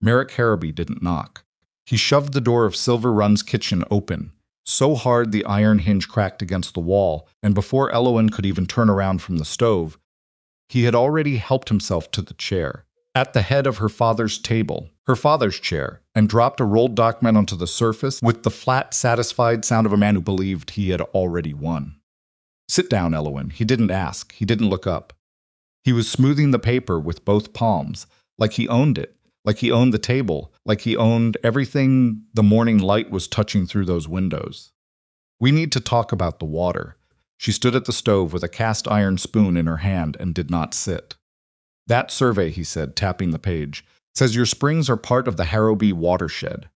Merrick Harrowby didn't knock. He shoved the door of Silver Run's kitchen open, so hard the iron hinge cracked against the wall, and before Elowen could even turn around from the stove, he had already helped himself to the chair, at the head of her father's table, her father's chair, and dropped a rolled document onto the surface with the flat, satisfied sound of a man who believed he had already won. "Sit down, Elowen." He didn't ask. He didn't look up. He was smoothing the paper with both palms, like he owned it, like he owned the table, like he owned everything the morning light was touching through those windows. "We need to talk about the water." She stood at the stove with a cast iron spoon in her hand and did not sit. "That survey," he said, tapping the page, "says your springs are part of the Harrowby watershed,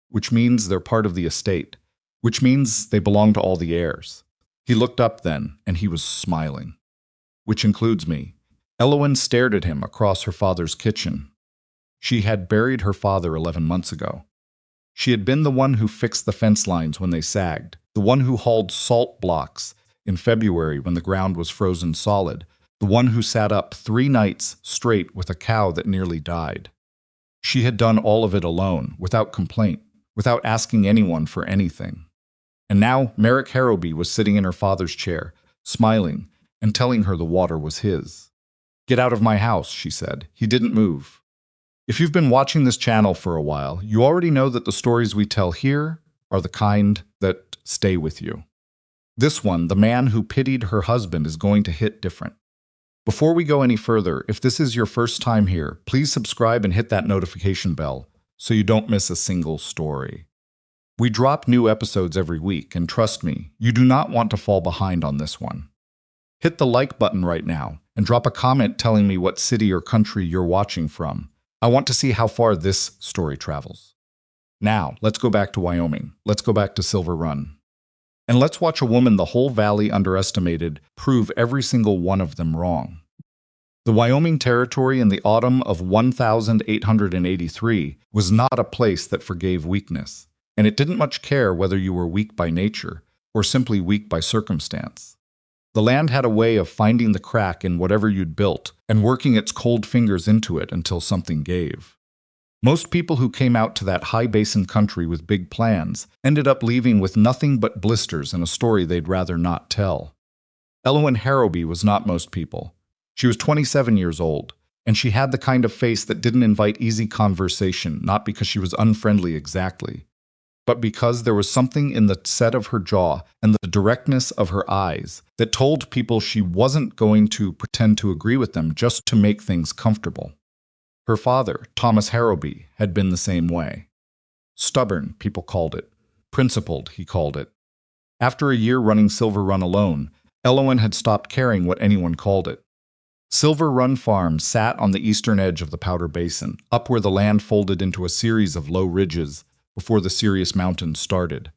which means they're part of the estate, which means they belong to all the heirs." He looked up then, and he was smiling. "Which includes me." Elowen stared at him across her father's kitchen. She had buried her father 11 months ago. She had been the one who fixed the fence lines when they sagged, the one who hauled salt blocks in February when the ground was frozen solid, the one who sat up 3 nights straight with a cow that nearly died. She had done all of it alone, without complaint, without asking anyone for anything. And now Merrick Harrowby was sitting in her father's chair, smiling, and telling her the water was his. "Get out of my house," she said. He didn't move. If you've been watching this channel for a while, you already know that the stories we tell here are the kind that stay with you. This one, the man who pitied her husband, is going to hit different. Before we go any further, if this is your first time here, please subscribe and hit that notification bell so you don't miss a single story. We drop new episodes every week, and trust me, you do not want to fall behind on this one. Hit the like button right now and drop a comment telling me what city or country you're watching from. I want to see how far this story travels. Now, let's go back to Wyoming. Let's go back to Silver Run. And let's watch a woman the whole valley underestimated prove every single one of them wrong. The Wyoming Territory in the autumn of 1883 was not a place that forgave weakness, and it didn't much care whether you were weak by nature or simply weak by circumstance. The land had a way of finding the crack in whatever you'd built and working its cold fingers into it until something gave. Most people who came out to that high basin country with big plans ended up leaving with nothing but blisters and a story they'd rather not tell. Elowen Harrowby was not most people. She was 27 years old, and she had the kind of face that didn't invite easy conversation, not because she was unfriendly exactly, but because there was something in the set of her jaw and the directness of her eyes that told people she wasn't going to pretend to agree with them just to make things comfortable. Her father, Thomas Harrowby, had been the same way. Stubborn, people called it. Principled, he called it. After a year running Silver Run alone, Elowen had stopped caring what anyone called it. Silver Run Farm sat on the eastern edge of the Powder Basin, up where the land folded into a series of low ridges before the Sirius Mountains started.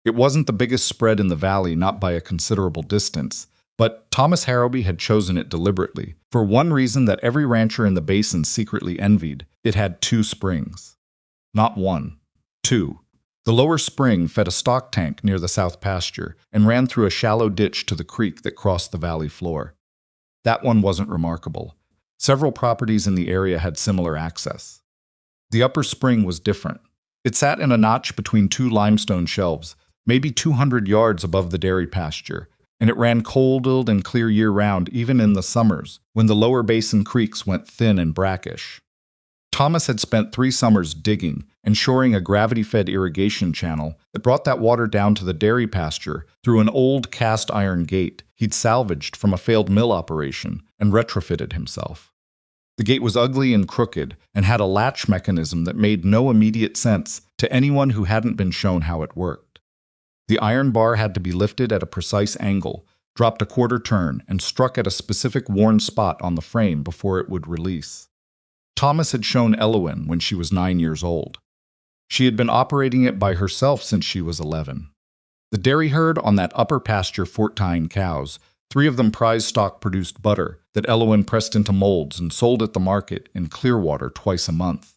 It wasn't the biggest spread in the valley, not by a considerable distance, but Thomas Harrowby had chosen it deliberately, for one reason that every rancher in the basin secretly envied. It had 2 springs. Not 1, 2. The lower spring fed a stock tank near the south pasture and ran through a shallow ditch to the creek that crossed the valley floor. That one wasn't remarkable. Several properties in the area had similar access. The upper spring was different. It sat in a notch between 2 limestone shelves, maybe 200 yards above the dairy pasture, and it ran cold and clear year-round, even in the summers, when the lower basin creeks went thin and brackish. Thomas had spent 3 summers digging and shoring a gravity-fed irrigation channel that brought that water down to the dairy pasture through an old cast-iron gate he'd salvaged from a failed mill operation and retrofitted himself. The gate was ugly and crooked and had a latch mechanism that made no immediate sense to anyone who hadn't been shown how it worked. The iron bar had to be lifted at a precise angle, dropped a quarter turn, and struck at a specific worn spot on the frame before it would release. Thomas had shown Elowen when she was 9 years old. She had been operating it by herself since she was 11. The dairy herd on that upper pasture 14 cows, 3 of them prize stock produced butter that Elowen pressed into molds and sold at the market in Clearwater twice a month.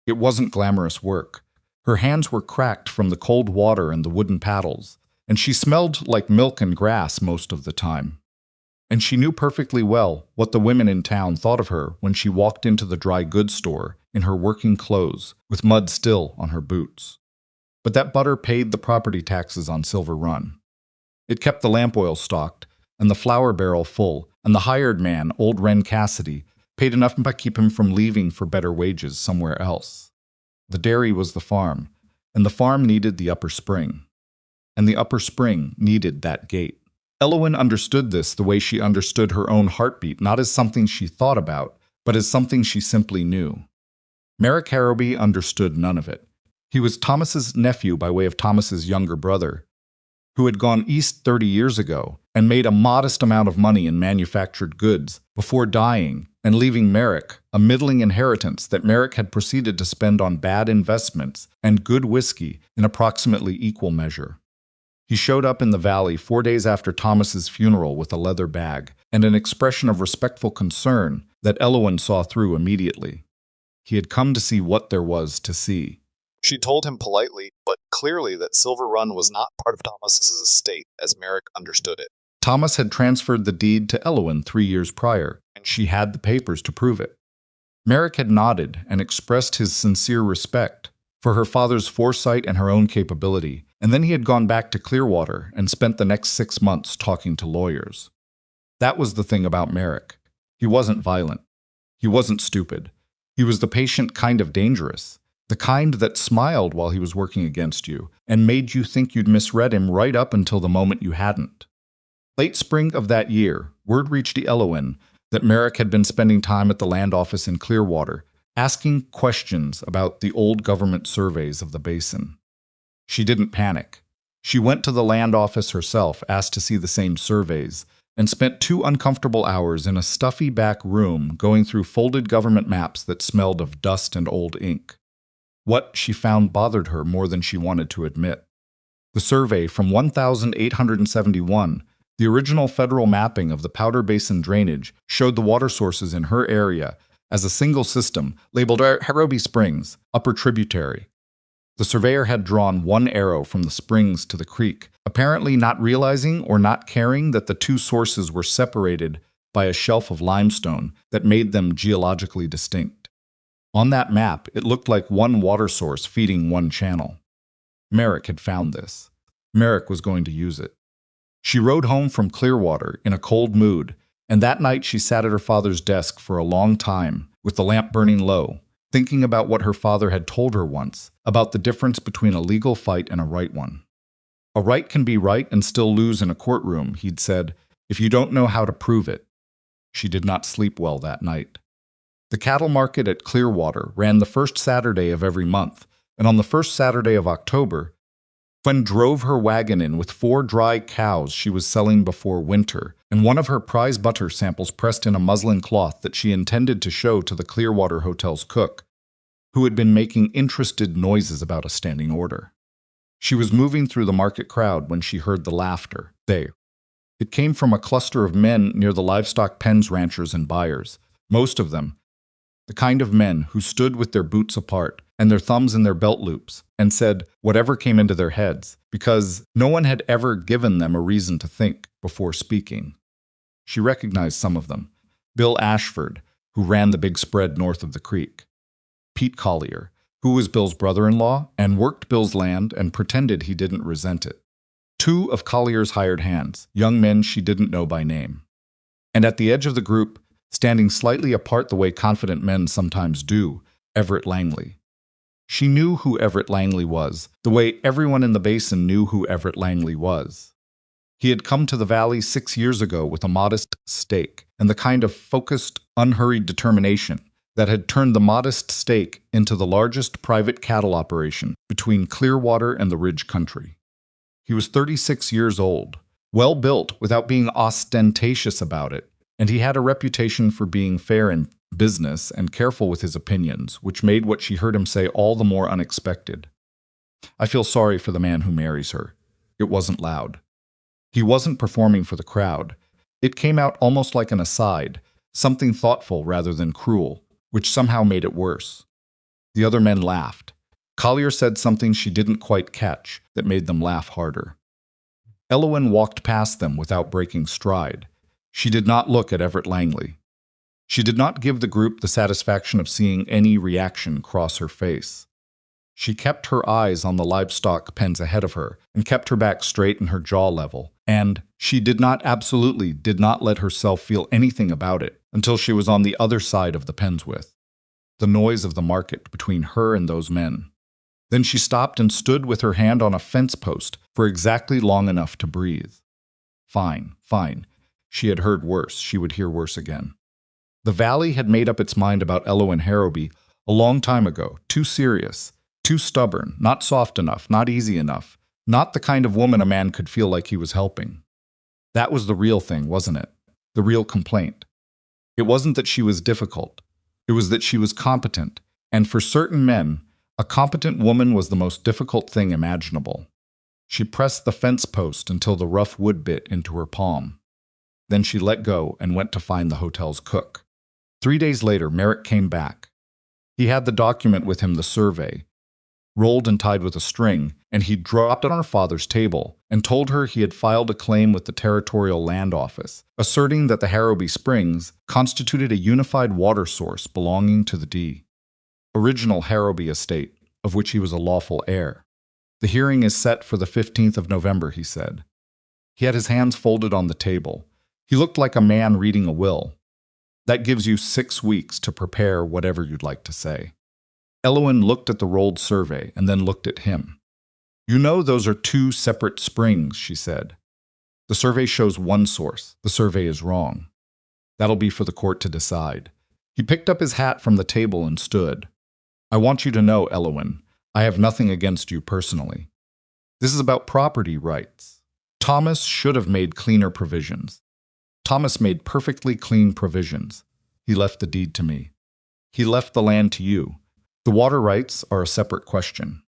It wasn't glamorous work. Her hands were cracked from the cold water and the wooden paddles, and she smelled like milk and grass most of the time. And she knew perfectly well what the women in town thought of her when she walked into the dry goods store in her working clothes, with mud still on her boots. But that butter paid the property taxes on Silver Run. It kept the lamp oil stocked, and the flour barrel full, and the hired man, old Ren Cassidy, paid enough to keep him from leaving for better wages somewhere else. The dairy was the farm, and the farm needed the upper spring. And the upper spring needed that gate. Elowen understood this the way she understood her own heartbeat, not as something she thought about, but as something she simply knew. Merrick Harrowby understood none of it. He was Thomas's nephew by way of Thomas's younger brother, who had gone east 30 years ago and made a modest amount of money in manufactured goods before dying and leaving Merrick a middling inheritance that Merrick had proceeded to spend on bad investments and good whiskey in approximately equal measure. He showed up in the valley 4 days after Thomas's funeral with a leather bag and an expression of respectful concern that Elowen saw through immediately. He had come to see what there was to see. She told him politely, but clearly, that Silver Run was not part of Thomas's estate as Merrick understood it. Thomas had transferred the deed to Elowen 3 years prior, and she had the papers to prove it. Merrick had nodded and expressed his sincere respect for her father's foresight and her own capability, and then he had gone back to Clearwater and spent the next 6 months talking to lawyers. That was the thing about Merrick. He wasn't violent. He wasn't stupid. He was the patient kind of dangerous. The kind that smiled while he was working against you and made you think you'd misread him right up until the moment you hadn't. Late spring of that year, word reached Elowen that Merrick had been spending time at the land office in Clearwater, asking questions about the old government surveys of the basin. She didn't panic. She went to the land office herself, asked to see the same surveys, and spent 2 uncomfortable hours in a stuffy back room going through folded government maps that smelled of dust and old ink. What she found bothered her more than she wanted to admit. The survey from 1871, the original federal mapping of the Powder Basin drainage, showed the water sources in her area as a single system labeled Harrowby Springs, upper tributary. The surveyor had drawn 1 arrow from the springs to the creek, apparently not realizing or not caring that the 2 sources were separated by a shelf of limestone that made them geologically distinct. On that map, it looked like 1 water source feeding 1 channel. Merrick had found this. Merrick was going to use it. She rode home from Clearwater in a cold mood, and that night she sat at her father's desk for a long time, with the lamp burning low, thinking about what her father had told her once, about the difference between a legal fight and a right one. A right can be right and still lose in a courtroom, he'd said, if you don't know how to prove it. She did not sleep well that night. The cattle market at Clearwater ran the first Saturday of every month, and on the first Saturday of October, Gwen drove her wagon in with 4 dry cows she was selling before winter, and one of her prize butter samples pressed in a muslin cloth that she intended to show to the Clearwater Hotel's cook, who had been making interested noises about a standing order. She was moving through the market crowd when she heard the laughter. It came from a cluster of men near the livestock pens, ranchers and buyers, most of them the kind of men who stood with their boots apart and their thumbs in their belt loops and said whatever came into their heads, because no one had ever given them a reason to think before speaking. She recognized some of them. Bill Ashford, who ran the big spread north of the creek. Pete Collier, who was Bill's brother-in-law and worked Bill's land and pretended he didn't resent it. 2 of Collier's hired hands, young men she didn't know by name. And at the edge of the group, standing slightly apart the way confident men sometimes do, Everett Langley. She knew who Everett Langley was, the way everyone in the basin knew who Everett Langley was. He had come to the valley 6 years ago with a modest stake and the kind of focused, unhurried determination that had turned the modest stake into the largest private cattle operation between Clearwater and the Ridge country. He was 36 years old, well built without being ostentatious about it, and he had a reputation for being fair in business and careful with his opinions, which made what she heard him say all the more unexpected. I feel sorry for the man who marries her. It wasn't loud. He wasn't performing for the crowd. It came out almost like an aside, something thoughtful rather than cruel, which somehow made it worse. The other men laughed. Collier said something she didn't quite catch that made them laugh harder. Elowen walked past them without breaking stride. She did not look at Everett Langley. She did not give the group the satisfaction of seeing any reaction cross her face. She kept her eyes on the livestock pens ahead of her and kept her back straight and her jaw level, and she absolutely did not let herself feel anything about it until she was on the other side of the pens with the noise of the market between her and those men. Then she stopped and stood with her hand on a fence post for exactly long enough to breathe. Fine, fine. She had heard worse. She would hear worse again. The valley had made up its mind about Elowen Harrowby a long time ago. Too serious, too stubborn, not soft enough, not easy enough, not the kind of woman a man could feel like he was helping. That was the real thing, wasn't it? The real complaint. It wasn't that she was difficult. It was that she was competent, and for certain men, a competent woman was the most difficult thing imaginable. She pressed the fence post until the rough wood bit into her palm. Then she let go and went to find the hotel's cook. 3 days later, Merrick came back. He had the document with him, the survey, rolled and tied with a string, and he dropped it on her father's table and told her he had filed a claim with the Territorial Land Office, asserting that the Harrowby Springs constituted a unified water source belonging to the original Harrowby estate, of which he was a lawful heir. The hearing is set for the 15th of November, he said. He had his hands folded on the table. He looked like a man reading a will. That gives you 6 weeks to prepare whatever you'd like to say. Elowen looked at the rolled survey and then looked at him. You know those are 2 separate springs, she said. The survey shows one source. The survey is wrong. That'll be for the court to decide. He picked up his hat from the table and stood. I want you to know, Elowen, I have nothing against you personally. This is about property rights. Thomas should have made cleaner provisions. Thomas made perfectly clean provisions. He left the deed to me. He left the land to you. The water rights are a separate question.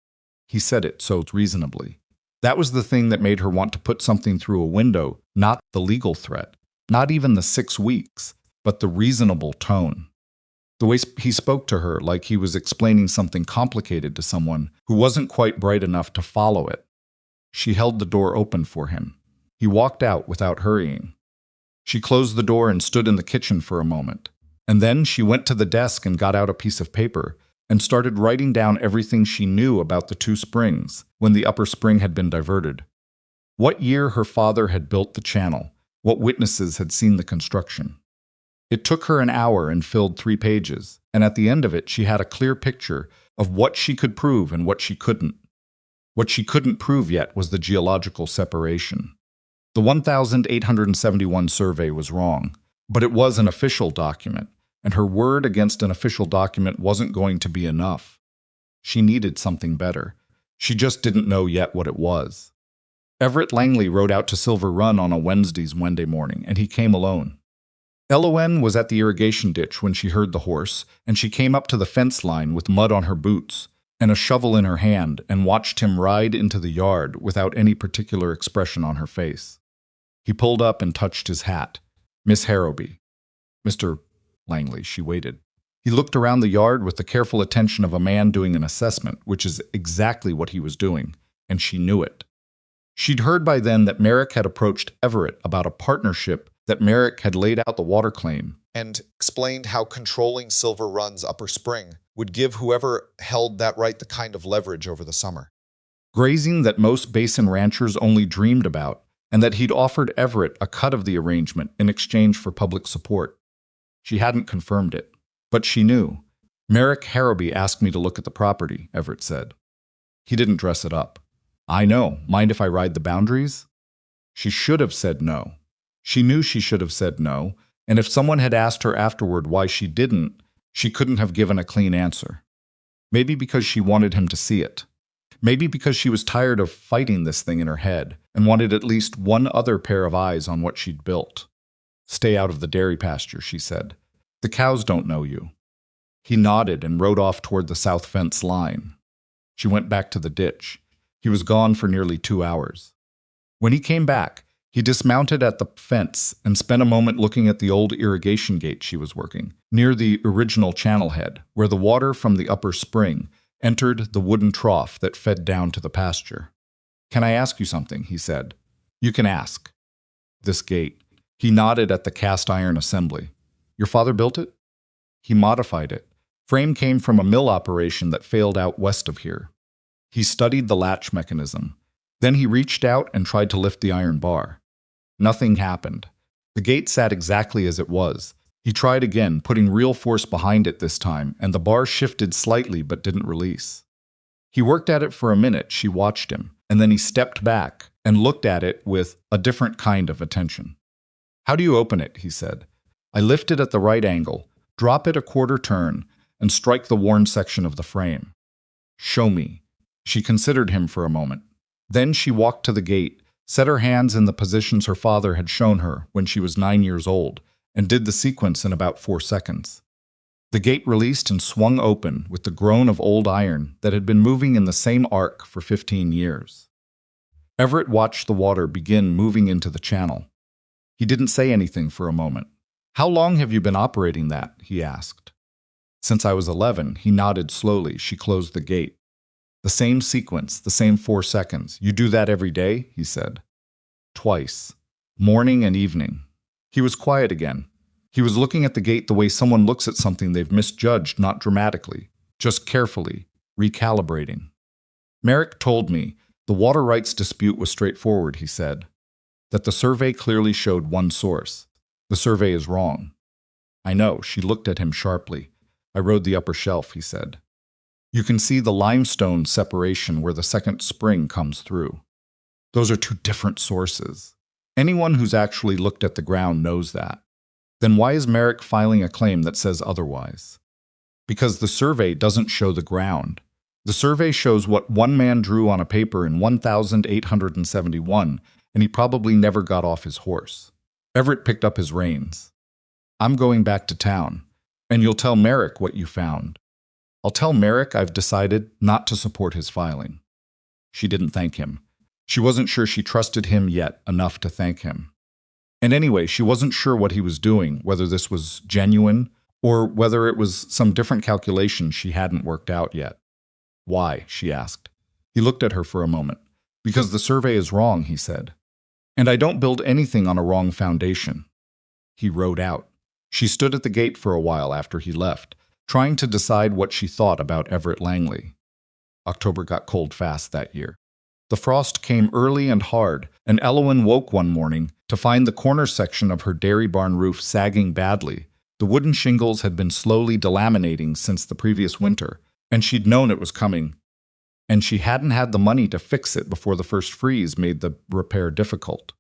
He said it so reasonably. That was the thing that made her want to put something through a window, not the legal threat, not even the 6 weeks, but the reasonable tone. The way he spoke to her like he was explaining something complicated to someone who wasn't quite bright enough to follow it. She held the door open for him. He walked out without hurrying. She closed the door and stood in the kitchen for a moment. And then she went to the desk and got out a piece of paper and started writing down everything she knew about the 2 springs when the upper spring had been diverted. What year her father had built the channel, what witnesses had seen the construction. It took her an hour and filled 3 pages, and at the end of it she had a clear picture of what she could prove and what she couldn't. What she couldn't prove yet was the geological separation. The 1871 survey was wrong, but it was an official document, and her word against an official document wasn't going to be enough. She needed something better. She just didn't know yet what it was. Everett Langley rode out to Silver Run on a Wednesday morning, and he came alone. Elowen was at the irrigation ditch when she heard the horse, and she came up to the fence line with mud on her boots and a shovel in her hand and watched him ride into the yard without any particular expression on her face. He pulled up and touched his hat. Miss Harrowby. Mr. Langley, she waited. He looked around the yard with the careful attention of a man doing an assessment, which is exactly what he was doing, and she knew it. She'd heard by then that Merrick had approached Everett about a partnership, that Merrick had laid out the water claim and explained how controlling Silver Run's upper spring would give whoever held that right the kind of leverage over the summer. Grazing that most basin ranchers only dreamed about, and that he'd offered Everett a cut of the arrangement in exchange for public support. She hadn't confirmed it, but she knew. Merrick Harrowby asked me to look at the property, Everett said. He didn't dress it up. I know. Mind if I ride the boundaries? She should have said no. She knew she should have said no, and if someone had asked her afterward why she didn't, she couldn't have given a clean answer. Maybe because she wanted him to see it. Maybe because she was tired of fighting this thing in her head and wanted at least one other pair of eyes on what she'd built. Stay out of the dairy pasture, she said. The cows don't know you. He nodded and rode off toward the south fence line. She went back to the ditch. He was gone for nearly 2 hours. When he came back, he dismounted at the fence and spent a moment looking at the old irrigation gate she was working, near the original channel head, where the water from the upper spring entered the wooden trough that fed down to the pasture. Can I ask you something? He said. You can ask. This gate. He nodded at the cast iron assembly. Your father built it? He modified it. Frame came from a mill operation that failed out west of here. He studied the latch mechanism. Then he reached out and tried to lift the iron bar. Nothing happened. The gate sat exactly as it was. He tried again, putting real force behind it this time, and the bar shifted slightly but didn't release. He worked at it for a minute. She watched him, and then he stepped back and looked at it with a different kind of attention. How do you open it? He said. I lift it at the right angle, drop it a quarter turn, and strike the worn section of the frame. Show me. She considered him for a moment. Then she walked to the gate, set her hands in the positions her father had shown her when she was 9 years old, and did the sequence in about 4 seconds. The gate released and swung open with the groan of old iron that had been moving in the same arc for 15 years. Everett watched the water begin moving into the channel. He didn't say anything for a moment. How long have you been operating that? He asked. Since I was 11, he nodded slowly. She closed the gate. The same sequence, the same 4 seconds. You do that every day? He said. Twice. Morning and evening. He was quiet again. He was looking at the gate the way someone looks at something they've misjudged, not dramatically, just carefully, recalibrating. Merrick told me the water rights dispute was straightforward, he said. That the survey clearly showed one source. The survey is wrong. I know, she looked at him sharply. I rode the upper shelf, he said. You can see the limestone separation where the second spring comes through. Those are two different sources. Anyone who's actually looked at the ground knows that. Then why is Merrick filing a claim that says otherwise? Because the survey doesn't show the ground. The survey shows what one man drew on a paper in 1871, and he probably never got off his horse. Everett picked up his reins. I'm going back to town, and you'll tell Merrick what you found. I'll tell Merrick I've decided not to support his filing. She didn't thank him. She wasn't sure she trusted him yet enough to thank him. And anyway, she wasn't sure what he was doing, whether this was genuine or whether it was some different calculation she hadn't worked out yet. Why? She asked. He looked at her for a moment. Because the survey is wrong, he said. And I don't build anything on a wrong foundation. He rode out. She stood at the gate for a while after he left, trying to decide what she thought about Everett Langley. October got cold fast that year. The frost came early and hard, and Elowen woke one morning to find the corner section of her dairy barn roof sagging badly. The wooden shingles had been slowly delaminating since the previous winter, and she'd known it was coming. And she hadn't had the money to fix it before the first freeze made the repair difficult.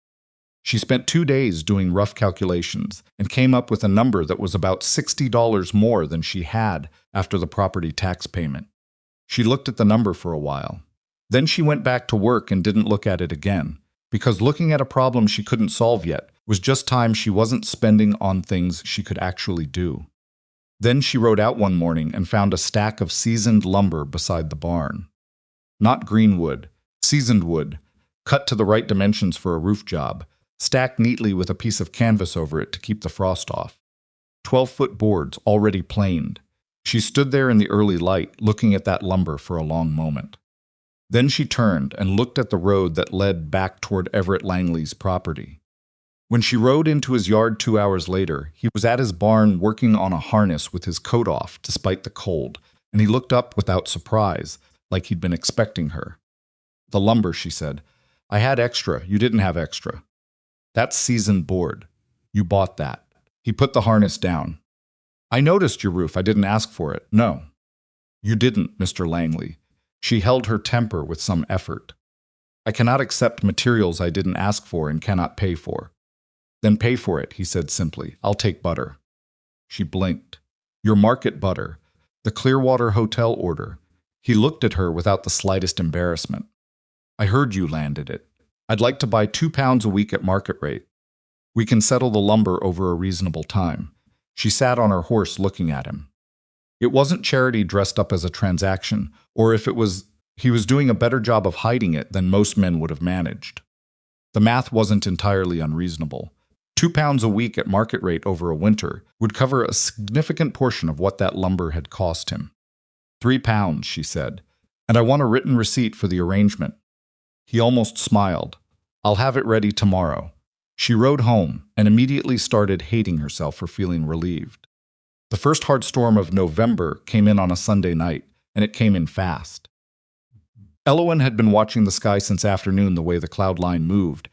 She spent 2 days doing rough calculations and came up with a number that was about $60 more than she had after the property tax payment. She looked at the number for a while. Then she went back to work and didn't look at it again, because looking at a problem she couldn't solve yet was just time she wasn't spending on things she could actually do. Then she rode out one morning and found a stack of seasoned lumber beside the barn. Not green wood, seasoned wood, cut to the right dimensions for a roof job, stacked neatly with a piece of canvas over it to keep the frost off. 12-foot boards already planed. She stood there in the early light, looking at that lumber for a long moment. Then she turned and looked at the road that led back toward Everett Langley's property. When she rode into his yard 2 hours later, he was at his barn working on a harness with his coat off despite the cold, and he looked up without surprise, like he'd been expecting her. The lumber, she said. I had extra. You didn't have extra. That's seasoned board. You bought that. He put the harness down. I noticed your roof. I didn't ask for it. No. You didn't, Mr. Langley. She held her temper with some effort. I cannot accept materials I didn't ask for and cannot pay for. Then pay for it, he said simply. I'll take butter. She blinked. Your market butter. The Clearwater Hotel order. He looked at her without the slightest embarrassment. I heard you landed it. I'd like to buy 2 pounds a week at market rate. We can settle the lumber over a reasonable time. She sat on her horse looking at him. It wasn't charity dressed up as a transaction, or if it was, he was doing a better job of hiding it than most men would have managed. The math wasn't entirely unreasonable. 2 pounds a week at market rate over a winter would cover a significant portion of what that lumber had cost him. 3 pounds, she said, and I want a written receipt for the arrangement. He almost smiled. I'll have it ready tomorrow. She rode home and immediately started hating herself for feeling relieved. The first hard storm of November came in on a Sunday night, and it came in fast. Elowen had been watching the sky since afternoon the way the cloud line moved,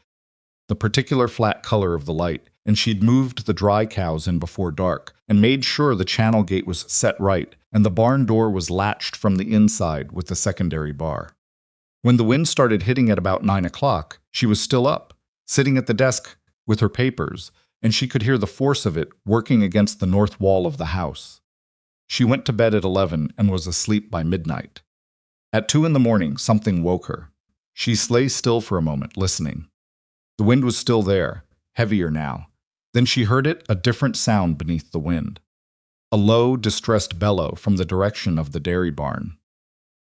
the particular flat color of the light, and she'd moved the dry cows in before dark and made sure the channel gate was set right and the barn door was latched from the inside with the secondary bar. When the wind started hitting at about 9 o'clock, she was still up, sitting at the desk with her papers, and she could hear the force of it working against the north wall of the house. She went to bed at 11 and was asleep by midnight. At 2 in the morning, something woke her. She lay still for a moment, listening. The wind was still there, heavier now. Then she heard it, a different sound beneath the wind. A low, distressed bellow from the direction of the dairy barn.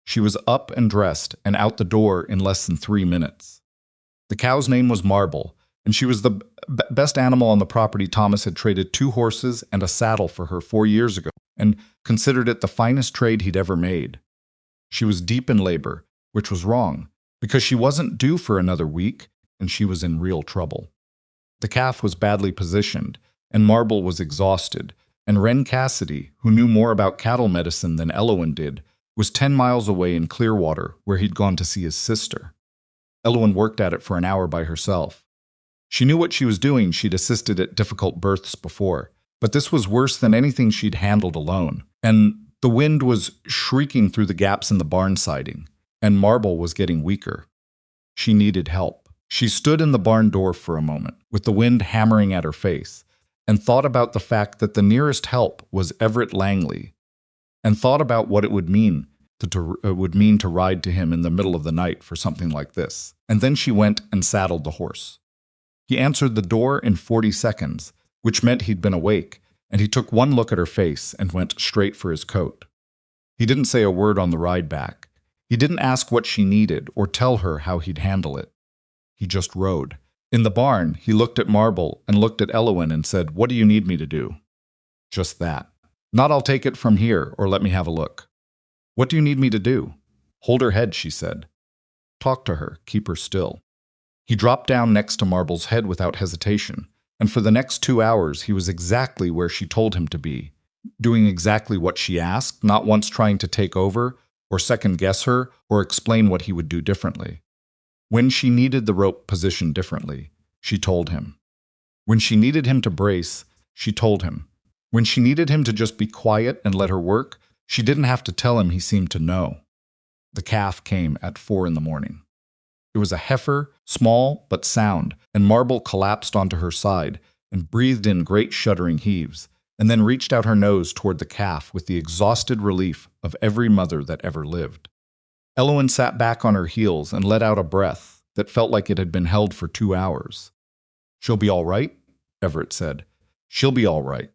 She was up and dressed and out the door in less than 3 minutes. The cow's name was Marble, and she was the best animal on the property. Thomas had traded 2 horses and a saddle for her 4 years ago and considered it the finest trade he'd ever made. She was deep in labor, which was wrong, because she wasn't due for another week, and she was in real trouble. The calf was badly positioned, and Marble was exhausted, and Wren Cassidy, who knew more about cattle medicine than Elowen did, was 10 miles away in Clearwater, where he'd gone to see his sister. Elowen worked at it for an hour by herself. She knew what she was doing. She'd assisted at difficult births before, but this was worse than anything she'd handled alone, and the wind was shrieking through the gaps in the barn siding, and Marble was getting weaker. She needed help. She stood in the barn door for a moment, with the wind hammering at her face, and thought about the fact that the nearest help was Everett Langley, and thought about what it would mean to ride to him in the middle of the night for something like this. And then she went and saddled the horse. He answered the door in 40 seconds, which meant he'd been awake, and he took one look at her face and went straight for his coat. He didn't say a word on the ride back. He didn't ask what she needed or tell her how he'd handle it. He just rode. In the barn, he looked at Marble and looked at Elowen and said, "What do you need me to do?" Just that. Not "I'll take it from here," or "Let me have a look." "What do you need me to do?" "Hold her head," she said. "Talk to her. Keep her still." He dropped down next to Marble's head without hesitation, and for the next 2 hours he was exactly where she told him to be, doing exactly what she asked, not once trying to take over, or second-guess her, or explain what he would do differently. When she needed the rope positioned differently, she told him. When she needed him to brace, she told him. When she needed him to just be quiet and let her work, she didn't have to tell him. He seemed to know. The calf came at 4 in the morning. It was a heifer, small but sound, and Marble collapsed onto her side and breathed in great shuddering heaves, and then reached out her nose toward the calf with the exhausted relief of every mother that ever lived. Elowen sat back on her heels and let out a breath that felt like it had been held for 2 hours. "She'll be all right?" Everett said. "She'll be all right."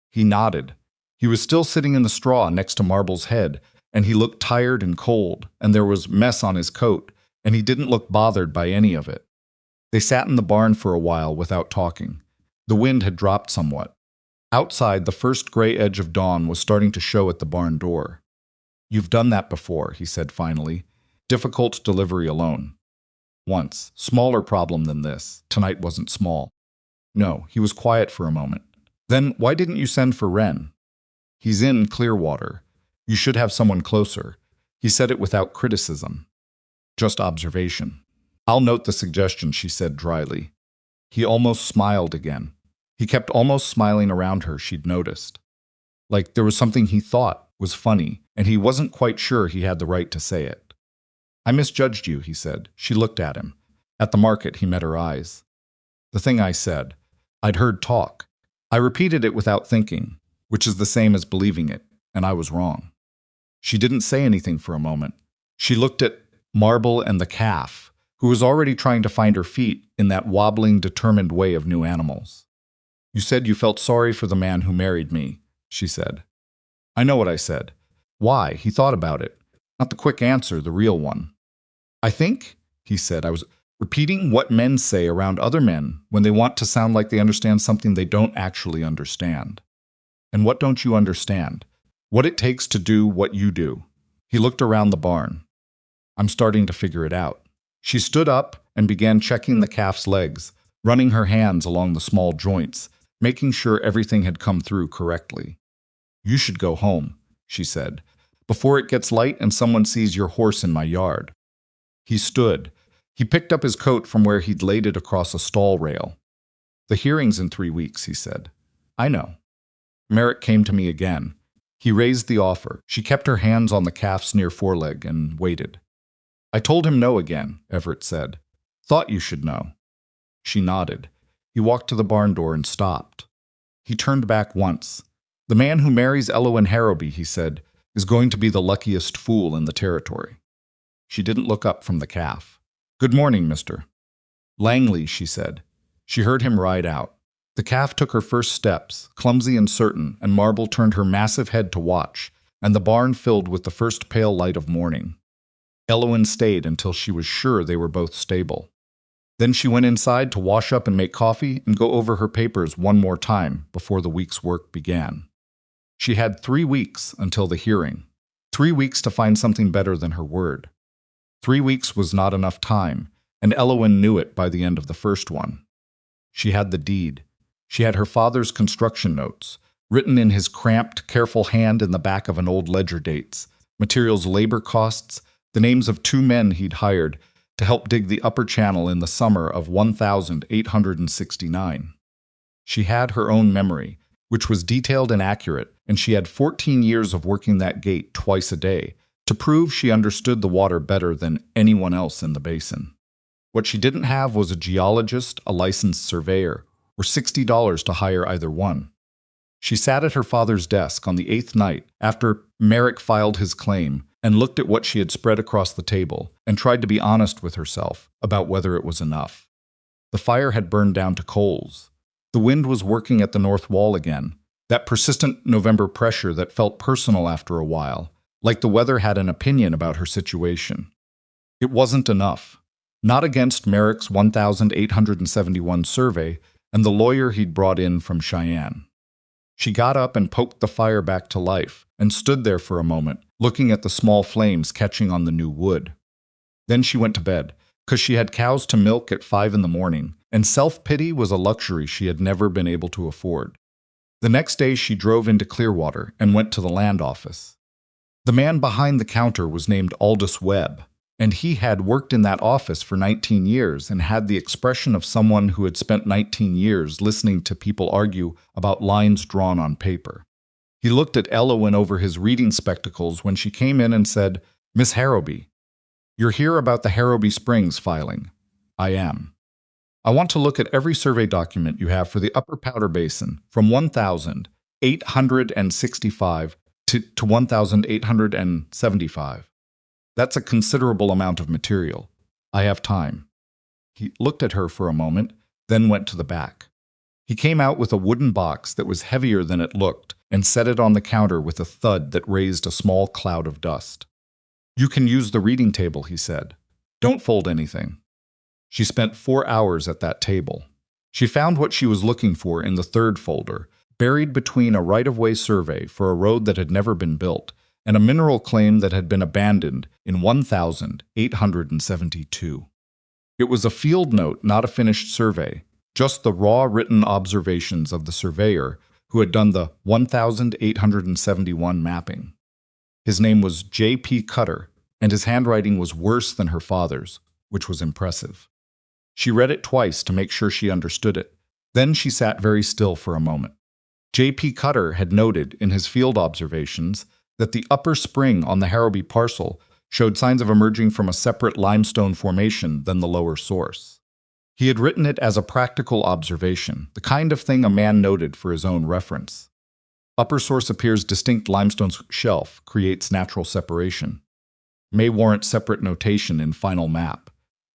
He nodded. He was still sitting in the straw next to Marble's head, and he looked tired and cold, and there was mess on his coat, and he didn't look bothered by any of it. They sat in the barn for a while without talking. The wind had dropped somewhat. Outside, the first gray edge of dawn was starting to show at the barn door. "You've done that before," he said finally. "Difficult delivery alone." "Once. Smaller problem than this." Tonight wasn't small. No, he was quiet for a moment. "Then why didn't you send for Wren?" "He's in Clearwater. You should have someone closer." He said it without criticism. Just observation. "I'll note the suggestion," she said dryly. He almost smiled again. He kept almost smiling around her, she'd noticed. Like there was something he thought was funny, and he wasn't quite sure he had the right to say it. "I misjudged you," he said. She looked at him. At the market, he met her eyes. "The thing I said. I'd heard talk. I repeated it without thinking, which is the same as believing it, and I was wrong." She didn't say anything for a moment. She looked at Marble and the calf, who was already trying to find her feet in that wobbling, determined way of new animals. "You said you felt sorry for the man who married me," she said. "I know what I said." "Why?" He thought about it. Not the quick answer, the real one. "I think," he said, "I was repeating what men say around other men when they want to sound like they understand something they don't actually understand." "And what don't you understand?" "What it takes to do what you do." He looked around the barn. "I'm starting to figure it out." She stood up and began checking the calf's legs, running her hands along the small joints, making sure everything had come through correctly. "You should go home," she said, "before it gets light and someone sees your horse in my yard." He stood. He picked up his coat from where he'd laid it across a stall rail. "The hearing's in 3 weeks," he said. "I know." Merrick came to me again. He raised the offer. She kept her hands on the calf's near foreleg and waited. "I told him no again," Everett said. "Thought you should know." She nodded. He walked to the barn door and stopped. He turned back once. "The man who marries Elowen Harrowby," he said, "is going to be the luckiest fool in the territory." She didn't look up from the calf. "Good morning, Mr. Langley," she said. She heard him ride out. The calf took her first steps, clumsy and certain, and Marble turned her massive head to watch, and the barn filled with the first pale light of morning. Elowen stayed until she was sure they were both stable. Then she went inside to wash up and make coffee and go over her papers one more time before the week's work began. She had 3 weeks until the hearing. 3 weeks to find something better than her word. 3 weeks was not enough time, and Elowen knew it by the end of the first one. She had the deed. She had her father's construction notes, written in his cramped, careful hand in the back of an old ledger dates, materials, labor costs, the names of 2 men he'd hired to help dig the upper channel in the summer of 1869. She had her own memory, which was detailed and accurate, and she had 14 years of working that gate twice a day to prove she understood the water better than anyone else in the basin. What she didn't have was a geologist, a licensed surveyor, or $60 to hire either one. She sat at her father's desk on the 8th night after Merrick filed his claim and looked at what she had spread across the table and tried to be honest with herself about whether it was enough. The fire had burned down to coals. The wind was working at the north wall again, that persistent November pressure that felt personal after a while, like the weather had an opinion about her situation. It wasn't enough. Not against Merrick's 1871 survey and the lawyer he'd brought in from Cheyenne. She got up and poked the fire back to life and stood there for a moment, looking at the small flames catching on the new wood. Then she went to bed, because she had cows to milk at 5 in the morning, and self-pity was a luxury she had never been able to afford. The next day she drove into Clearwater and went to the land office. The man behind the counter was named Aldous Webb, and he had worked in that office for 19 years and had the expression of someone who had spent 19 years listening to people argue about lines drawn on paper. He looked at Elowen over his reading spectacles when she came in and said, "Miss Harrowby, you're here about the Harrowby Springs filing." "I am. I want to look at every survey document you have for the Upper Powder Basin from 1865 to 1875. That's a considerable amount of material. I have time." He looked at her for a moment, then went to the back. He came out with a wooden box that was heavier than it looked and set it on the counter with a thud that raised a small cloud of dust. "You can use the reading table," he said. "Don't fold anything." She spent 4 hours at that table. She found what she was looking for in the third folder, buried between a right-of-way survey for a road that had never been built and a mineral claim that had been abandoned in 1872. It was a field note, not a finished survey, just the raw written observations of the surveyor who had done the 1871 mapping. His name was J.P. Cutter, and his handwriting was worse than her father's, which was impressive. She read it twice to make sure she understood it. Then she sat very still for a moment. J.P. Cutter had noted in his field observations that the upper spring on the Harrowby parcel showed signs of emerging from a separate limestone formation than the lower source. He had written it as a practical observation, the kind of thing a man noted for his own reference. Upper source appears distinct limestone shelf, creates natural separation. May warrant separate notation in final map.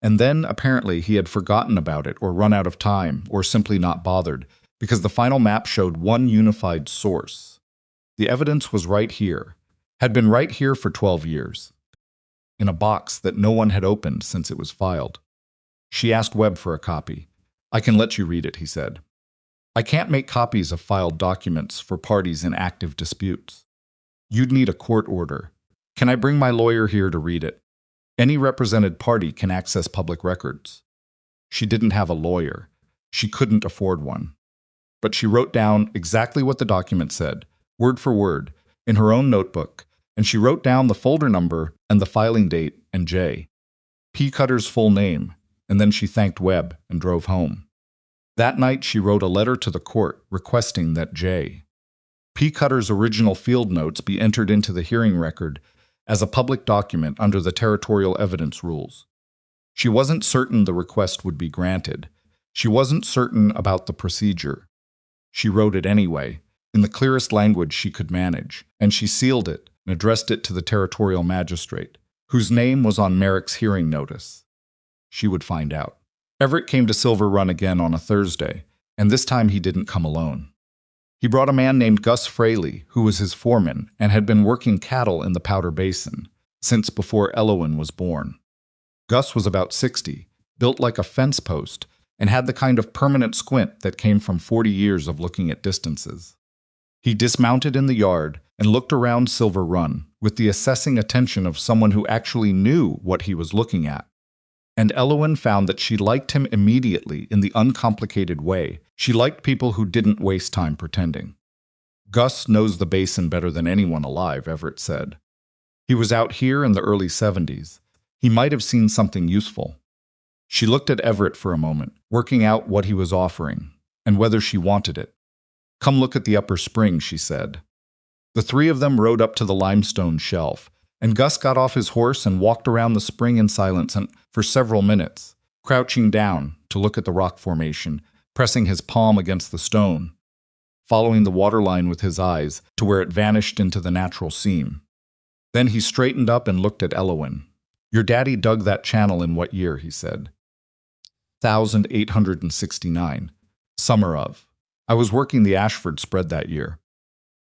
And then, apparently, he had forgotten about it or run out of time or simply not bothered, because the final map showed one unified source. The evidence was right here, had been right here for 12 years, in a box that no one had opened since it was filed. She asked Webb for a copy. "I can let you read it," he said. "I can't make copies of filed documents for parties in active disputes. You'd need a court order. Can I bring my lawyer here to read it? Any represented party can access public records." She didn't have a lawyer. She couldn't afford one. But she wrote down exactly what the document said, word for word, in her own notebook, and she wrote down the folder number and the filing date and J. P. Cutter's full name, and then she thanked Webb and drove home. That night she wrote a letter to the court requesting that J. P. Cutter's original field notes be entered into the hearing record as a public document under the territorial evidence rules. She wasn't certain the request would be granted. She wasn't certain about the procedure. She wrote it anyway, in the clearest language she could manage, and she sealed it and addressed it to the territorial magistrate, whose name was on Merrick's hearing notice. She would find out. Everett came to Silver Run again on a Thursday, and this time he didn't come alone. He brought a man named Gus Fraley, who was his foreman and had been working cattle in the Powder Basin since before Elowen was born. Gus was about 60, built like a fence post, and had the kind of permanent squint that came from 40 years of looking at distances. He dismounted in the yard and looked around Silver Run with the assessing attention of someone who actually knew what he was looking at. And Elowen found that she liked him immediately in the uncomplicated way. She liked people who didn't waste time pretending. Gus knows the basin better than anyone alive, Everett said. He was out here in the early 70s. He might have seen something useful. She looked at Everett for a moment, working out what he was offering, and whether she wanted it. Come look at the upper spring, she said. The three of them rode up to the limestone shelf, and Gus got off his horse and walked around the spring in silence and for several minutes, crouching down to look at the rock formation, pressing his palm against the stone, following the waterline with his eyes to where it vanished into the natural seam. Then he straightened up and looked at Elowen. Your daddy dug that channel in what year, he said. 1869. Summer of. I was working the Ashford spread that year.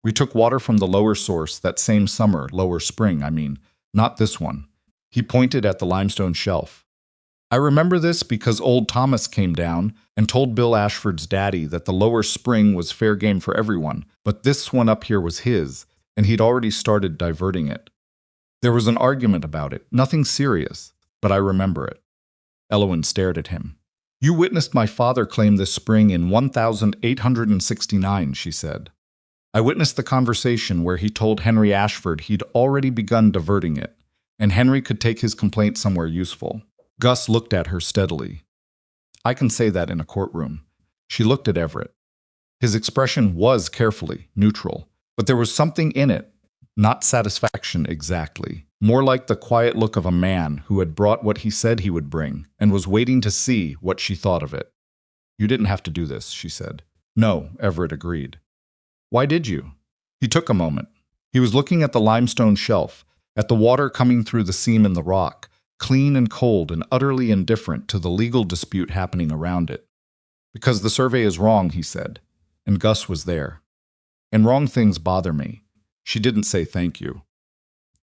We took water from the lower source that same summer, lower spring, not this one. He pointed at the limestone shelf. I remember this because old Thomas came down and told Bill Ashford's daddy that the lower spring was fair game for everyone, but this one up here was his, and he'd already started diverting it. There was an argument about it, nothing serious, but I remember it. Elowen stared at him. You witnessed my father claim this spring in 1869, she said. I witnessed the conversation where he told Henry Ashford he'd already begun diverting it, and Henry could take his complaint somewhere useful. Gus looked at her steadily. I can say that in a courtroom. She looked at Everett. His expression was carefully neutral, but there was something in it, not satisfaction exactly, more like the quiet look of a man who had brought what he said he would bring and was waiting to see what she thought of it. You didn't have to do this, she said. No, Everett agreed. Why did you? He took a moment. He was looking at the limestone shelf, at the water coming through the seam in the rock, clean and cold and utterly indifferent to the legal dispute happening around it. Because the survey is wrong, he said, and Gus was there. And wrong things bother me. She didn't say thank you.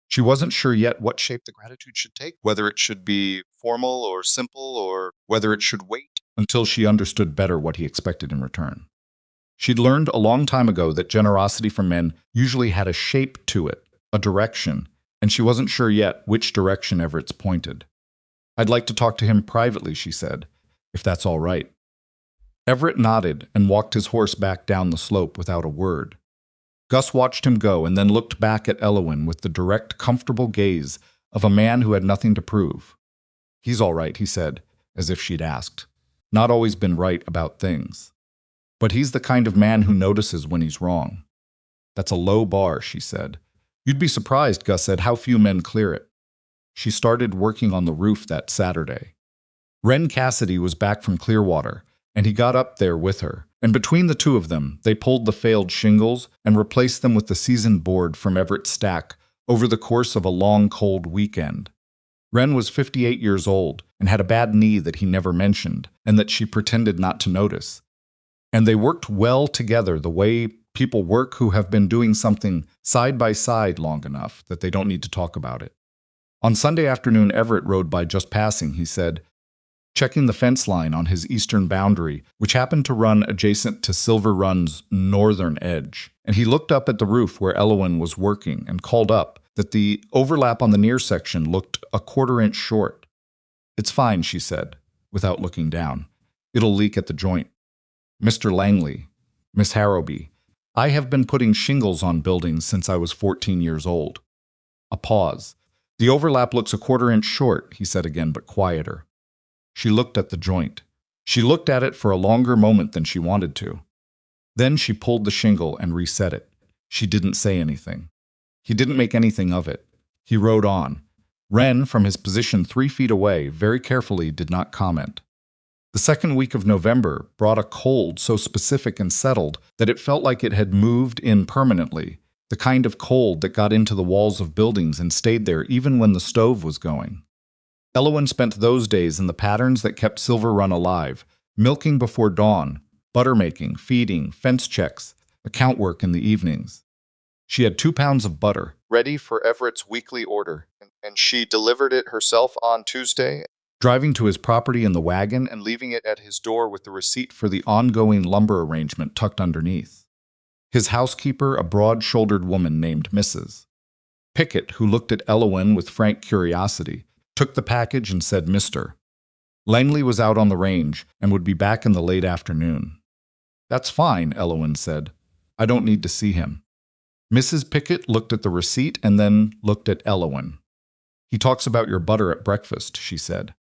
She wasn't sure yet what shape the gratitude should take, whether it should be formal or simple, or whether it should wait until she understood better what he expected in return. She'd learned a long time ago that generosity from men usually had a shape to it, a direction, and she wasn't sure yet which direction Everett's pointed. I'd like to talk to him privately, she said, if that's all right. Everett nodded and walked his horse back down the slope without a word. Gus watched him go and then looked back at Elowen with the direct, comfortable gaze of a man who had nothing to prove. He's all right, he said, as if she'd asked. Not always been right about things. But he's the kind of man who notices when he's wrong. That's a low bar, she said. You'd be surprised, Gus said, how few men clear it. She started working on the roof that Saturday. Ren Cassidy was back from Clearwater, and he got up there with her, and between the two of them, they pulled the failed shingles and replaced them with the seasoned board from Everett's stack over the course of a long, cold weekend. Ren was 58 years old and had a bad knee that he never mentioned and that she pretended not to notice. And they worked well together the way people work who have been doing something side by side long enough that they don't need to talk about it. On Sunday afternoon, Everett rode by just passing, he said, checking the fence line on his eastern boundary, which happened to run adjacent to Silver Run's northern edge. And he looked up at the roof where Elowen was working and called up that the overlap on the near section looked a quarter-inch short. It's fine, she said, without looking down. It'll leak at the joint. Mr. Langley, Miss Harrowby, I have been putting shingles on buildings since I was 14 years old. A pause. The overlap looks a quarter-inch short, he said again, but quieter. She looked at the joint. She looked at it for a longer moment than she wanted to. Then she pulled the shingle and reset it. She didn't say anything. He didn't make anything of it. He rode on. Wren, from his position 3 feet away, very carefully did not comment. The second week of November brought a cold so specific and settled that it felt like it had moved in permanently, the kind of cold that got into the walls of buildings and stayed there even when the stove was going. Elowen spent those days in the patterns that kept Silver Run alive, milking before dawn, butter making, feeding, fence checks, account work in the evenings. She had 2 pounds of butter, ready for Everett's weekly order, and she delivered it herself on Tuesday, driving to his property in the wagon and leaving it at his door with the receipt for the ongoing lumber arrangement tucked underneath. His housekeeper, a broad-shouldered woman named Mrs. Pickett, who looked at Elowen with frank curiosity, took the package and said, "Mr. Langley was out on the range and would be back in the late afternoon." "That's fine," Elowen said. "I don't need to see him." Mrs. Pickett looked at the receipt and then looked at Elowen. "He talks about your butter at breakfast," she said.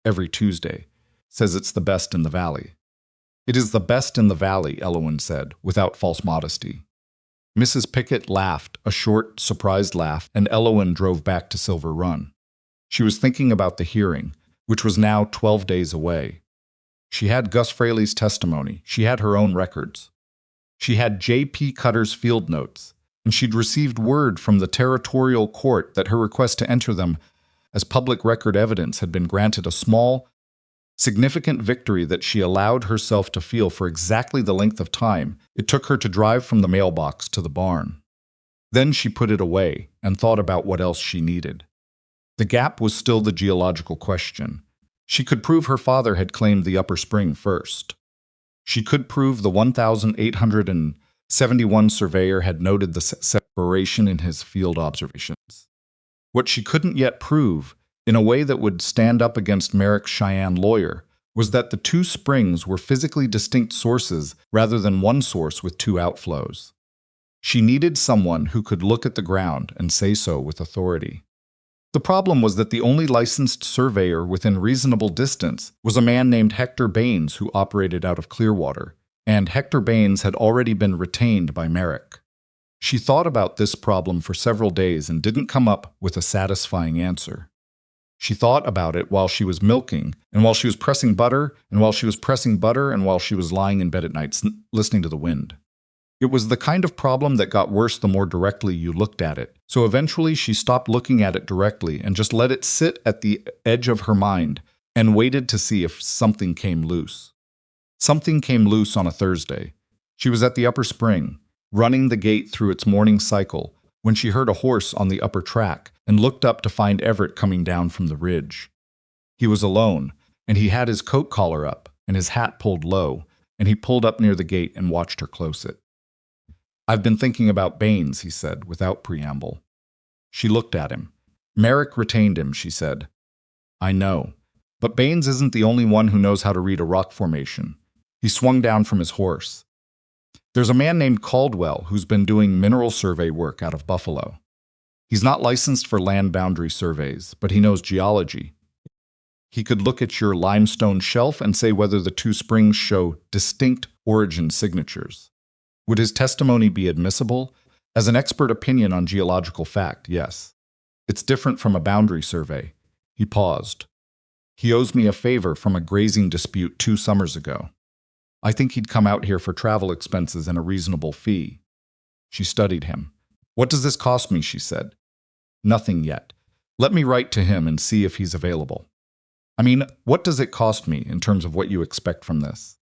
"Every Tuesday. Says it's the best in the valley." "It is the best in the valley," Elowen said, without false modesty. Mrs. Pickett laughed, a short, surprised laugh, and Elowen drove back to Silver Run. She was thinking about the hearing, which was now 12 days away. She had Gus Fraley's testimony. She had her own records. She had J.P. Cutter's field notes, and she'd received word from the territorial court that her request to enter them as public record evidence had been granted a small, significant victory that she allowed herself to feel for exactly the length of time it took her to drive from the mailbox to the barn. Then she put it away and thought about what else she needed. The gap was still the geological question. She could prove her father had claimed the upper spring first. She could prove the 1,871 surveyor had noted the separation in his field observations. What she couldn't yet prove, in a way that would stand up against Merrick's Cheyenne lawyer, was that the 2 springs were physically distinct sources rather than one source with 2 outflows. She needed someone who could look at the ground and say so with authority. The problem was that the only licensed surveyor within reasonable distance was a man named Hector Baines who operated out of Clearwater, and Hector Baines had already been retained by Merrick. She thought about this problem for several days and didn't come up with a satisfying answer. She thought about it while she was milking, and while she was pressing butter, and while she was pressing butter, and while she was lying in bed at night listening to the wind. It was the kind of problem that got worse the more directly you looked at it, so eventually she stopped looking at it directly and just let it sit at the edge of her mind and waited to see if something came loose. Something came loose on a Thursday. She was at the upper spring, running the gate through its morning cycle, when she heard a horse on the upper track and looked up to find Everett coming down from the ridge. He was alone, and he had his coat collar up and his hat pulled low, and he pulled up near the gate and watched her close it. "I've been thinking about Baines," he said, without preamble. She looked at him. "Merrick retained him," she said. "I know. But Baines isn't the only one who knows how to read a rock formation." He swung down from his horse. "There's a man named Caldwell who's been doing mineral survey work out of Buffalo. He's not licensed for land boundary surveys, but he knows geology. He could look at your limestone shelf and say whether the 2 springs show distinct origin signatures. Would his testimony be admissible? As an expert opinion on geological fact, yes. It's different from a boundary survey." He paused. "He owes me a favor from a grazing dispute 2 summers ago. I think he'd come out here for travel expenses and a reasonable fee." She studied him. "What does this cost me?" she said. "Nothing yet. Let me write to him and see if he's available." "I mean, what does it cost me in terms of what you expect from this?"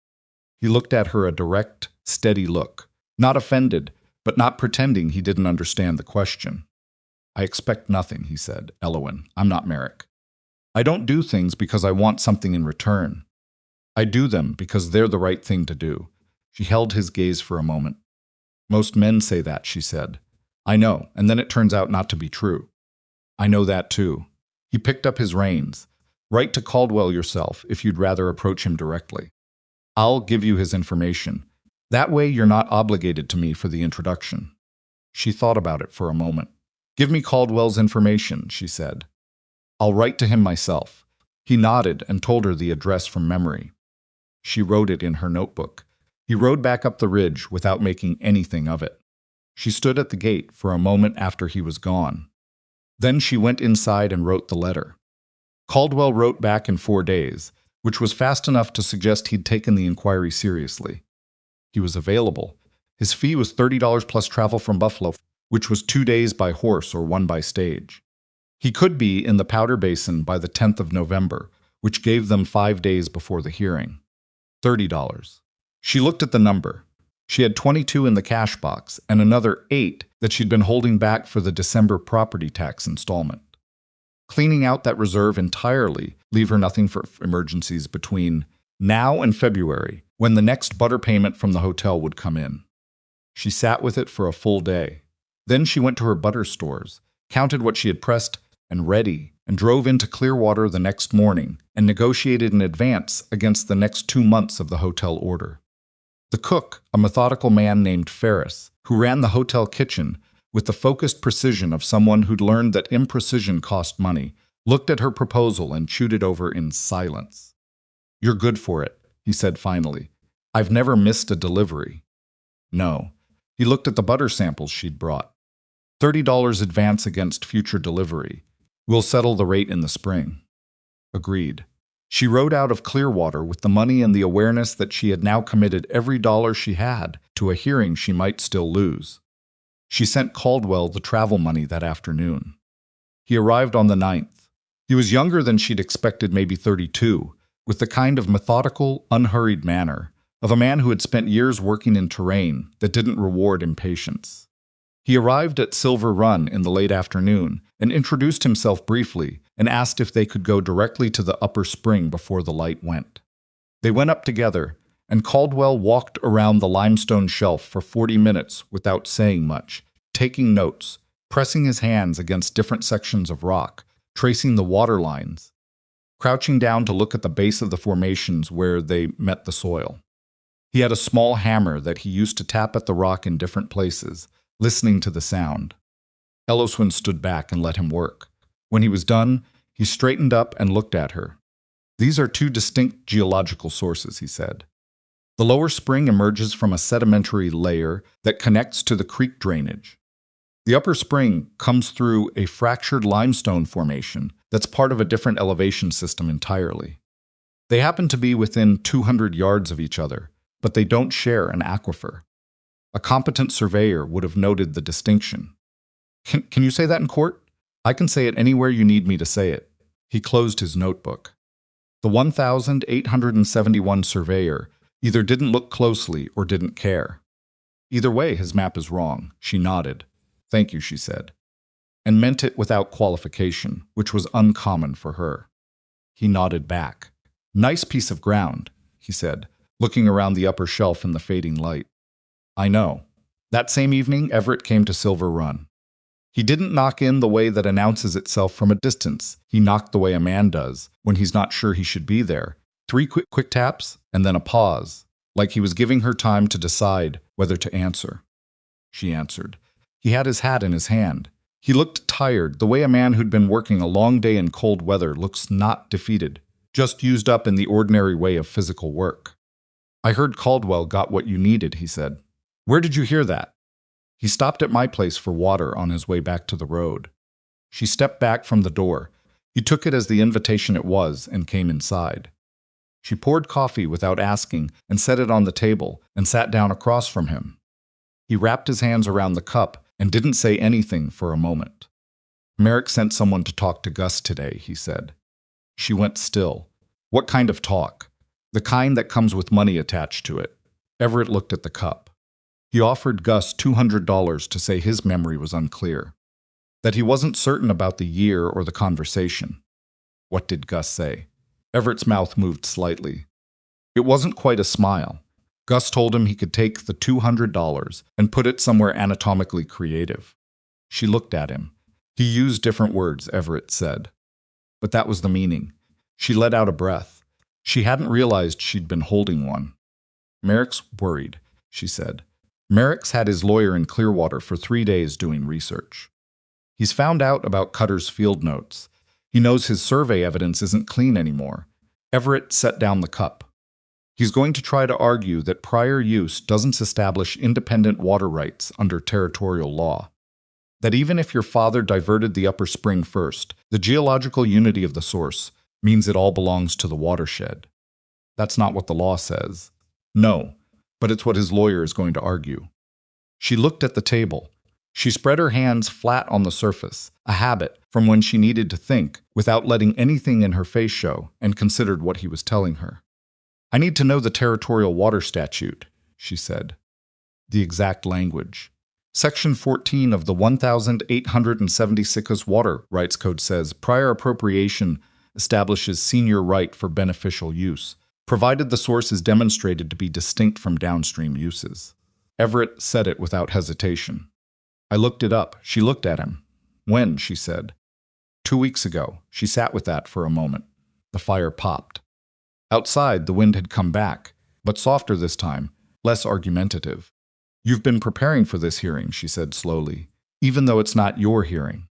He looked at her a direct, steady look. Not offended, but not pretending he didn't understand the question. "I expect nothing," he said. "Elowen, I'm not Merrick. I don't do things because I want something in return. I do them because they're the right thing to do." She held his gaze for a moment. "Most men say that," she said. "I know, and then it turns out not to be true." "I know that too." He picked up his reins. "Write to Caldwell yourself if you'd rather approach him directly." I'll give you his information. That way you're not obligated to me for the introduction." She thought about it for a moment. "Give me Caldwell's information," she said. "I'll write to him myself." He nodded and told her the address from memory. She wrote it in her notebook. He rode back up the ridge without making anything of it. She stood at the gate for a moment after he was gone. Then she went inside and wrote the letter. Caldwell wrote back in 4 days, which was fast enough to suggest he'd taken the inquiry seriously. He was available. His fee was $30 plus travel from Buffalo, which was 2 days by horse or 1 by stage. He could be in the Powder Basin by the 10th of November, which gave them 5 days before the hearing. $30. She looked at the number. She had 22 in the cash box and another 8 that she'd been holding back for the December property tax installment. Cleaning out that reserve entirely leave her nothing for emergencies between now and February, when the next butter payment from the hotel would come in. She sat with it for a full day. Then she went to her butter stores, counted what she had pressed and ready, and drove into Clearwater the next morning and negotiated in advance against the next 2 months of the hotel order. The cook, a methodical man named Ferris, who ran the hotel kitchen with the focused precision of someone who'd learned that imprecision cost money, looked at her proposal and chewed it over in silence. "You're good for it," he said finally. "I've never missed a delivery." No. He looked at the butter samples she'd brought. $30 advance against future delivery. We'll settle the rate in the spring. Agreed. She rode out of Clearwater with the money and the awareness that she had now committed every dollar she had to a hearing she might still lose. She sent Caldwell the travel money that afternoon. He arrived on the 9th. He was younger than she'd expected, maybe 32, with the kind of methodical, unhurried manner of a man who had spent years working in terrain that didn't reward impatience. He arrived at Silver Run in the late afternoon and introduced himself briefly and asked if they could go directly to the upper spring before the light went. They went up together, and Caldwell walked around the limestone shelf for 40 minutes without saying much, taking notes, pressing his hands against different sections of rock, tracing the water lines, crouching down to look at the base of the formations where they met the soil. He had a small hammer that he used to tap at the rock in different places, listening to the sound. Elowen stood back and let him work. When he was done, he straightened up and looked at her. "These are 2 distinct geological sources," he said. "The lower spring emerges from a sedimentary layer that connects to the creek drainage. The upper spring comes through a fractured limestone formation that's part of a different elevation system entirely. They happen to be within 200 yards of each other, but they don't share an aquifer. A competent surveyor would have noted the distinction." Can you say that in court? "I can say it anywhere you need me to say it." He closed his notebook. The 1,871 surveyor either didn't look closely or didn't care. "Either way, his map is wrong." She nodded. "Thank you," she said, and meant it without qualification, which was uncommon for her. He nodded back. "Nice piece of ground," he said, looking around the upper shelf in the fading light. "I know." That same evening, Everett came to Silver Run. He didn't knock in the way that announces itself from a distance. He knocked the way a man does when he's not sure he should be there. 3 quick taps, and then a pause, like he was giving her time to decide whether to answer. She answered. He had his hat in his hand. He looked tired, the way a man who'd been working a long day in cold weather looks, not defeated, just used up in the ordinary way of physical work. "I heard Caldwell got what you needed," he said. "Where did you hear that?" "He stopped at my place for water on his way back to the road." She stepped back from the door. He took it as the invitation it was and came inside. She poured coffee without asking and set it on the table and sat down across from him. He wrapped his hands around the cup and didn't say anything for a moment. "Merrick sent someone to talk to Gus today," he said. She went still. "What kind of talk?" "The kind that comes with money attached to it." Everett looked at the cup. He offered Gus $200 to say his memory was unclear, that he wasn't certain about the year or the conversation. What did Gus say? Everett's mouth moved slightly. It wasn't quite a smile. Gus told him he could take the $200 and put it somewhere anatomically creative. She looked at him. He used different words, Everett said. But that was the meaning. She let out a breath. She hadn't realized she'd been holding one. Merrick's worried, she said. Merrick's had his lawyer in Clearwater for 3 days doing research. He's found out about Cutter's field notes. He knows his survey evidence isn't clean anymore. Everett set down the cup. He's going to try to argue that prior use doesn't establish independent water rights under territorial law. That even if your father diverted the upper spring first, the geological unity of the source means it all belongs to the watershed. That's not what the law says. No, but it's what his lawyer is going to argue. She looked at the table. She spread her hands flat on the surface, a habit from when she needed to think without letting anything in her face show, and considered what he was telling her. I need to know the territorial water statute, she said. The exact language. Section 14 of the 1876 Water Rights Code says prior appropriation establishes senior right for beneficial use, provided the source is demonstrated to be distinct from downstream uses. Everett said it without hesitation. I looked it up. She looked at him. When? She said. 2 weeks ago. She sat with that for a moment. The fire popped. Outside, the wind had come back, but softer this time, less argumentative. You've been preparing for this hearing, she said slowly, even though it's not your hearing.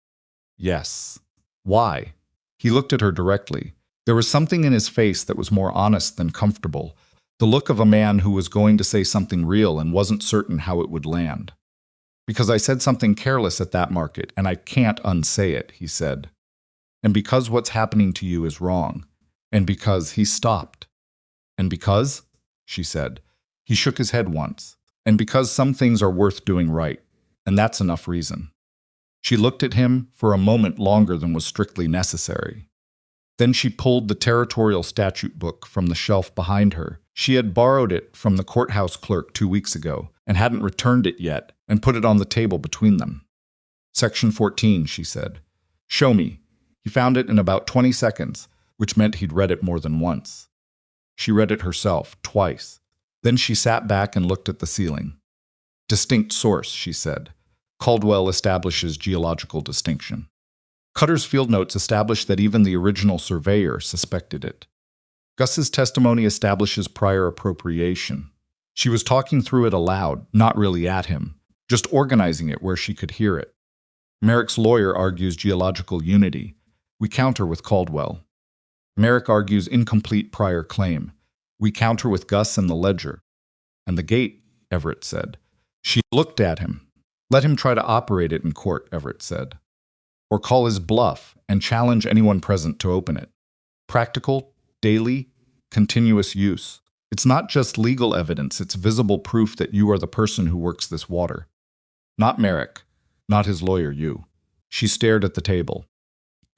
Yes. Why? He looked at her directly. There was something in his face that was more honest than comfortable, the look of a man who was going to say something real and wasn't certain how it would land. Because I said something careless at that market, and I can't unsay it, he said. And because what's happening to you is wrong. And because he stopped. And because, she said, he shook his head once. And because some things are worth doing right. And that's enough reason. She looked at him for a moment longer than was strictly necessary. Then she pulled the territorial statute book from the shelf behind her. She had borrowed it from the courthouse clerk 2 weeks ago and hadn't returned it yet, and put it on the table between them. Section 14, she said. Show me. He found it in about 20 seconds, which meant he'd read it more than once. She read it herself, twice. Then she sat back and looked at the ceiling. Distinct source, she said. Caldwell establishes geological distinction. Cutter's field notes establish that even the original surveyor suspected it. Gus's testimony establishes prior appropriation. She was talking through it aloud, not really at him, just organizing it where she could hear it. Merrick's lawyer argues geological unity. We counter with Caldwell. Merrick argues incomplete prior claim. We counter with Gus and the ledger. And the gate, Everett said. She looked at him. Let him try to operate it in court, Everett said. Or call his bluff and challenge anyone present to open it. Practical, daily, continuous use. It's not just legal evidence, it's visible proof that you are the person who works this water. Not Merrick, not his lawyer, you. She stared at the table.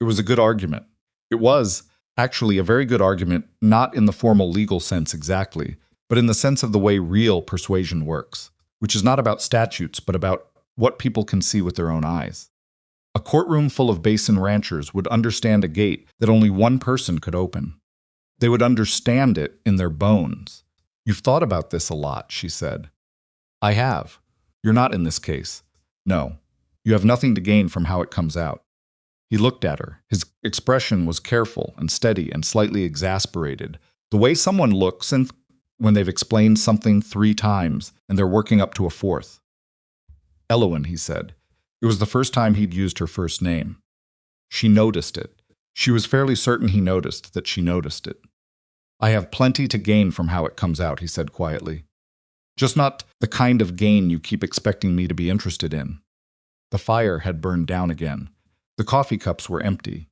It was a good argument. It was, actually, a very good argument, not in the formal legal sense exactly, but in the sense of the way real persuasion works, which is not about statutes, but about what people can see with their own eyes. A courtroom full of basin ranchers would understand a gate that only one person could open. They would understand it in their bones. You've thought about this a lot, she said. I have. You're not in this case. No. You have nothing to gain from how it comes out. He looked at her. His expression was careful and steady and slightly exasperated. The way someone looks when they've explained something 3 times and they're working up to a 4th. Elowen, he said. It was the first time he'd used her first name. She noticed it. She was fairly certain he noticed that she noticed it. I have plenty to gain from how it comes out, he said quietly. Just not the kind of gain you keep expecting me to be interested in. The fire had burned down again. The coffee cups were empty.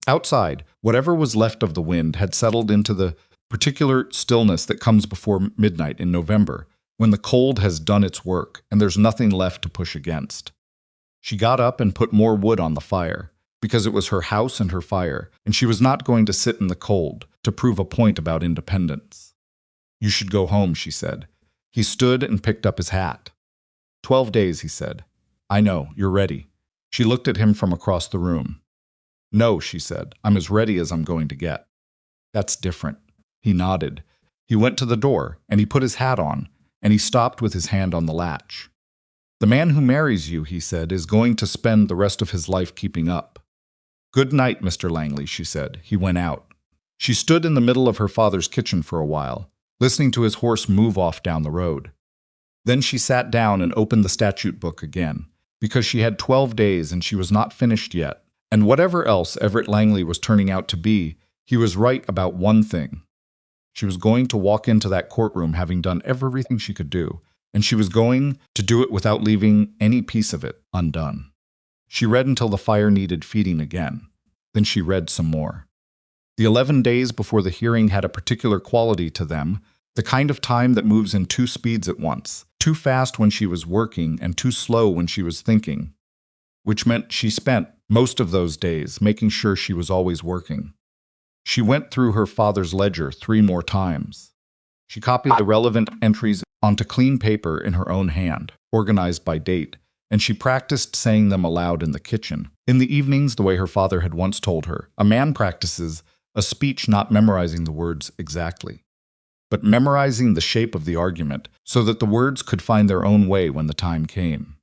Outside, whatever was left of the wind had settled into the particular stillness that comes before midnight in November, when the cold has done its work and there's nothing left to push against. She got up and put more wood on the fire, because it was her house and her fire, and she was not going to sit in the cold to prove a point about independence. You should go home, she said. He stood and picked up his hat. 12 days, he said. I know, you're ready. She looked at him from across the room. No, she said, I'm as ready as I'm going to get. That's different. He nodded. He went to the door, and he put his hat on, and he stopped with his hand on the latch. The man who marries you, he said, is going to spend the rest of his life keeping up. Good night, Mr. Langley, she said. He went out. She stood in the middle of her father's kitchen for a while, listening to his horse move off down the road. Then she sat down and opened the statute book again, because she had 12 days and she was not finished yet. And whatever else Everett Langley was turning out to be, he was right about one thing. She was going to walk into that courtroom having done everything she could do, and she was going to do it without leaving any piece of it undone. She read until the fire needed feeding again. Then she read some more. The 11 days before the hearing had a particular quality to them, the kind of time that moves in two speeds at once, too fast when she was working and too slow when she was thinking, which meant she spent most of those days making sure she was always working. She went through her father's ledger 3 more times. She copied the relevant entries onto clean paper in her own hand, organized by date, and she practiced saying them aloud in the kitchen. In the evenings, the way her father had once told her, a man practices a speech not memorizing the words exactly, but memorizing the shape of the argument so that the words could find their own way when the time came.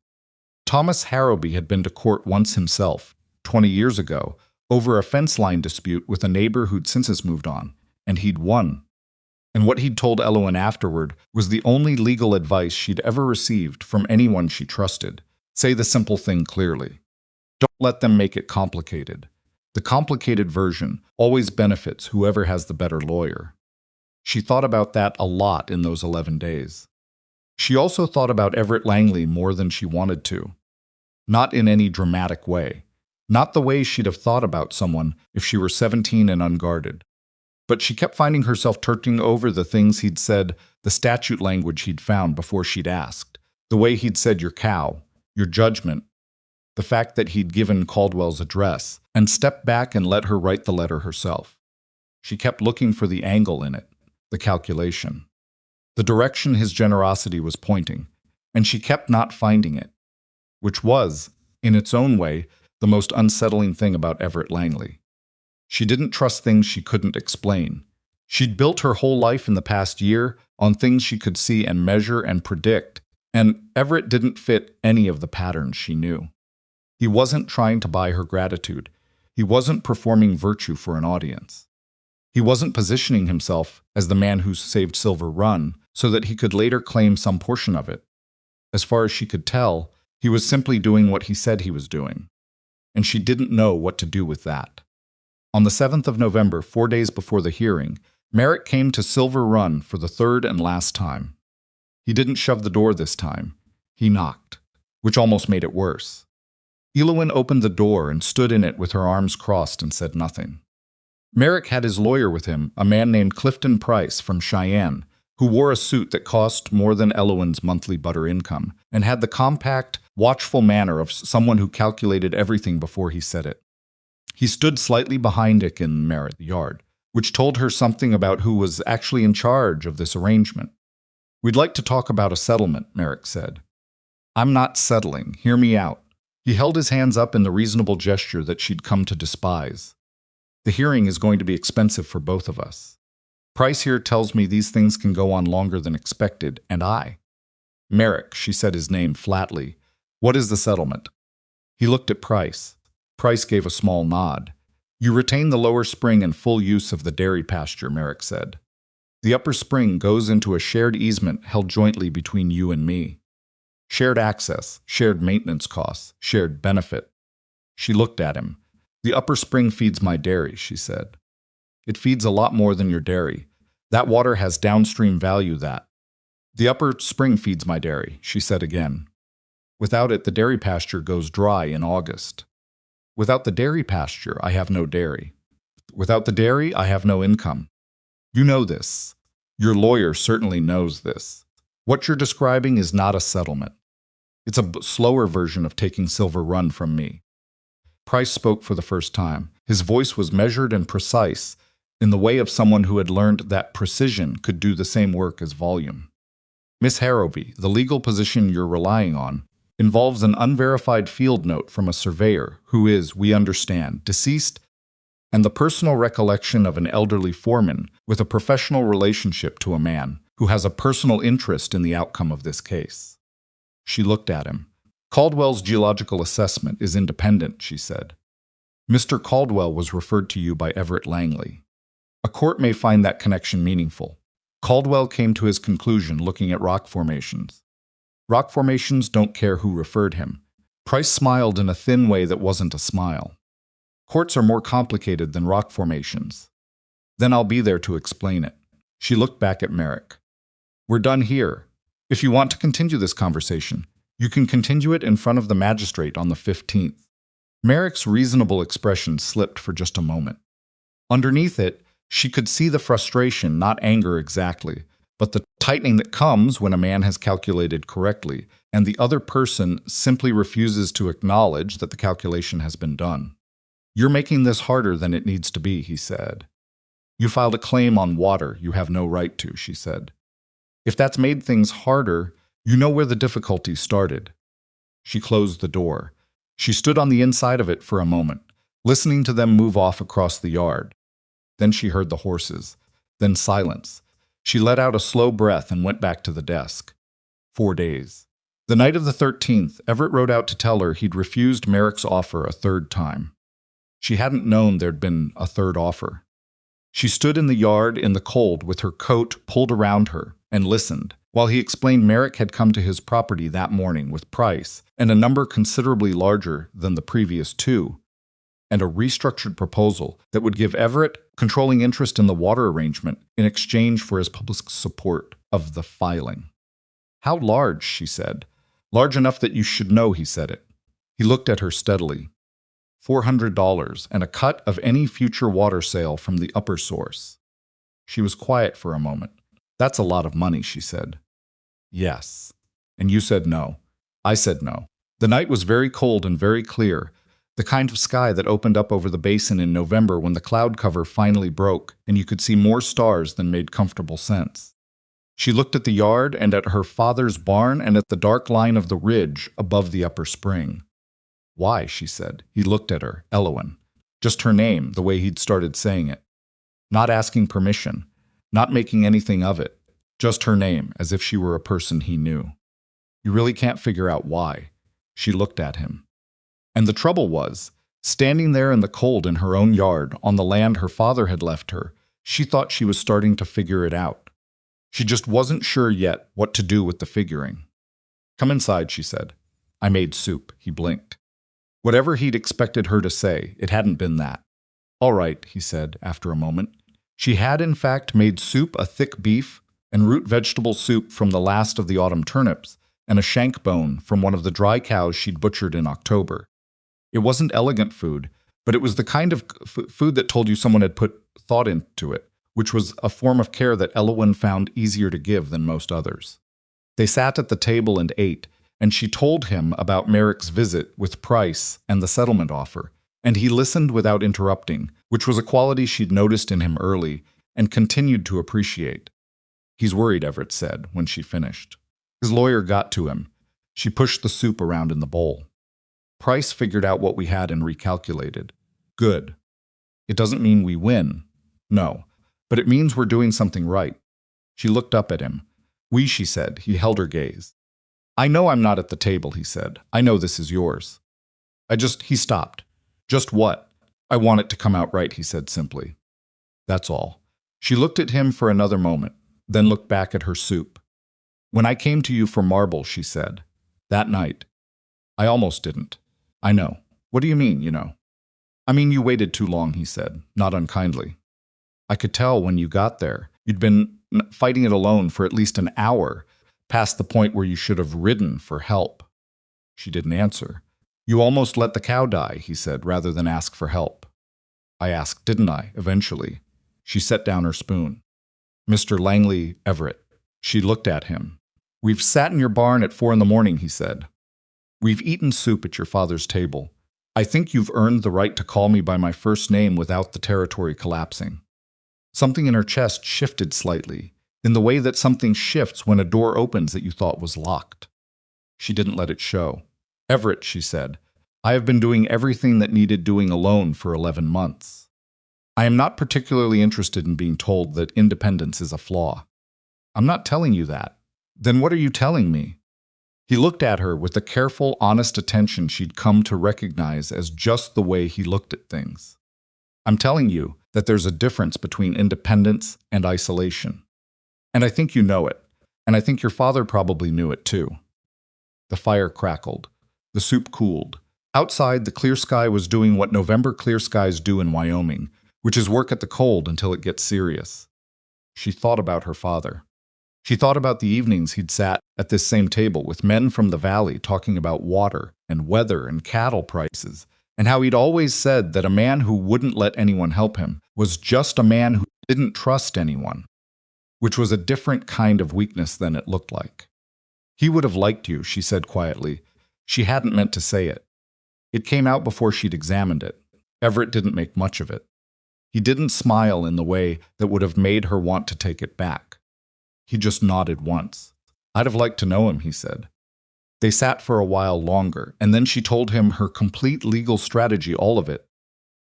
Thomas Harrowby had been to court once himself, 20 years ago, over a fence line dispute with a neighbor who'd since moved on, and he'd won. And what he'd told Elowen afterward was the only legal advice she'd ever received from anyone she trusted. Say the simple thing clearly. Don't let them make it complicated. The complicated version always benefits whoever has the better lawyer. She thought about that a lot in those 11 days. She also thought about Everett Langley more than she wanted to. Not in any dramatic way. Not the way she'd have thought about someone if she were 17 and unguarded. But she kept finding herself turning over the things he'd said, the statute language he'd found before she'd asked, the way he'd said your cow, your judgment, the fact that he'd given Caldwell's address, and stepped back and let her write the letter herself. She kept looking for the angle in it, the calculation, the direction his generosity was pointing, and she kept not finding it, which was, in its own way, the most unsettling thing about Everett Langley. She didn't trust things she couldn't explain. She'd built her whole life in the past year on things she could see and measure and predict, and Everett didn't fit any of the patterns she knew. He wasn't trying to buy her gratitude. He wasn't performing virtue for an audience. He wasn't positioning himself as the man who saved Silver Run so that he could later claim some portion of it. As far as she could tell, he was simply doing what he said he was doing. And she didn't know what to do with that. On the 7th of November, 4 days before the hearing, Merrick came to Silver Run for the third and last time. He didn't shove the door this time. He knocked, which almost made it worse. Elowen opened the door and stood in it with her arms crossed and said nothing. Merrick had his lawyer with him, a man named Clifton Price from Cheyenne, who wore a suit that cost more than Elowen's monthly butter income, and had the compact, watchful manner of someone who calculated everything before he said it. He stood slightly behind Dick in Merritt's yard, which told her something about who was actually in charge of this arrangement. "We'd like to talk about a settlement," Merrick said. "I'm not settling. Hear me out." He held his hands up in the reasonable gesture that she'd come to despise. "The hearing is going to be expensive for both of us. Price here tells me these things can go on longer than expected, and I—" "Merrick," she said his name flatly. "What is the settlement?" He looked at Price. Price gave a small nod. "You retain the lower spring and full use of the dairy pasture," Merrick said. "The upper spring goes into a shared easement held jointly between you and me. Shared access, shared maintenance costs, shared benefit." She looked at him. "The upper spring feeds my dairy," she said. "It feeds a lot more than your dairy. That water has downstream value that—" "The upper spring feeds my dairy," she said again. "Without it, the dairy pasture goes dry in August. Without the dairy pasture, I have no dairy. Without the dairy, I have no income. You know this. Your lawyer certainly knows this. What you're describing is not a settlement. It's a slower version of taking Silver Run from me." Price spoke for the first time. His voice was measured and precise, in the way of someone who had learned that precision could do the same work as volume. "Miss Harrowby, the legal position you're relying on involves an unverified field note from a surveyor who is, we understand, deceased, and the personal recollection of an elderly foreman with a professional relationship to a man who has a personal interest in the outcome of this case." She looked at him. "Caldwell's geological assessment is independent," she said. "Mr. Caldwell was referred to you by Everett Langley. A court may find that connection meaningful. Caldwell came to his conclusion looking at rock formations. Rock formations don't care who referred him. Price smiled in a thin way that wasn't a smile. Quartz are more complicated than rock formations. Then I'll be there to explain it. She looked back at Merrick. We're done here. If you want to continue this conversation, you can continue it in front of the magistrate on the 15th. Merrick's reasonable expression slipped for just a moment. Underneath it, she could see the frustration, not anger exactly, but the tightening that comes when a man has calculated correctly, and the other person simply refuses to acknowledge that the calculation has been done. You're making this harder than it needs to be, he said. You filed a claim on water you have no right to, she said. If that's made things harder, you know where the difficulty started. She closed the door. She stood on the inside of it for a moment, listening to them move off across the yard. Then she heard the horses. Then silence. She let out a slow breath and went back to the desk. 4 days. The night of the 13th, Everett wrote out to tell her he'd refused Merrick's offer a third time. She hadn't known there'd been a third offer. She stood in the yard in the cold with her coat pulled around her and listened while he explained Merrick had come to his property that morning with Price and a number considerably larger than the previous two, and a restructured proposal that would give Everett controlling interest in the water arrangement in exchange for his public support of the filing. How large, she said. Large enough that you should know he said it. He looked at her steadily. $400 and a cut of any future water sale from the upper source. She was quiet for a moment. That's a lot of money, she said. Yes. And you said no. I said no. The night was very cold and very clear, the kind of sky that opened up over the basin in November when the cloud cover finally broke and you could see more stars than made comfortable sense. She looked at the yard and at her father's barn and at the dark line of the ridge above the upper spring. Why, she said. He looked at her, Elowen. Just her name, the way he'd started saying it. Not asking permission, not making anything of it. Just her name, as if she were a person he knew. You really can't figure out why. She looked at him. And the trouble was, standing there in the cold in her own yard, on the land her father had left her, she thought she was starting to figure it out. She just wasn't sure yet what to do with the figuring. Come inside, she said. I made soup, he blinked. Whatever he'd expected her to say, it hadn't been that. All right, he said after a moment. She had in fact made soup, a thick beef, and root vegetable soup from the last of the autumn turnips, and a shank bone from one of the dry cows she'd butchered in October. It wasn't elegant food, but it was the kind of food that told you someone had put thought into it, which was a form of care that Elowen found easier to give than most others. They sat at the table and ate, and she told him about Merrick's visit with Price and the settlement offer, and he listened without interrupting, which was a quality she'd noticed in him early and continued to appreciate. He's worried, Everett said when she finished. His lawyer got to him. She pushed the soup around in the bowl. Price figured out what we had and recalculated. Good. It doesn't mean we win. No. But it means we're doing something right. She looked up at him. We, she said. He held her gaze. I know I'm not at the table, he said. I know this is yours. He stopped. Just what? I want it to come out right, he said simply. That's all. She looked at him for another moment, then looked back at her soup. When I came to you for marble, she said. That night. I almost didn't. I know. What do you mean, you know? I mean, you waited too long, he said, not unkindly. I could tell when you got there. You'd been fighting it alone for at least an hour, past the point where you should have ridden for help. She didn't answer. You almost let the cow die, he said, rather than ask for help. I asked, didn't I, eventually? She set down her spoon. Mr. Langley, Everett. She looked at him. We've sat in your barn at 4 a.m, he said. We've eaten soup at your father's table. I think you've earned the right to call me by my first name without the territory collapsing. Something in her chest shifted slightly, in the way that something shifts when a door opens that you thought was locked. She didn't let it show. Everett, she said, I have been doing everything that needed doing alone for 11 months. I am not particularly interested in being told that independence is a flaw. I'm not telling you that. Then what are you telling me? He looked at her with the careful, honest attention she'd come to recognize as just the way he looked at things. I'm telling you that there's a difference between independence and isolation. And I think you know it. And I think your father probably knew it too. The fire crackled. The soup cooled. Outside, the clear sky was doing what November clear skies do in Wyoming, which is work at the cold until it gets serious. She thought about her father. She thought about the evenings he'd sat at this same table with men from the valley talking about water and weather and cattle prices, and how he'd always said that a man who wouldn't let anyone help him was just a man who didn't trust anyone, which was a different kind of weakness than it looked like. He would have liked you, she said quietly. She hadn't meant to say it. It came out before she'd examined it. Everett didn't make much of it. He didn't smile in the way that would have made her want to take it back. He just nodded once. I'd have liked to know him, he said. They sat for a while longer, and then she told him her complete legal strategy, all of it.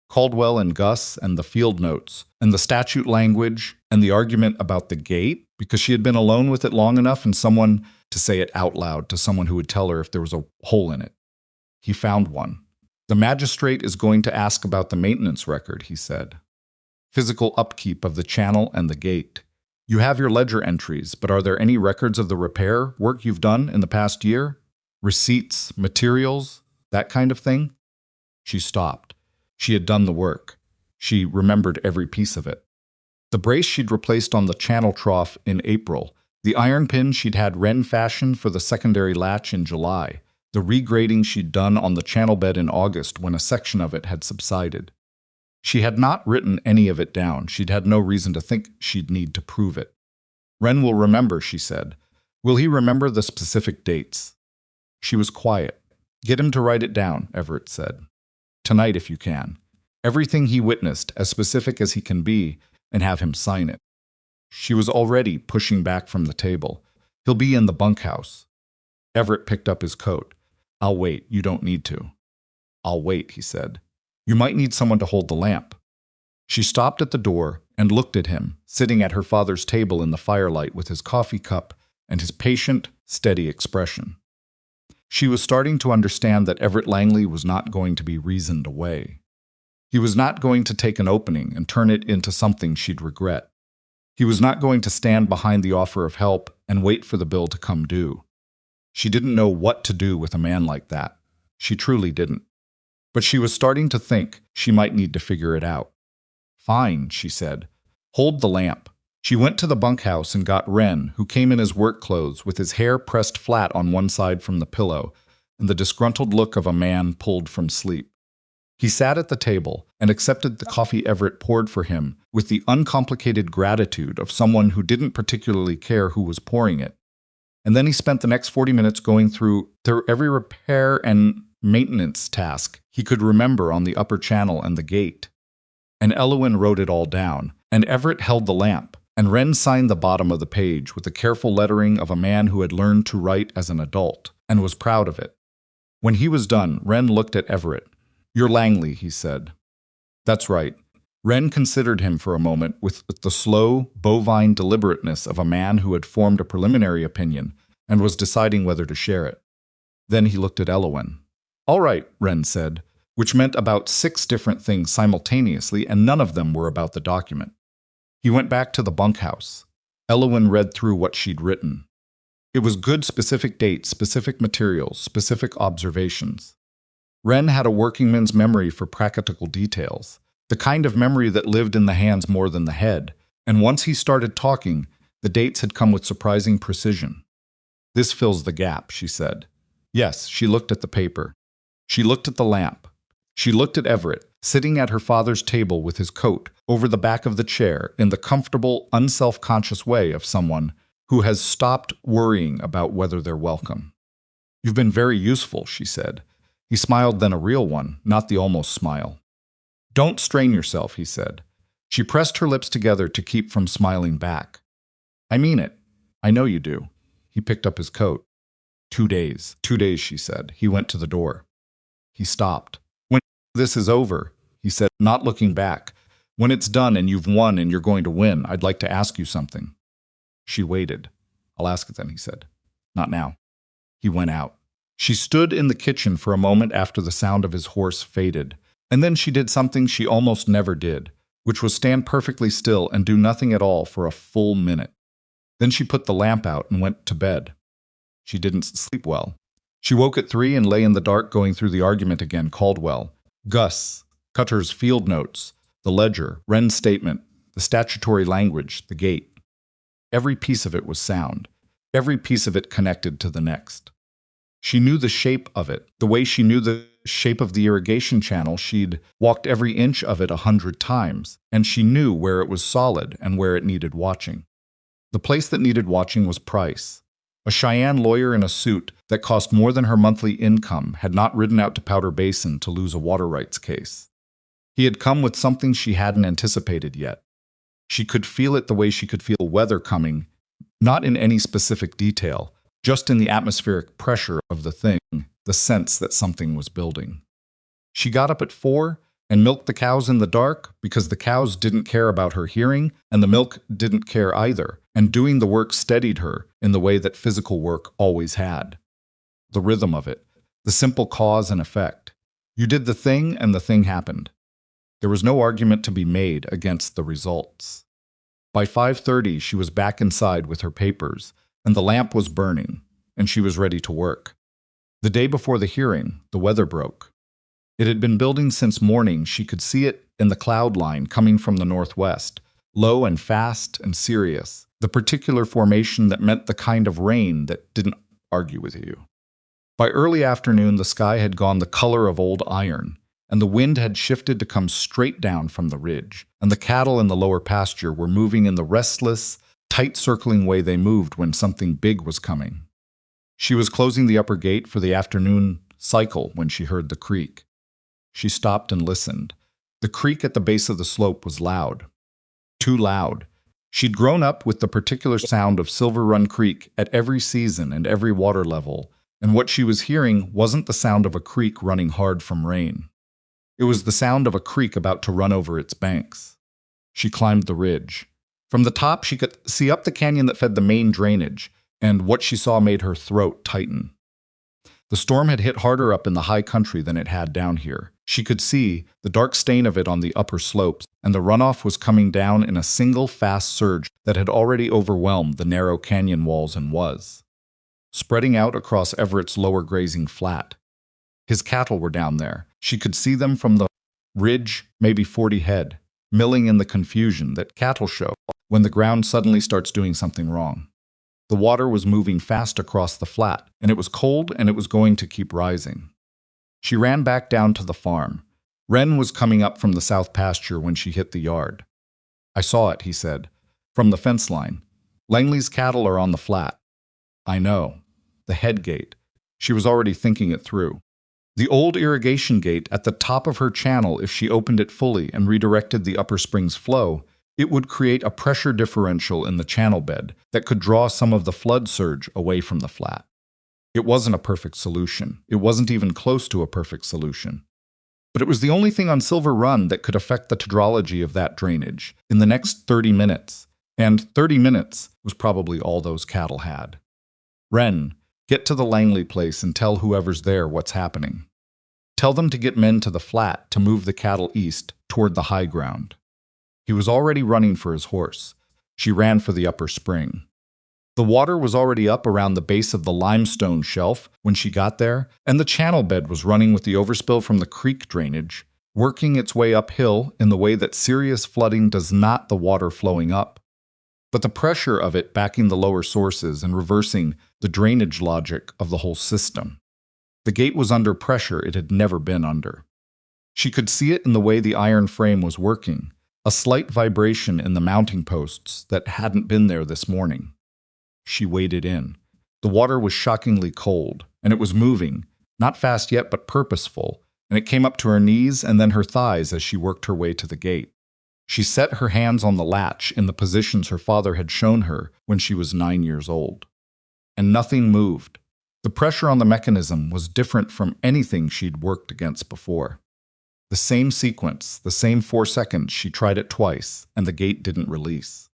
Caldwell and Gus and the field notes, and the statute language, and the argument about the gate, because she had been alone with it long enough and someone to say it out loud to someone who would tell her if there was a hole in it. He found one. The magistrate is going to ask about the maintenance record, he said. Physical upkeep of the channel and the gate. You have your ledger entries, but are there any records of the repair work you've done in the past year? Receipts, materials, that kind of thing? She stopped. She had done the work. She remembered every piece of it. The brace she'd replaced on the channel trough in April, the iron pin she'd had Wren fashion for the secondary latch in July, the regrading she'd done on the channel bed in August when a section of it had subsided. She had not written any of it down. She'd had no reason to think she'd need to prove it. Wren will remember, she said. Will he remember the specific dates? She was quiet. Get him to write it down, Everett said. Tonight, if you can. Everything he witnessed, as specific as he can be, and have him sign it. She was already pushing back from the table. He'll be in the bunkhouse. Everett picked up his coat. I'll wait. You don't need to. I'll wait, he said. You might need someone to hold the lamp. She stopped at the door and looked at him, sitting at her father's table in the firelight with his coffee cup and his patient, steady expression. She was starting to understand that Everett Langley was not going to be reasoned away. He was not going to take an opening and turn it into something she'd regret. He was not going to stand behind the offer of help and wait for the bill to come due. She didn't know what to do with a man like that. She truly didn't. But she was starting to think she might need to figure it out. Fine, she said. Hold the lamp. She went to the bunkhouse and got Wren, who came in his work clothes with his hair pressed flat on one side from the pillow and the disgruntled look of a man pulled from sleep. He sat at the table and accepted the coffee Everett poured for him with the uncomplicated gratitude of someone who didn't particularly care who was pouring it. And then he spent the next 40 minutes going through every repair and maintenance task he could remember on the upper channel and the gate. And Elowen wrote it all down, and Everett held the lamp, and Wren signed the bottom of the page with the careful lettering of a man who had learned to write as an adult, and was proud of it. When he was done, Wren looked at Everett. You're Langley, he said. That's right. Wren considered him for a moment with the slow, bovine deliberateness of a man who had formed a preliminary opinion and was deciding whether to share it. Then he looked at Elowen. All right, Wren said, which meant about 6 different things simultaneously, and none of them were about the document. He went back to the bunkhouse. Elowen read through what she'd written. It was good specific dates, specific materials, specific observations. Wren had a workingman's memory for practical details, the kind of memory that lived in the hands more than the head, and once he started talking, the dates had come with surprising precision. This fills the gap, she said. Yes, she looked at the paper. She looked at the lamp. She looked at Everett, sitting at her father's table with his coat over the back of the chair in the comfortable, unself-conscious way of someone who has stopped worrying about whether they're welcome. You've been very useful, she said. He smiled, then a real one, not the almost smile. Don't strain yourself, he said. She pressed her lips together to keep from smiling back. I mean it. I know you do. He picked up his coat. 2 days. 2 days, she said. He went to the door. He stopped. When this is over, he said, not looking back. When it's done and you've won and you're going to win, I'd like to ask you something. She waited. I'll ask it then, he said. Not now. He went out. She stood in the kitchen for a moment after the sound of his horse faded, and then she did something she almost never did, which was stand perfectly still and do nothing at all for a full minute. Then she put the lamp out and went to bed. She didn't sleep well. She woke at 3 and lay in the dark going through the argument again, Caldwell, Gus, Cutter's field notes, the ledger, Wren's statement, the statutory language, the gate. Every piece of it was sound. Every piece of it connected to the next. She knew the shape of it, the way she knew the shape of the irrigation channel. She'd walked every inch of it 100 times, and she knew where it was solid and where it needed watching. The place that needed watching was Price. A Cheyenne lawyer in a suit that cost more than her monthly income had not ridden out to Powder Basin to lose a water rights case. He had come with something she hadn't anticipated yet. She could feel it the way she could feel weather coming, not in any specific detail, just in the atmospheric pressure of the thing, the sense that something was building. She got up at 4 and milked the cows in the dark because the cows didn't care about her hearing and the milk didn't care either, and doing the work steadied her in the way that physical work always had. The rhythm of it, the simple cause and effect. You did the thing and the thing happened. There was no argument to be made against the results. By 5:30, she was back inside with her papers, and the lamp was burning, and she was ready to work. The day before the hearing, the weather broke. It had been building since morning. She could see it in the cloud line coming from the northwest, low and fast and serious, the particular formation that meant the kind of rain that didn't argue with you. By early afternoon, the sky had gone the color of old iron, and the wind had shifted to come straight down from the ridge, and the cattle in the lower pasture were moving in the restless, tight-circling way they moved when something big was coming. She was closing the upper gate for the afternoon cycle when she heard the creak. She stopped and listened. The creak at the base of the slope was loud. Too loud. She'd grown up with the particular sound of Silver Run Creek at every season and every water level, and what she was hearing wasn't the sound of a creek running hard from rain. It was the sound of a creek about to run over its banks. She climbed the ridge. From the top, she could see up the canyon that fed the main drainage, and what she saw made her throat tighten. The storm had hit harder up in the high country than it had down here. She could see the dark stain of it on the upper slopes, and the runoff was coming down in a single fast surge that had already overwhelmed the narrow canyon walls and was spreading out across Everett's lower grazing flat. His cattle were down there. She could see them from the ridge, maybe 40 head, milling in the confusion that cattle show when the ground suddenly starts doing something wrong. The water was moving fast across the flat, and it was cold and it was going to keep rising. She ran back down to the farm. Wren was coming up from the south pasture when she hit the yard. "I saw it," he said, "from the fence line. Langley's cattle are on the flat." "I know. The head gate." She was already thinking it through. The old irrigation gate at the top of her channel, if she opened it fully and redirected the upper spring's flow, it would create a pressure differential in the channel bed that could draw some of the flood surge away from the flat. It wasn't a perfect solution. It wasn't even close to a perfect solution. But it was the only thing on Silver Run that could affect the hydrology of that drainage in the next 30 minutes. And 30 minutes was probably all those cattle had. "Wren, get to the Langley place and tell whoever's there what's happening. Tell them to get men to the flat to move the cattle east toward the high ground." He was already running for his horse. She ran for the upper spring. The water was already up around the base of the limestone shelf when she got there, and the channel bed was running with the overspill from the creek drainage, working its way uphill in the way that serious flooding does not the water flowing up, but the pressure of it backing the lower sources and reversing the drainage logic of the whole system. The gate was under pressure it had never been under. She could see it in the way the iron frame was working, a slight vibration in the mounting posts that hadn't been there this morning. She waded in. The water was shockingly cold, and it was moving, not fast yet but purposeful, and it came up to her knees and then her thighs as she worked her way to the gate. She set her hands on the latch in the positions her father had shown her when she was 9 years old. And nothing moved. The pressure on the mechanism was different from anything she'd worked against before. The same sequence, the same 4 seconds, she tried it twice, and the gate didn't release.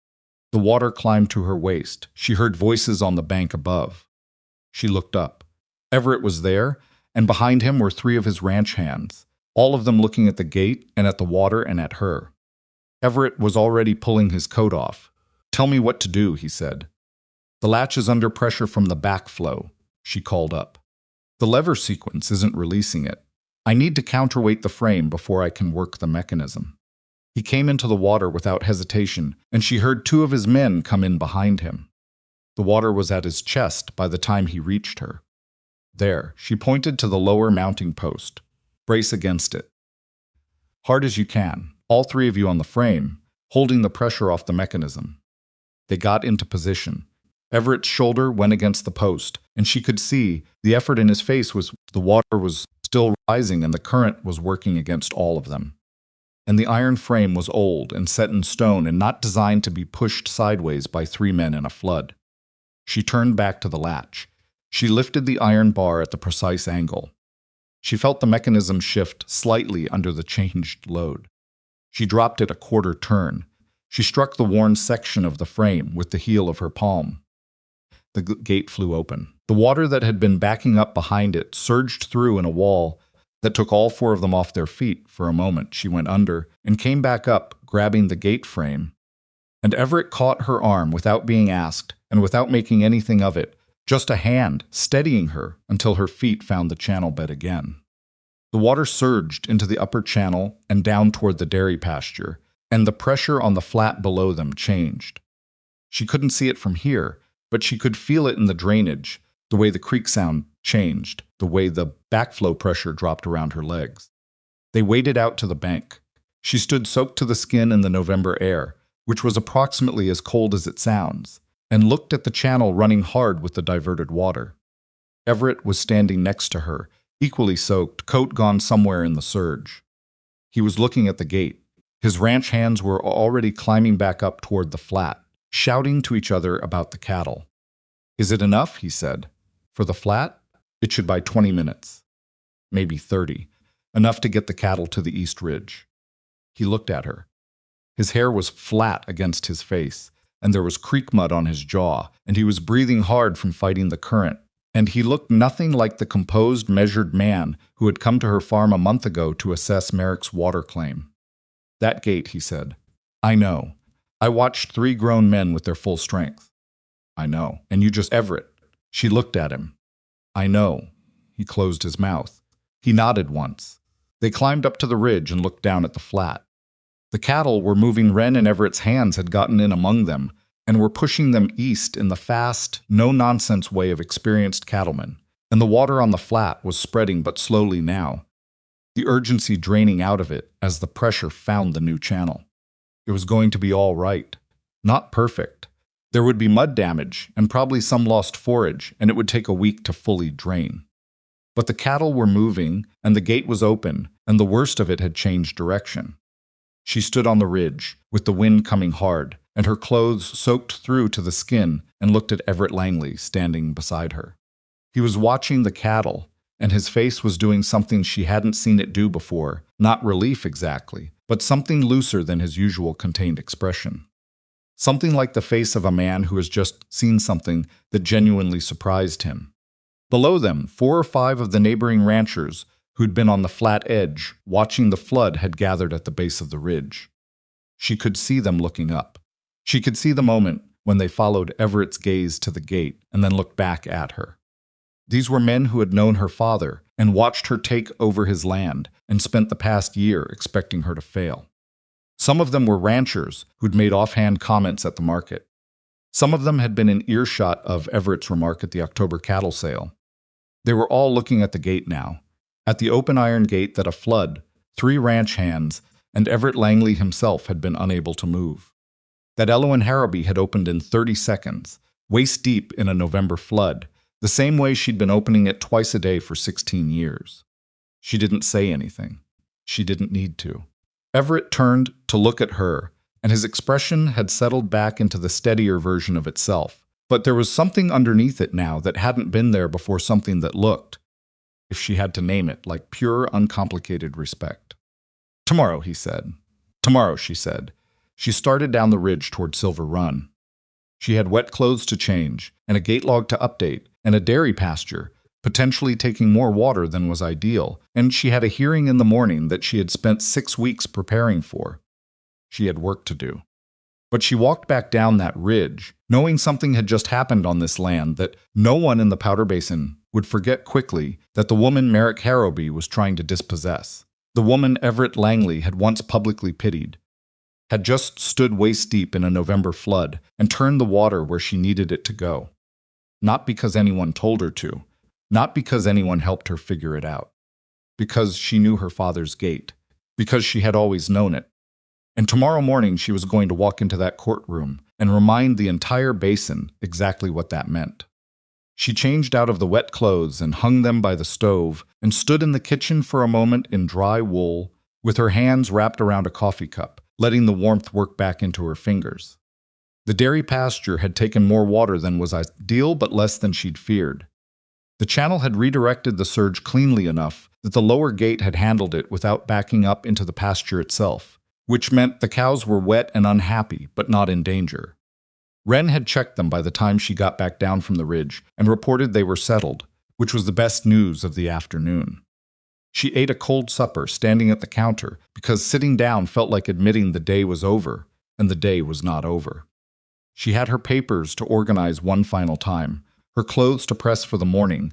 The water climbed to her waist. She heard voices on the bank above. She looked up. Everett was there, and behind him were 3 of his ranch hands, all of them looking at the gate and at the water and at her. Everett was already pulling his coat off. "Tell me what to do," he said. The latch is under pressure from the backflow, she called up. The lever sequence isn't releasing it. I need to counterweight the frame before I can work the mechanism. He came into the water without hesitation, and she heard two of his men come in behind him. The water was at his chest by the time he reached her. There, she pointed to the lower mounting post. Brace against it. Hard as you can, all three of you on the frame, holding the pressure off the mechanism. They got into position. Everett's shoulder went against the post, and she could see the effort in his face was the water was still rising and the current was working against all of them. And the iron frame was old and set in stone and not designed to be pushed sideways by three men in a flood. She turned back to the latch. She lifted the iron bar at the precise angle. She felt the mechanism shift slightly under the changed load. She dropped it a quarter turn. She struck the worn section of the frame with the heel of her palm. The gate flew open. The water that had been backing up behind it surged through in a wall that took all four of them off their feet. For a moment, she went under and came back up, grabbing the gate frame. And Everett caught her arm without being asked and without making anything of it, just a hand steadying her until her feet found the channel bed again. The water surged into the upper channel and down toward the dairy pasture, and the pressure on the flat below them changed. She couldn't see it from here, but she could feel it in the drainage, the way the creek sound changed, the way the backflow pressure dropped around her legs. They waded out to the bank. She stood soaked to the skin in the November air, which was approximately as cold as it sounds, and looked at the channel running hard with the diverted water. Everett was standing next to her, equally soaked, coat gone somewhere in the surge. He was looking at the gate. His ranch hands were already climbing back up toward the flat, shouting to each other about the cattle. "Is it enough?" he said. "For the flat? It should buy 20 minutes. Maybe 30. Enough to get the cattle to the East Ridge." He looked at her. His hair was flat against his face, and there was creek mud on his jaw, and he was breathing hard from fighting the current, and he looked nothing like the composed, measured man who had come to her farm a month ago to assess Merrick's water claim. "That gate," he said. "I know. I watched 3 grown men with their full strength." "I know. And you just Everett." She looked at him. "I know." He closed his mouth. He nodded once. They climbed up to the ridge and looked down at the flat. The cattle were moving. Wren and Everett's hands had gotten in among them and were pushing them east in the fast, no-nonsense way of experienced cattlemen, and the water on the flat was spreading but slowly now, the urgency draining out of it as the pressure found the new channel. It was going to be all right. Not perfect. There would be mud damage and probably some lost forage, and it would take a week to fully drain. But the cattle were moving, and the gate was open, and the worst of it had changed direction. She stood on the ridge, with the wind coming hard, and her clothes soaked through to the skin, and looked at Everett Langley standing beside her. He was watching the cattle, and his face was doing something she hadn't seen it do before, not relief exactly, but something looser than his usual contained expression. Something like the face of a man who has just seen something that genuinely surprised him. Below them, 4 or 5 of the neighboring ranchers who'd been on the flat edge, watching the flood, had gathered at the base of the ridge. She could see them looking up. She could see the moment when they followed Everett's gaze to the gate and then looked back at her. These were men who had known her father and watched her take over his land and spent the past year expecting her to fail. Some of them were ranchers who'd made offhand comments at the market. Some of them had been in earshot of Everett's remark at the October cattle sale. They were all looking at the gate now, at the open iron gate that a flood, 3 ranch hands, and Everett Langley himself had been unable to move. That Elowen Harrowby had opened in 30 seconds, waist deep in a November flood, the same way she'd been opening it twice a day for 16 years. She didn't say anything. She didn't need to. Everett turned to look at her, and his expression had settled back into the steadier version of itself. But there was something underneath it now that hadn't been there before, something that looked, if she had to name it, like pure, uncomplicated respect. "Tomorrow," he said. "Tomorrow," she said. She started down the ridge toward Silver Run. She had wet clothes to change, and a gate log to update, and a dairy pasture, potentially taking more water than was ideal, and she had a hearing in the morning that she had spent 6 weeks preparing for. She had work to do. But she walked back down that ridge, knowing something had just happened on this land that no one in the Powder Basin would forget quickly, that the woman Everett Harrowby was trying to dispossess. The woman Everett Langley had once publicly pitied, had just stood waist-deep in a November flood and turned the water where she needed it to go. Not because anyone told her to, not because anyone helped her figure it out, because she knew her father's gait, because she had always known it. And tomorrow morning she was going to walk into that courtroom and remind the entire basin exactly what that meant. She changed out of the wet clothes and hung them by the stove and stood in the kitchen for a moment in dry wool, with her hands wrapped around a coffee cup, letting the warmth work back into her fingers. The dairy pasture had taken more water than was ideal, but less than she'd feared. The channel had redirected the surge cleanly enough that the lower gate had handled it without backing up into the pasture itself, which meant the cows were wet and unhappy, but not in danger. Wren had checked them by the time she got back down from the ridge and reported they were settled, which was the best news of the afternoon. She ate a cold supper standing at the counter because sitting down felt like admitting the day was over, and the day was not over. She had her papers to organize one final time, her clothes to press for the morning,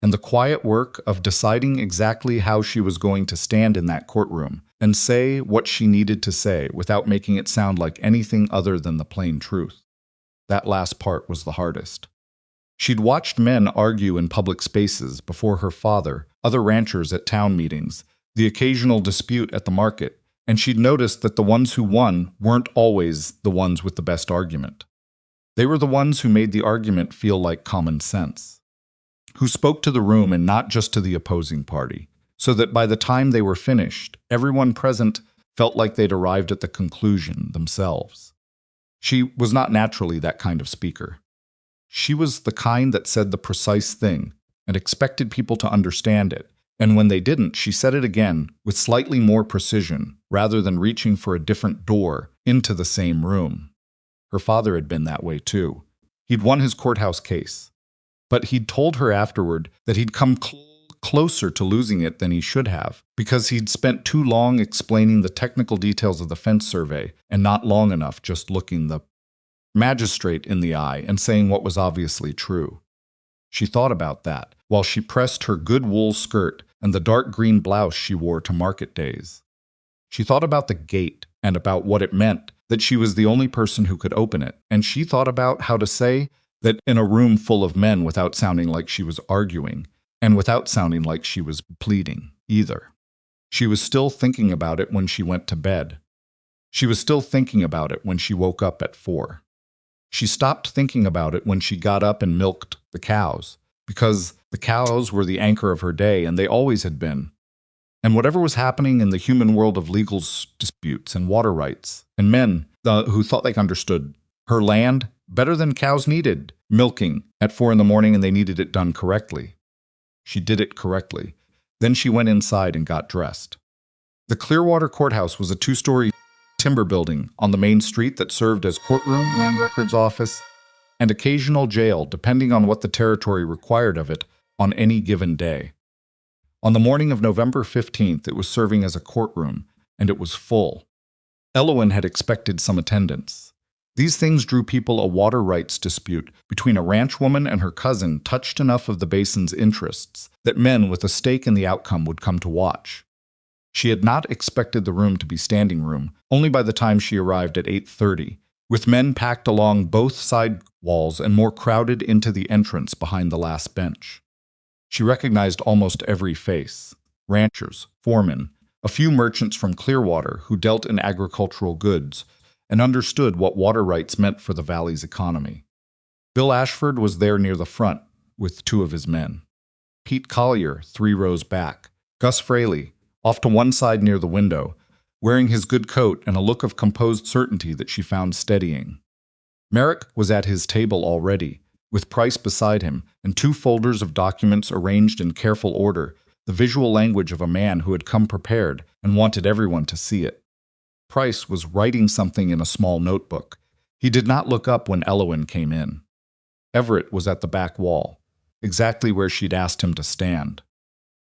and the quiet work of deciding exactly how she was going to stand in that courtroom and say what she needed to say without making it sound like anything other than the plain truth. That last part was the hardest. She'd watched men argue in public spaces before her father, other ranchers at town meetings, the occasional dispute at the market, and she'd noticed that the ones who won weren't always the ones with the best argument. They were the ones who made the argument feel like common sense, who spoke to the room and not just to the opposing party, so that by the time they were finished, everyone present felt like they'd arrived at the conclusion themselves. She was not naturally that kind of speaker. She was the kind that said the precise thing and expected people to understand it, and when they didn't, she said it again with slightly more precision, rather than reaching for a different door into the same room. Her father had been that way too. He'd won his courthouse case, but he'd told her afterward that he'd come closer to losing it than he should have, because he'd spent too long explaining the technical details of the fence survey and not long enough just looking the magistrate in the eye and saying what was obviously true. She thought about that while she pressed her good wool skirt and the dark green blouse she wore to market days. She thought about the gate and about what it meant that she was the only person who could open it, and she thought about how to say that in a room full of men without sounding like she was arguing, and without sounding like she was pleading either. She was still thinking about it when she went to bed. She was still thinking about it when she woke up at 4. She stopped thinking about it when she got up and milked the cows, because the cows were the anchor of her day, and they always had been. And whatever was happening in the human world of legal disputes and water rights, and men who thought they understood her land better than cows needed milking at 4 in the morning, and they needed it done correctly. She did it correctly. Then she went inside and got dressed. The Clearwater Courthouse was a 2-story timber building on the main street that served as courtroom, land records office, and occasional jail, depending on what the territory required of it on any given day. On the morning of November 15th, it was serving as a courtroom, and it was full. Elowen had expected some attendance. These things drew people. A water rights dispute between a ranch woman and her cousin touched enough of the basin's interests that men with a stake in the outcome would come to watch. She had not expected the room to be standing room, only by the time she arrived at 8:30, with men packed along both side walls and more crowded into the entrance behind the last bench. She recognized almost every face: ranchers, foremen, a few merchants from Clearwater who dealt in agricultural goods and understood what water rights meant for the valley's economy. Bill Ashford was there near the front with 2 of his men. Pete Collier, 3 rows back. Gus Fraley, off to one side near the window, wearing his good coat and a look of composed certainty that she found steadying. Merrick was at his table already, with Price beside him, and 2 folders of documents arranged in careful order, the visual language of a man who had come prepared and wanted everyone to see it. Price was writing something in a small notebook. He did not look up when Elowen came in. Everett was at the back wall, exactly where she'd asked him to stand.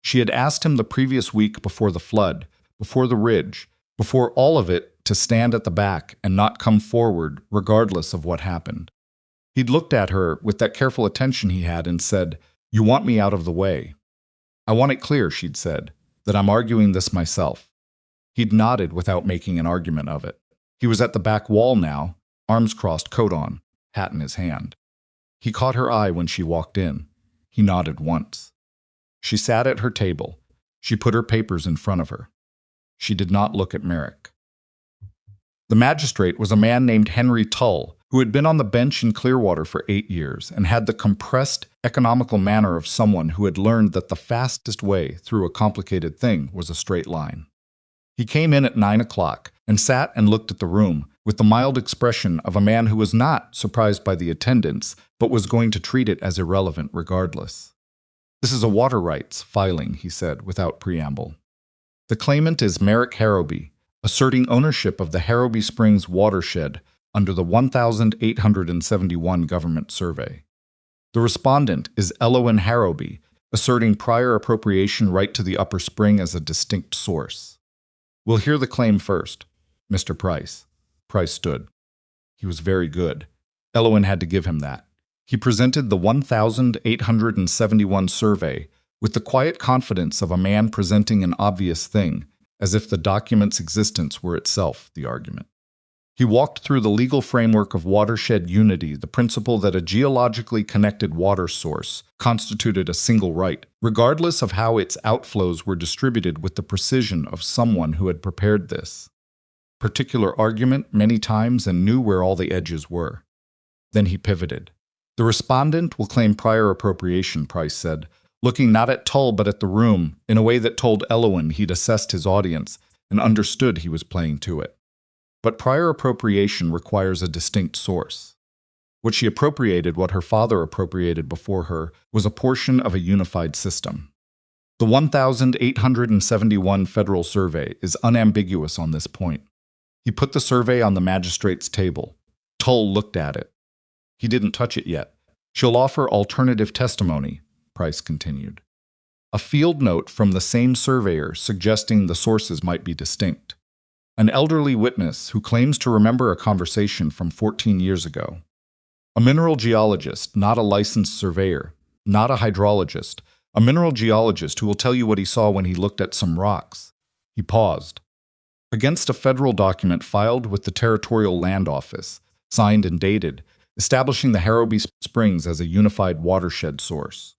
She had asked him the previous week before the flood, before the ridge, before all of it, to stand at the back and not come forward regardless of what happened. He'd looked at her with that careful attention he had and said, "You want me out of the way." "I want it clear," she'd said, "that I'm arguing this myself." He'd nodded without making an argument of it. He was at the back wall now, arms crossed, coat on, hat in his hand. He caught her eye when she walked in. He nodded once. She sat at her table. She put her papers in front of her. She did not look at Merrick. The magistrate was a man named Henry Tull, who had been on the bench in Clearwater for 8 years and had the compressed, economical manner of someone who had learned that the fastest way through a complicated thing was a straight line. He came in at 9 o'clock and sat and looked at the room with the mild expression of a man who was not surprised by the attendance, but was going to treat it as irrelevant regardless. "This is a water rights filing," he said without preamble. "The claimant is Merrick Harrowby, asserting ownership of the Harrowby Springs watershed under the 1871 government survey. The respondent is Elowen Harrowby, asserting prior appropriation right to the upper spring as a distinct source. We'll hear the claim first. Mr. Price." Price stood. He was very good. Elowen had to give him that. He presented the 1871 survey with the quiet confidence of a man presenting an obvious thing, as if the document's existence were itself the argument. He walked through the legal framework of watershed unity, the principle that a geologically connected water source constituted a single right, regardless of how its outflows were distributed, with the precision of someone who had prepared this particular argument many times and knew where all the edges were. Then he pivoted. "The respondent will claim prior appropriation," Price said, looking not at Tull but at the room in a way that told Elowen he'd assessed his audience and understood he was playing to it. "But prior appropriation requires a distinct source. What she appropriated, what her father appropriated before her, was a portion of a unified system. The 1871 Federal Survey is unambiguous on this point." He put the survey on the magistrate's table. Tull looked at it. He didn't touch it yet. "She'll offer alternative testimony," Price continued. "A field note from the same surveyor suggesting the sources might be distinct. An elderly witness who claims to remember a conversation from 14 years ago. A mineral geologist, not a licensed surveyor, not a hydrologist, a mineral geologist who will tell you what he saw when he looked at some rocks." He paused. "Against a federal document filed with the Territorial Land Office, signed and dated, establishing the Harrowby Springs as a unified watershed source."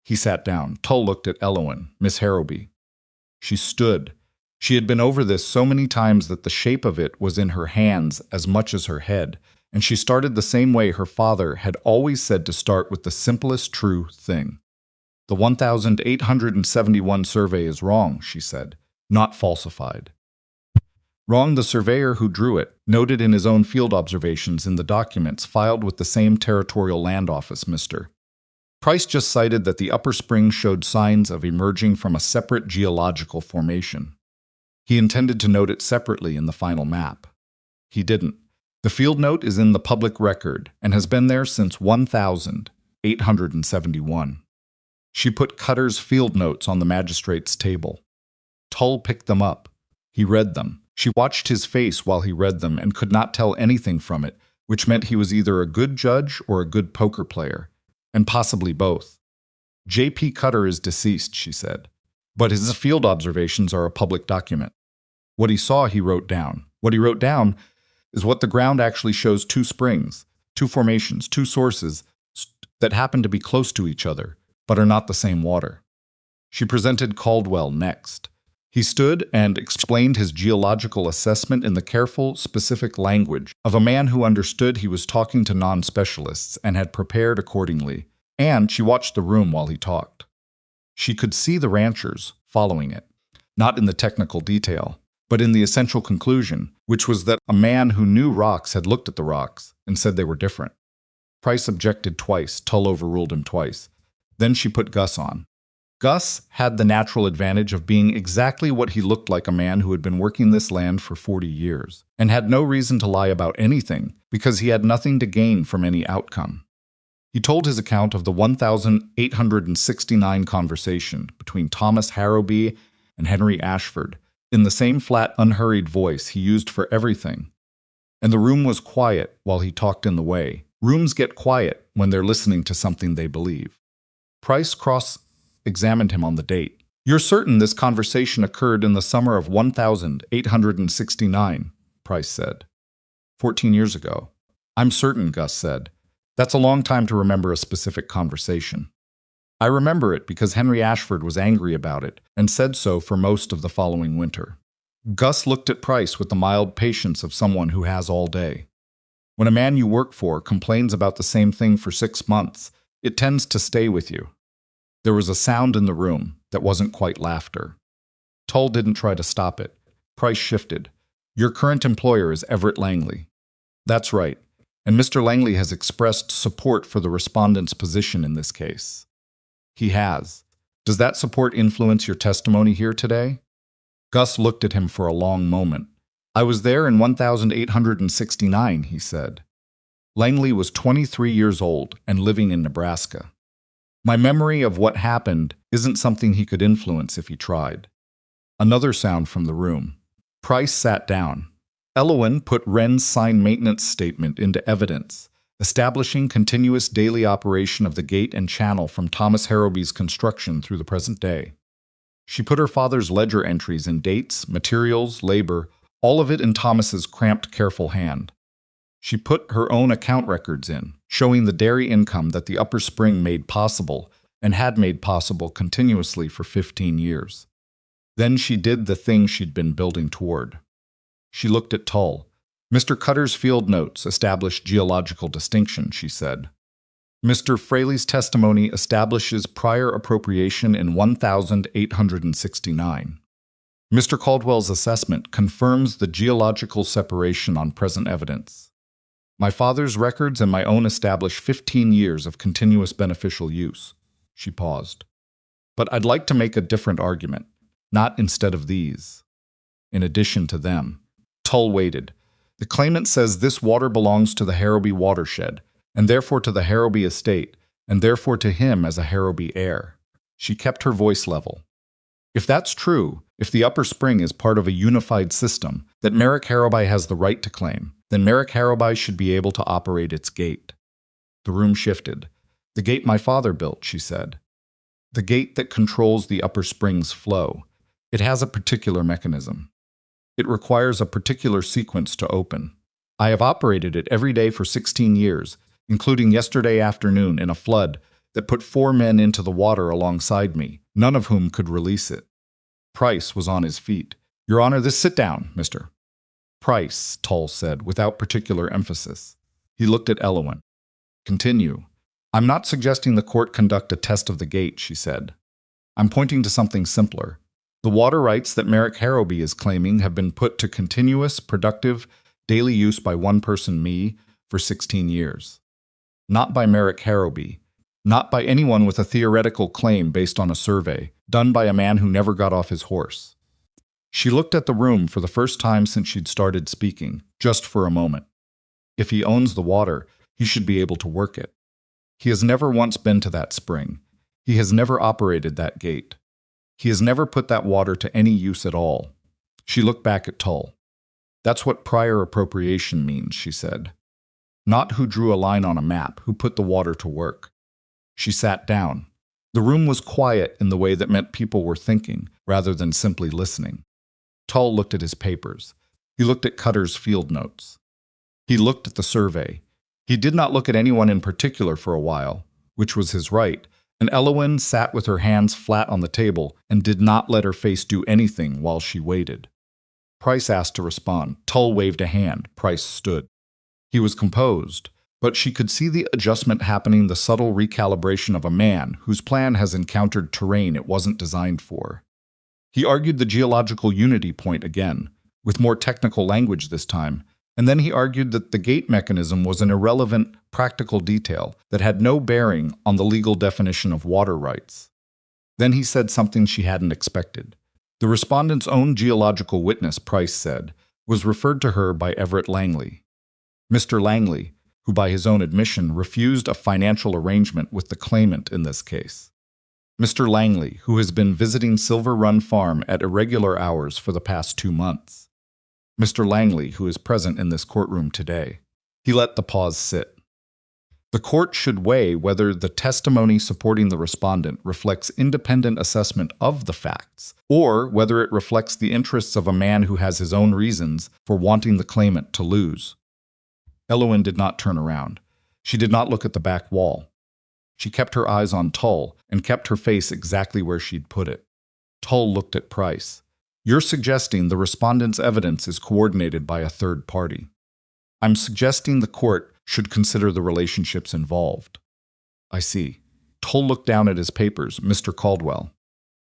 He sat down. Tull looked at Elowen, Miss Harrowby. She stood. She had been over this so many times that the shape of it was in her hands as much as her head, and she started the same way her father had always said to start, with the simplest true thing. "The 1871 survey is wrong," she said, "not falsified." Wrong. The surveyor who drew it noted in his own field observations in the documents filed with the same Territorial Land Office, Mr. Price just cited that the upper spring showed signs of emerging from a separate geological formation. He intended to note it separately in the final map. He didn't. The field note is in the public record and has been there since 1871. She put Cutter's field notes on the magistrate's table. Tull picked them up. He read them. She watched his face while he read them and could not tell anything from it, which meant he was either a good judge or a good poker player, and possibly both. "J.P. Cutter is deceased," she said, "but his field observations are a public document. What he saw, he wrote down. What he wrote down is what the ground actually shows: two springs, two formations, two sources that happen to be close to each other, but are not the same water." She presented Caldwell next. He stood and explained his geological assessment in the careful, specific language of a man who understood he was talking to non-specialists and had prepared accordingly, and she watched the room while he talked. She could see the ranchers following it, not in the technical detail, but in the essential conclusion, which was that a man who knew rocks had looked at the rocks and said they were different. Price objected twice. Tull overruled him twice. Then she put Gus on. Gus had the natural advantage of being exactly what he looked like: a man who had been working this land for 40 years and had no reason to lie about anything because he had nothing to gain from any outcome. He told his account of the 1869 conversation between Thomas Harrowby and Henry Ashford, in the same flat, unhurried voice he used for everything. And the room was quiet while he talked in the way. Rooms get quiet when they're listening to something they believe. Price cross-examined him on the date. "You're certain this conversation occurred in the summer of 1869, Price said. 14 years ago. "I'm certain," Gus said. "That's a long time to remember a specific conversation." "I remember it because Henry Ashford was angry about it and said so for most of the following winter." Gus looked at Price with the mild patience of someone who has all day. When a man you work for complains about the same thing for 6 months, it tends to stay with you. There was a sound in the room that wasn't quite laughter. Tull didn't try to stop it. Price shifted. "Your current employer is Everett Langley." "That's right. And Mr. Langley has expressed support for the respondent's position in this case." "He has. Does that support influence your testimony here today?" Gus looked at him for a long moment. "I was there in 1869, he said. Langley was 23 years old and living in Nebraska. My memory of what happened isn't something he could influence if he tried." Another sound from the room. Price sat down. Elowen put Wren's sign maintenance statement into evidence, establishing continuous daily operation of the gate and channel from Thomas Harrowby's construction through the present day. She put her father's ledger entries in dates, materials, labor, all of it in Thomas's cramped, careful hand. She put her own account records in, showing the dairy income that the upper spring made possible and had made possible continuously for 15 years. Then she did the thing she'd been building toward. She looked at Tull. "Mr. Cutter's field notes established geological distinction," she said. "Mr. Fraley's testimony establishes prior appropriation in 1869. Mr. Caldwell's assessment confirms the geological separation on present evidence. My father's records and my own establish 15 years of continuous beneficial use." She paused. "But I'd like to make a different argument, not instead of these. In addition to them." Tull waited. "The claimant says this water belongs to the Harrowby watershed, and therefore to the Harrowby estate, and therefore to him as a Harrowby heir." She kept her voice level. "If that's true, if the upper spring is part of a unified system that Merrick Harrowby has the right to claim, then Merrick Harrowby should be able to operate its gate." The room shifted. "The gate my father built," she said. "The gate that controls the upper spring's flow. It has a particular mechanism. It requires a particular sequence to open. I have operated it every day for 16 years, including yesterday afternoon in a flood that put 4 men into the water alongside me, none of whom could release it." Price was on his feet. "Your Honor, sit down, Mr. Price," Tull said, without particular emphasis. He looked at Elowen. "Continue." "I'm not suggesting the court conduct a test of the gate," she said. "I'm pointing to something simpler. The water rights that Merrick Harrowby is claiming have been put to continuous, productive, daily use by one person, me, for 16 years. Not by Merrick Harrowby. Not by anyone with a theoretical claim based on a survey, done by a man who never got off his horse." She looked at the room for the first time since she'd started speaking, just for a moment. "If he owns the water, he should be able to work it. He has never once been to that spring. He has never operated that gate. He has never put that water to any use at all." She looked back at Tull. "That's what prior appropriation means," she said. "Not who drew a line on a map, who put the water to work." She sat down. The room was quiet in the way that meant people were thinking, rather than simply listening. Tull looked at his papers. He looked at Cutter's field notes. He looked at the survey. He did not look at anyone in particular for a while, which was his right, and Elowen sat with her hands flat on the table and did not let her face do anything while she waited. Price asked to respond. Tull waved a hand. Price stood. He was composed, but she could see the adjustment happening, the subtle recalibration of a man whose plan has encountered terrain it wasn't designed for. He argued the geological unity point again, with more technical language this time, and then he argued that the gate mechanism was an irrelevant, practical detail that had no bearing on the legal definition of water rights. Then he said something she hadn't expected. The respondent's own geological witness, Price said, was referred to her by Everett Langley. Mr. Langley, who by his own admission refused a financial arrangement with the claimant in this case. Mr. Langley, who has been visiting Silver Run Farm at irregular hours for the past 2 months. Mr. Langley, who is present in this courtroom today. He let the pause sit. The court should weigh whether the testimony supporting the respondent reflects independent assessment of the facts, or whether it reflects the interests of a man who has his own reasons for wanting the claimant to lose. Elowen did not turn around. She did not look at the back wall. She kept her eyes on Tull and kept her face exactly where she'd put it. Tull looked at Price. You're suggesting the respondent's evidence is coordinated by a third party. I'm suggesting the court should consider the relationships involved. I see. Tull looked down at his papers. Mr. Caldwell.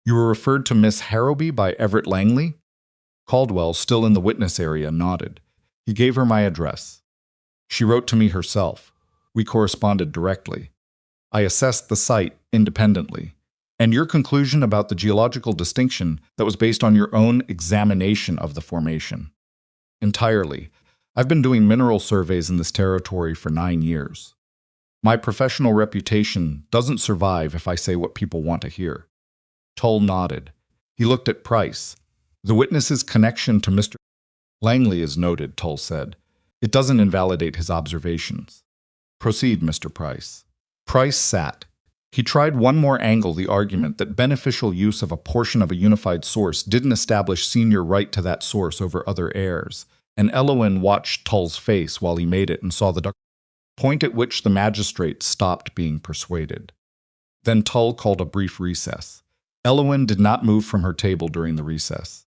You were referred to Miss Harrowby by Everett Langley? Caldwell, still in the witness area, nodded. He gave her my address. She wrote to me herself. We corresponded directly. I assessed the site independently. And your conclusion about the geological distinction that was based on your own examination of the formation. Entirely. I've been doing mineral surveys in this territory for 9 years. My professional reputation doesn't survive if I say what people want to hear. Tull nodded. He looked at Price. The witness's connection to Mr. Langley is noted, Tull said. It doesn't invalidate his observations. Proceed, Mr. Price. Price sat. He tried one more angle the argument that beneficial use of a portion of a unified source didn't establish senior right to that source over other heirs, and Elowen watched Tull's face while he made it and saw the point at which the magistrate stopped being persuaded. Then Tull called a brief recess. Elowen did not move from her table during the recess.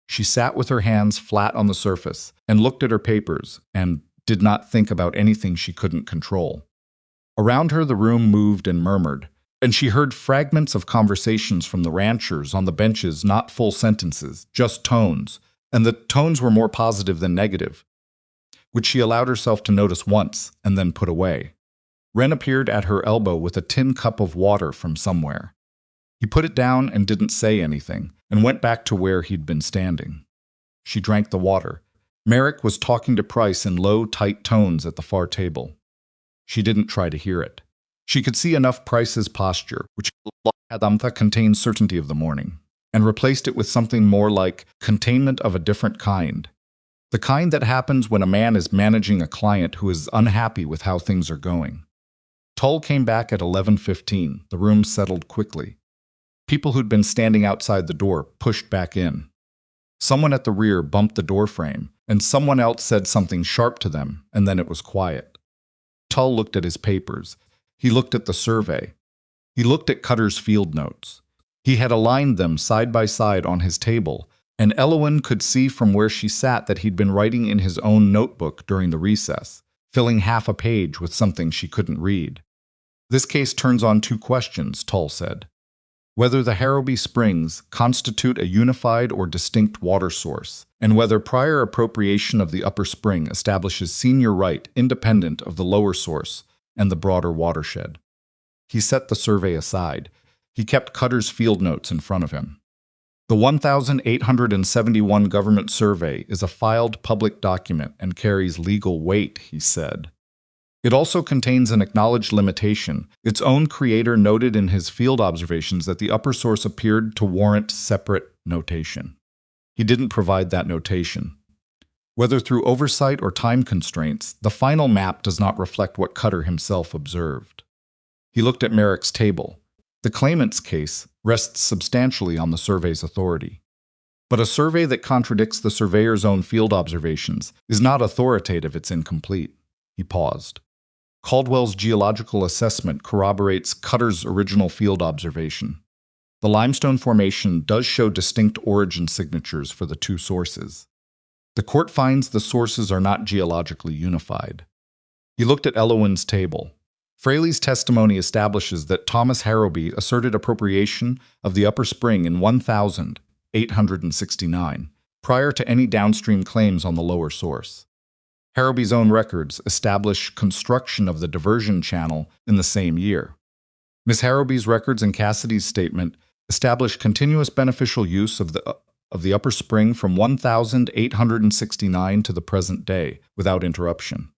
She sat with her hands flat on the surface and looked at her papers and did not think about anything she couldn't control. Around her the room moved and murmured, and she heard fragments of conversations from the ranchers on the benches, not full sentences, just tones, and the tones were more positive than negative, which she allowed herself to notice once and then put away. Wren appeared at her elbow with a tin cup of water from somewhere. He put it down and didn't say anything, and went back to where he'd been standing. She drank the water. Merrick was talking to Price in low, tight tones at the far table. She didn't try to hear it. She could see enough Price's posture, which contained certainty of the morning, and replaced it with something more like containment of a different kind. The kind that happens when a man is managing a client who is unhappy with how things are going. Tull came back at 11:15. The room settled quickly. People who'd been standing outside the door pushed back in. Someone at the rear bumped the door frame, and someone else said something sharp to them, and then it was quiet. Tull looked at his papers. He looked at the survey. He looked at Cutter's field notes. He had aligned them side by side on his table, and Elowen could see from where she sat that he'd been writing in his own notebook during the recess, filling half a page with something she couldn't read. This case turns on 2 questions, Tull said. Whether the Harrowby Springs constitute a unified or distinct water source, and whether prior appropriation of the upper spring establishes senior right independent of the lower source and the broader watershed. He set the survey aside. He kept Cutter's field notes in front of him. The 1,871 government survey is a filed public document and carries legal weight, he said. It also contains an acknowledged limitation. Its own creator noted in his field observations that the upper source appeared to warrant separate notation. He didn't provide that notation. Whether through oversight or time constraints, the final map does not reflect what Cutter himself observed. He looked at Merrick's table. The claimant's case rests substantially on the survey's authority. But a survey that contradicts the surveyor's own field observations is not authoritative, it's incomplete. He paused. Caldwell's geological assessment corroborates Cutter's original field observation. The limestone formation does show distinct origin signatures for the 2 sources. The court finds the sources are not geologically unified. He looked at Elowen's table. Fraley's testimony establishes that Thomas Harrowby asserted appropriation of the upper spring in 1869, prior to any downstream claims on the lower source. Harrowby's own records establish construction of the diversion channel in the same year. Miss Harrowby's records and Cassidy's statement establish continuous beneficial use of the upper spring from 1869 to the present day, without interruption.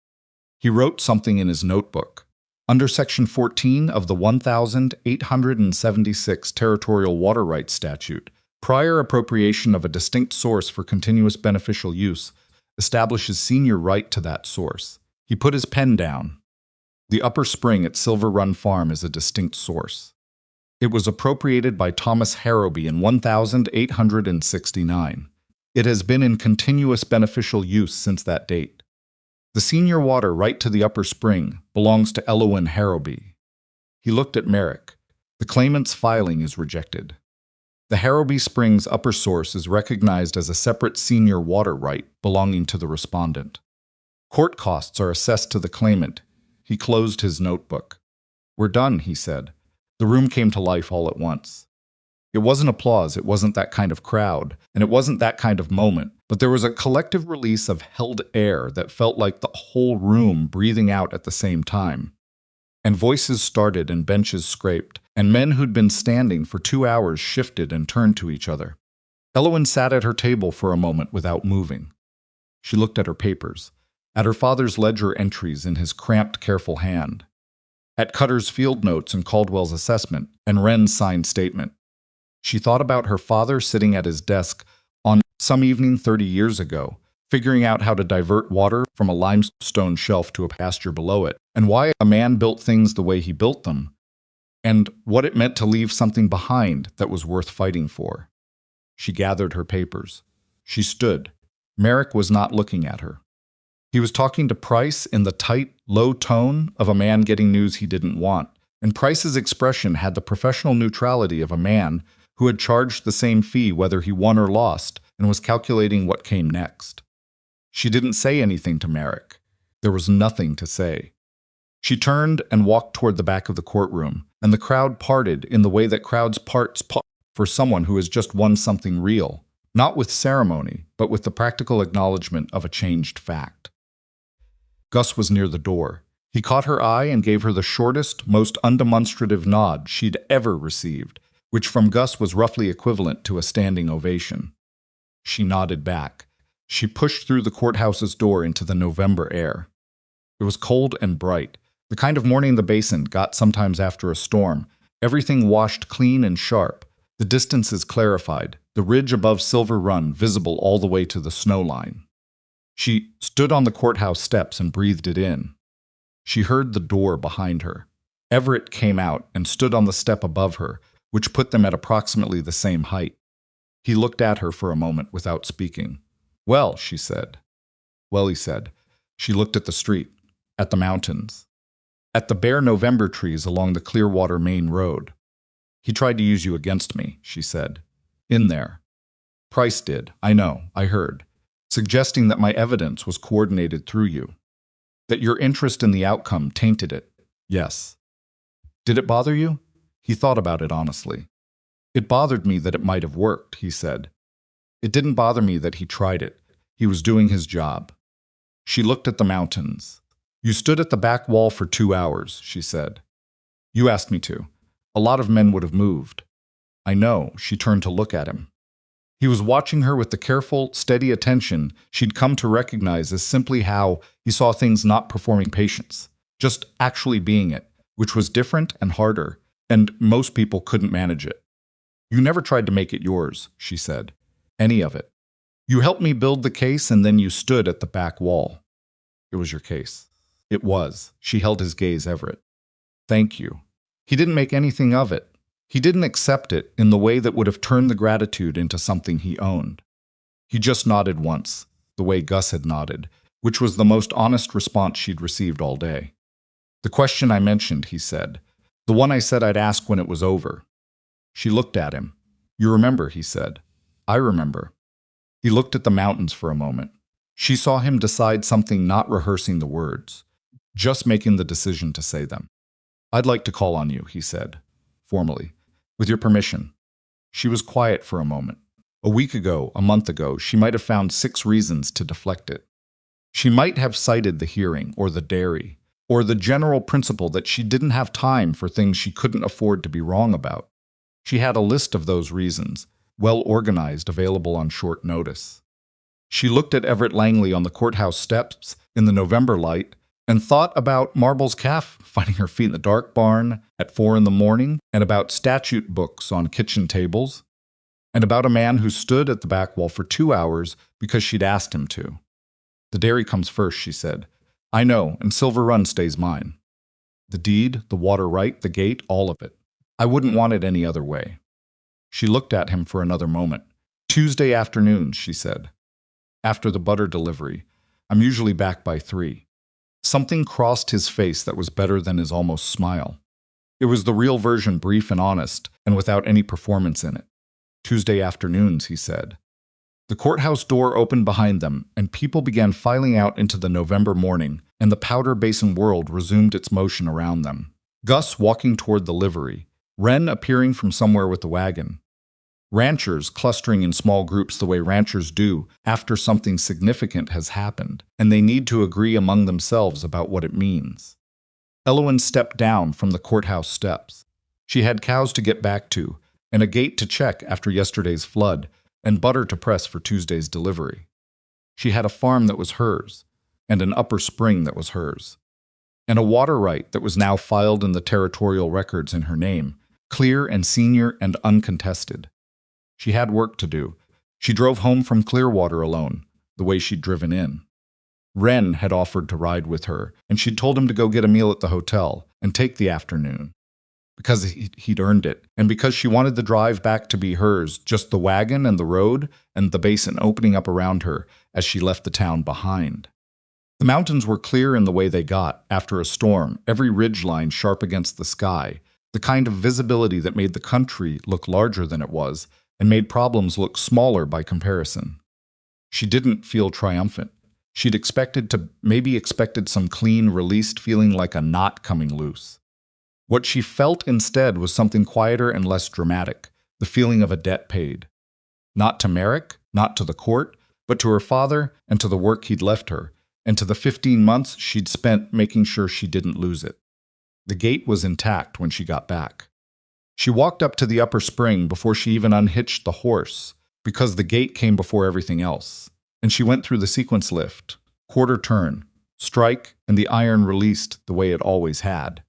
He wrote something in his notebook. Under Section 14 of the 1876 Territorial Water Rights Statute, prior appropriation of a distinct source for continuous beneficial use establishes senior right to that source. He put his pen down. The upper spring at Silver Run Farm is a distinct source. It was appropriated by Thomas Harrowby in 1869. It has been in continuous beneficial use since that date. The senior water right to the upper spring belongs to Elowen Harrowby. He looked at Merrick. The claimant's filing is rejected. The Harrowby Springs upper source is recognized as a separate senior water right belonging to the respondent. Court costs are assessed to the claimant. He closed his notebook. "We're done," he said. The room came to life all at once. It wasn't applause, it wasn't that kind of crowd, and it wasn't that kind of moment, but there was a collective release of held air that felt like the whole room breathing out at the same time. And voices started and benches scraped, and men who'd been standing for 2 hours shifted and turned to each other. Elowen sat at her table for a moment without moving. She looked at her papers, at her father's ledger entries in his cramped, careful hand, at Cutter's field notes and Caldwell's assessment, and Wren's signed statement. She thought about her father sitting at his desk on some evening 30 years ago, figuring out how to divert water from a limestone shelf to a pasture below it, and why a man built things the way he built them, and what it meant to leave something behind that was worth fighting for. She gathered her papers. She stood. Merrick was not looking at her. He was talking to Price in the tight, low tone of a man getting news he didn't want, and Price's expression had the professional neutrality of a man who had charged the same fee whether he won or lost and was calculating what came next. She didn't say anything to Merrick. There was nothing to say. She turned and walked toward the back of the courtroom, and the crowd parted in the way that crowds part for someone who has just won something real, not with ceremony, but with the practical acknowledgement of a changed fact. Gus was near the door. He caught her eye and gave her the shortest, most undemonstrative nod she'd ever received, which from Gus was roughly equivalent to a standing ovation. She nodded back. She pushed through the courthouse's door into the November air. It was cold and bright, the kind of morning the basin got sometimes after a storm, everything washed clean and sharp, the distances clarified, the ridge above Silver Run visible all the way to the snow line. She stood on the courthouse steps and breathed it in. She heard the door behind her. Everett came out and stood on the step above her, which put them at approximately the same height. He looked at her for a moment without speaking. "Well," she said. "Well," he said. She looked at the street, at the mountains, at the bare November trees along the Clearwater Main Road. "He tried to use you against me," she said. "In there." "Price did, I know, I heard, suggesting that my evidence was coordinated through you, that your interest in the outcome tainted it." "Yes." "Did it bother you?" He thought about it honestly. "It bothered me that it might have worked," he said. "It didn't bother me that he tried it. He was doing his job." She looked at the mountains. "You stood at the back wall for 2 hours," she said. "You asked me to. A lot of men would have moved." "I know." She turned to look at him. He was watching her with the careful, steady attention she'd come to recognize as simply how he saw things, not performing patience, just actually being it, which was different and harder, and most people couldn't manage it. "You never tried to make it yours," she said. "Any of it. You helped me build the case, and then you stood at the back wall." "It was your case." "It was." She held his gaze, Everett. "Thank you." He didn't make anything of it. He didn't accept it in the way that would have turned the gratitude into something he owned. He just nodded once, the way Gus had nodded, which was the most honest response she'd received all day. "The question I mentioned," he said. "The one I said I'd ask when it was over." She looked at him. "You remember," he said. "I remember." He looked at the mountains for a moment. She saw him decide something, not rehearsing the words, just making the decision to say them. "I'd like to call on you," he said, formally. "With your permission." She was quiet for a moment. A week ago, a month ago, she might have found 6 reasons to deflect it. She might have cited the hearing, or the dairy, or the general principle that she didn't have time for things she couldn't afford to be wrong about. She had a list of those reasons, well organized, available on short notice. She looked at Everett Langley on the courthouse steps in the November light, and thought about Marble's calf finding her feet in the dark barn at 4 in the morning, and about statute books on kitchen tables, and about a man who stood at the back wall for 2 hours because she'd asked him to. The dairy comes first, she said. I know, and Silver Run stays mine. The deed, the water right, the gate, all of it. I wouldn't want it any other way. She looked at him for another moment. Tuesday afternoons, she said. After the butter delivery. I'm usually back by 3. Something crossed his face that was better than his almost smile. It was the real version, brief and honest, and without any performance in it. Tuesday afternoons, he said. The courthouse door opened behind them, and people began filing out into the November morning, and the Powder Basin world resumed its motion around them. Gus walking toward the livery, Wren appearing from somewhere with the wagon. Ranchers clustering in small groups the way ranchers do after something significant has happened, and they need to agree among themselves about what it means. Elowen stepped down from the courthouse steps. She had cows to get back to, and a gate to check after yesterday's flood, and butter to press for Tuesday's delivery. She had a farm that was hers, and an upper spring that was hers, and a water right that was now filed in the territorial records in her name, clear and senior and uncontested. She had work to do. She drove home from Clearwater alone, the way she'd driven in. Wren had offered to ride with her, and she'd told him to go get a meal at the hotel and take the afternoon. Because he'd earned it, and because she wanted the drive back to be hers, just the wagon and the road and the basin opening up around her as she left the town behind. The mountains were clear in the way they got, after a storm, every ridgeline sharp against the sky, the kind of visibility that made the country look larger than it was, and made problems look smaller by comparison. She didn't feel triumphant. She'd maybe expected some clean, released feeling like a knot coming loose. What she felt instead was something quieter and less dramatic, the feeling of a debt paid. Not to Merrick, not to the court, but to her father and to the work he'd left her, and to the 15 months she'd spent making sure she didn't lose it. The gate was intact when she got back. She walked up to the upper spring before she even unhitched the horse, because the gate came before everything else, and she went through the sequence lift, quarter turn, strike, and the iron released the way it always had.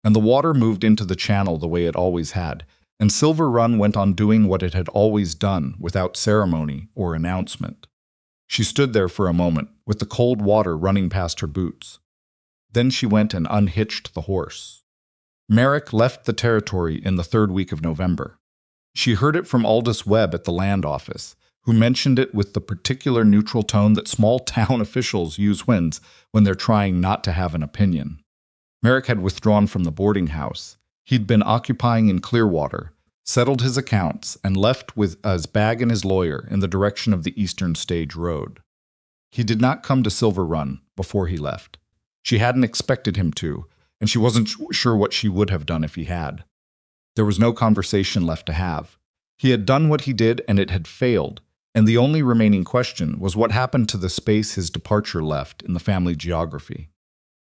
And the water moved into the channel the way it always had, and Silver Run went on doing what it had always done without ceremony or announcement. She stood there for a moment, with the cold water running past her boots. Then she went and unhitched the horse. Merrick left the territory in the 3rd week of November. She heard it from Aldous Webb at the land office, who mentioned it with the particular neutral tone that small town officials use when they're trying not to have an opinion. Merrick had withdrawn from the boarding house. He'd been occupying in Clearwater, settled his accounts, and left with his bag and his lawyer in the direction of the Eastern Stage Road. He did not come to Silver Run before he left. She hadn't expected him to, and she wasn't sure what she would have done if he had. There was no conversation left to have. He had done what he did, and it had failed, and the only remaining question was what happened to the space his departure left in the family geography.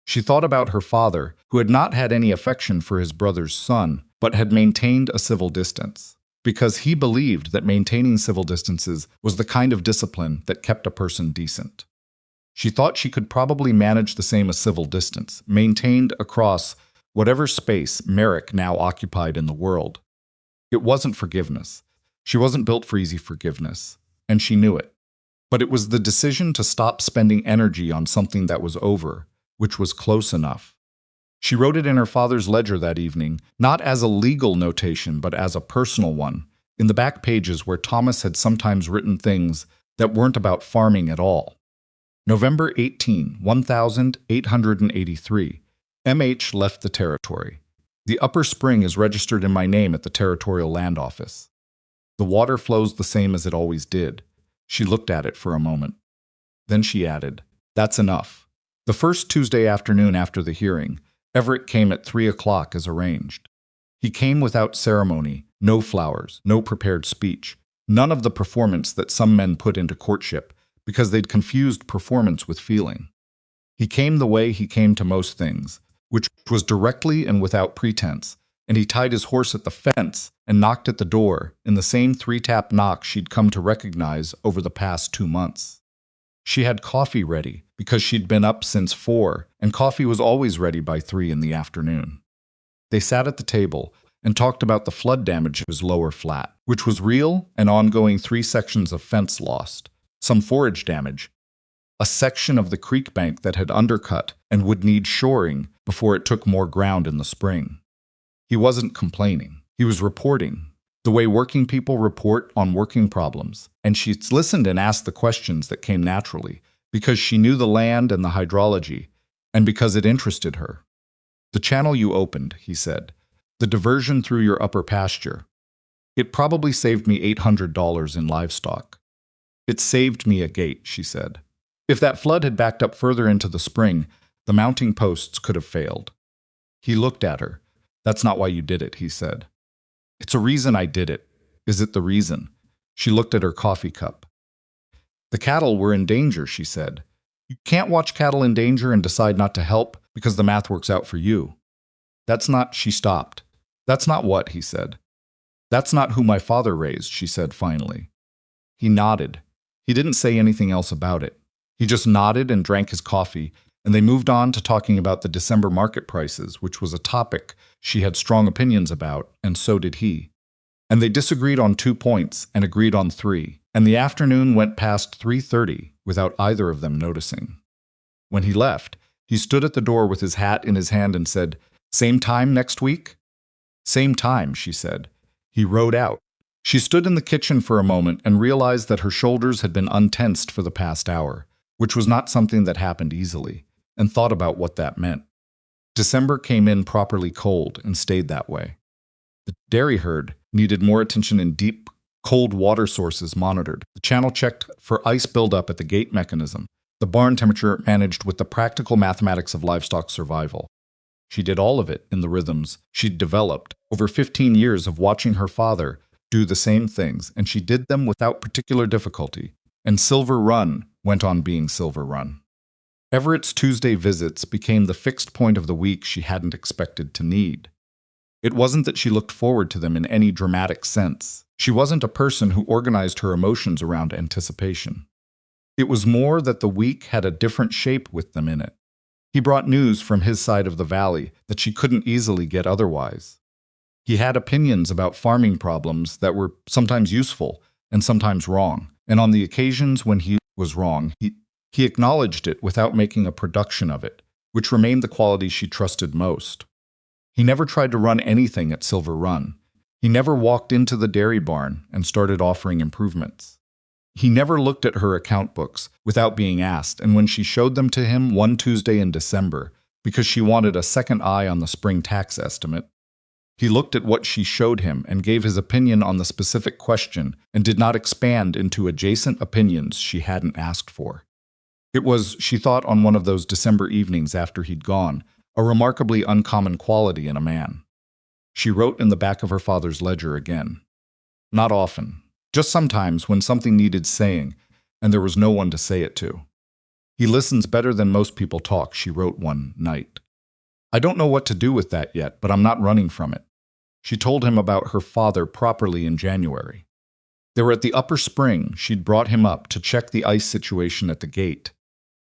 She thought about her father, who had not had any affection for his brother's son, but had maintained a civil distance, because he believed that maintaining civil distances was the kind of discipline that kept a person decent. She thought she could probably manage the same as civil distance, maintained across whatever space Merrick now occupied in the world. It wasn't forgiveness. She wasn't built for easy forgiveness, and she knew it. But it was the decision to stop spending energy on something that was over, which was close enough. She wrote it in her father's ledger that evening, not as a legal notation, but as a personal one, in the back pages where Thomas had sometimes written things that weren't about farming at all. November 18, 1883. M.H. left the territory. The upper spring is registered in my name at the Territorial Land Office. The water flows the same as it always did. She looked at it for a moment. Then she added, "That's enough." The first Tuesday afternoon after the hearing, Everett came at 3 o'clock as arranged. He came without ceremony, no flowers, no prepared speech, none of the performance that some men put into courtship, because they'd confused performance with feeling. He came the way he came to most things, which was directly and without pretense, and he tied his horse at the fence and knocked at the door in the same 3-tap knock she'd come to recognize over the past 2 months. She had coffee ready, because she'd been up since 4 and coffee was always ready by 3 in the afternoon. They sat at the table and talked about the flood damage to his lower flat, which was real and ongoing. 3 sections of fence lost, some forage damage, a section of the creek bank that had undercut and would need shoring before it took more ground in the spring. He wasn't complaining. He was reporting, the way working people report on working problems, and she listened and asked the questions that came naturally, because she knew the land and the hydrology, and because it interested her. "The channel you opened," he said, "the diversion through your upper pasture. It probably saved me $800 in livestock." "It saved me a gate," she said. "If that flood had backed up further into the spring, the mounting posts could have failed." He looked at her. "That's not why you did it," he said. "It's a reason I did it." "Is it the reason?" She looked at her coffee cup. "The cattle were in danger," she said. "You can't watch cattle in danger and decide not to help because the math works out for you." "That's not," she stopped. "That's not what," he said. "That's not who my father raised," she said finally. He nodded. He didn't say anything else about it. He just nodded and drank his coffee, and they moved on to talking about the December market prices, which was a topic she had strong opinions about, and so did he. And they disagreed on 2 points and agreed on 3, and the afternoon went past 3:30 without either of them noticing. When he left, he stood at the door with his hat in his hand and said, "Same time next week?" "Same time," she said. He rode out. She stood in the kitchen for a moment and realized that her shoulders had been untensed for the past hour, which was not something that happened easily, and thought about what that meant. December came in properly cold and stayed that way. The dairy herd needed more attention and deep, cold water sources monitored. The channel checked for ice buildup at the gate mechanism. The barn temperature managed with the practical mathematics of livestock survival. She did all of it in the rhythms she'd developed over 15 years of watching her father do the same things, and she did them without particular difficulty. And Silver Run went on being Silver Run. Everett's Tuesday visits became the fixed point of the week she hadn't expected to need. It wasn't that she looked forward to them in any dramatic sense. She wasn't a person who organized her emotions around anticipation. It was more that the week had a different shape with them in it. He brought news from his side of the valley that she couldn't easily get otherwise. He had opinions about farming problems that were sometimes useful and sometimes wrong, and on the occasions when he was wrong, he acknowledged it without making a production of it, which remained the quality she trusted most. He never tried to run anything at Silver Run. He never walked into the dairy barn and started offering improvements. He never looked at her account books without being asked, and when she showed them to him one Tuesday in December, because she wanted a second eye on the spring tax estimate, he looked at what she showed him and gave his opinion on the specific question and did not expand into adjacent opinions she hadn't asked for. It was, she thought on one of those December evenings after he'd gone, a remarkably uncommon quality in a man. She wrote in the back of her father's ledger again. Not often. Just sometimes when something needed saying, and there was no one to say it to. "He listens better than most people talk," she wrote one night. "I don't know what to do with that yet, but I'm not running from it." She told him about her father properly in January. They were at the upper spring. She'd brought him up to check the ice situation at the gate,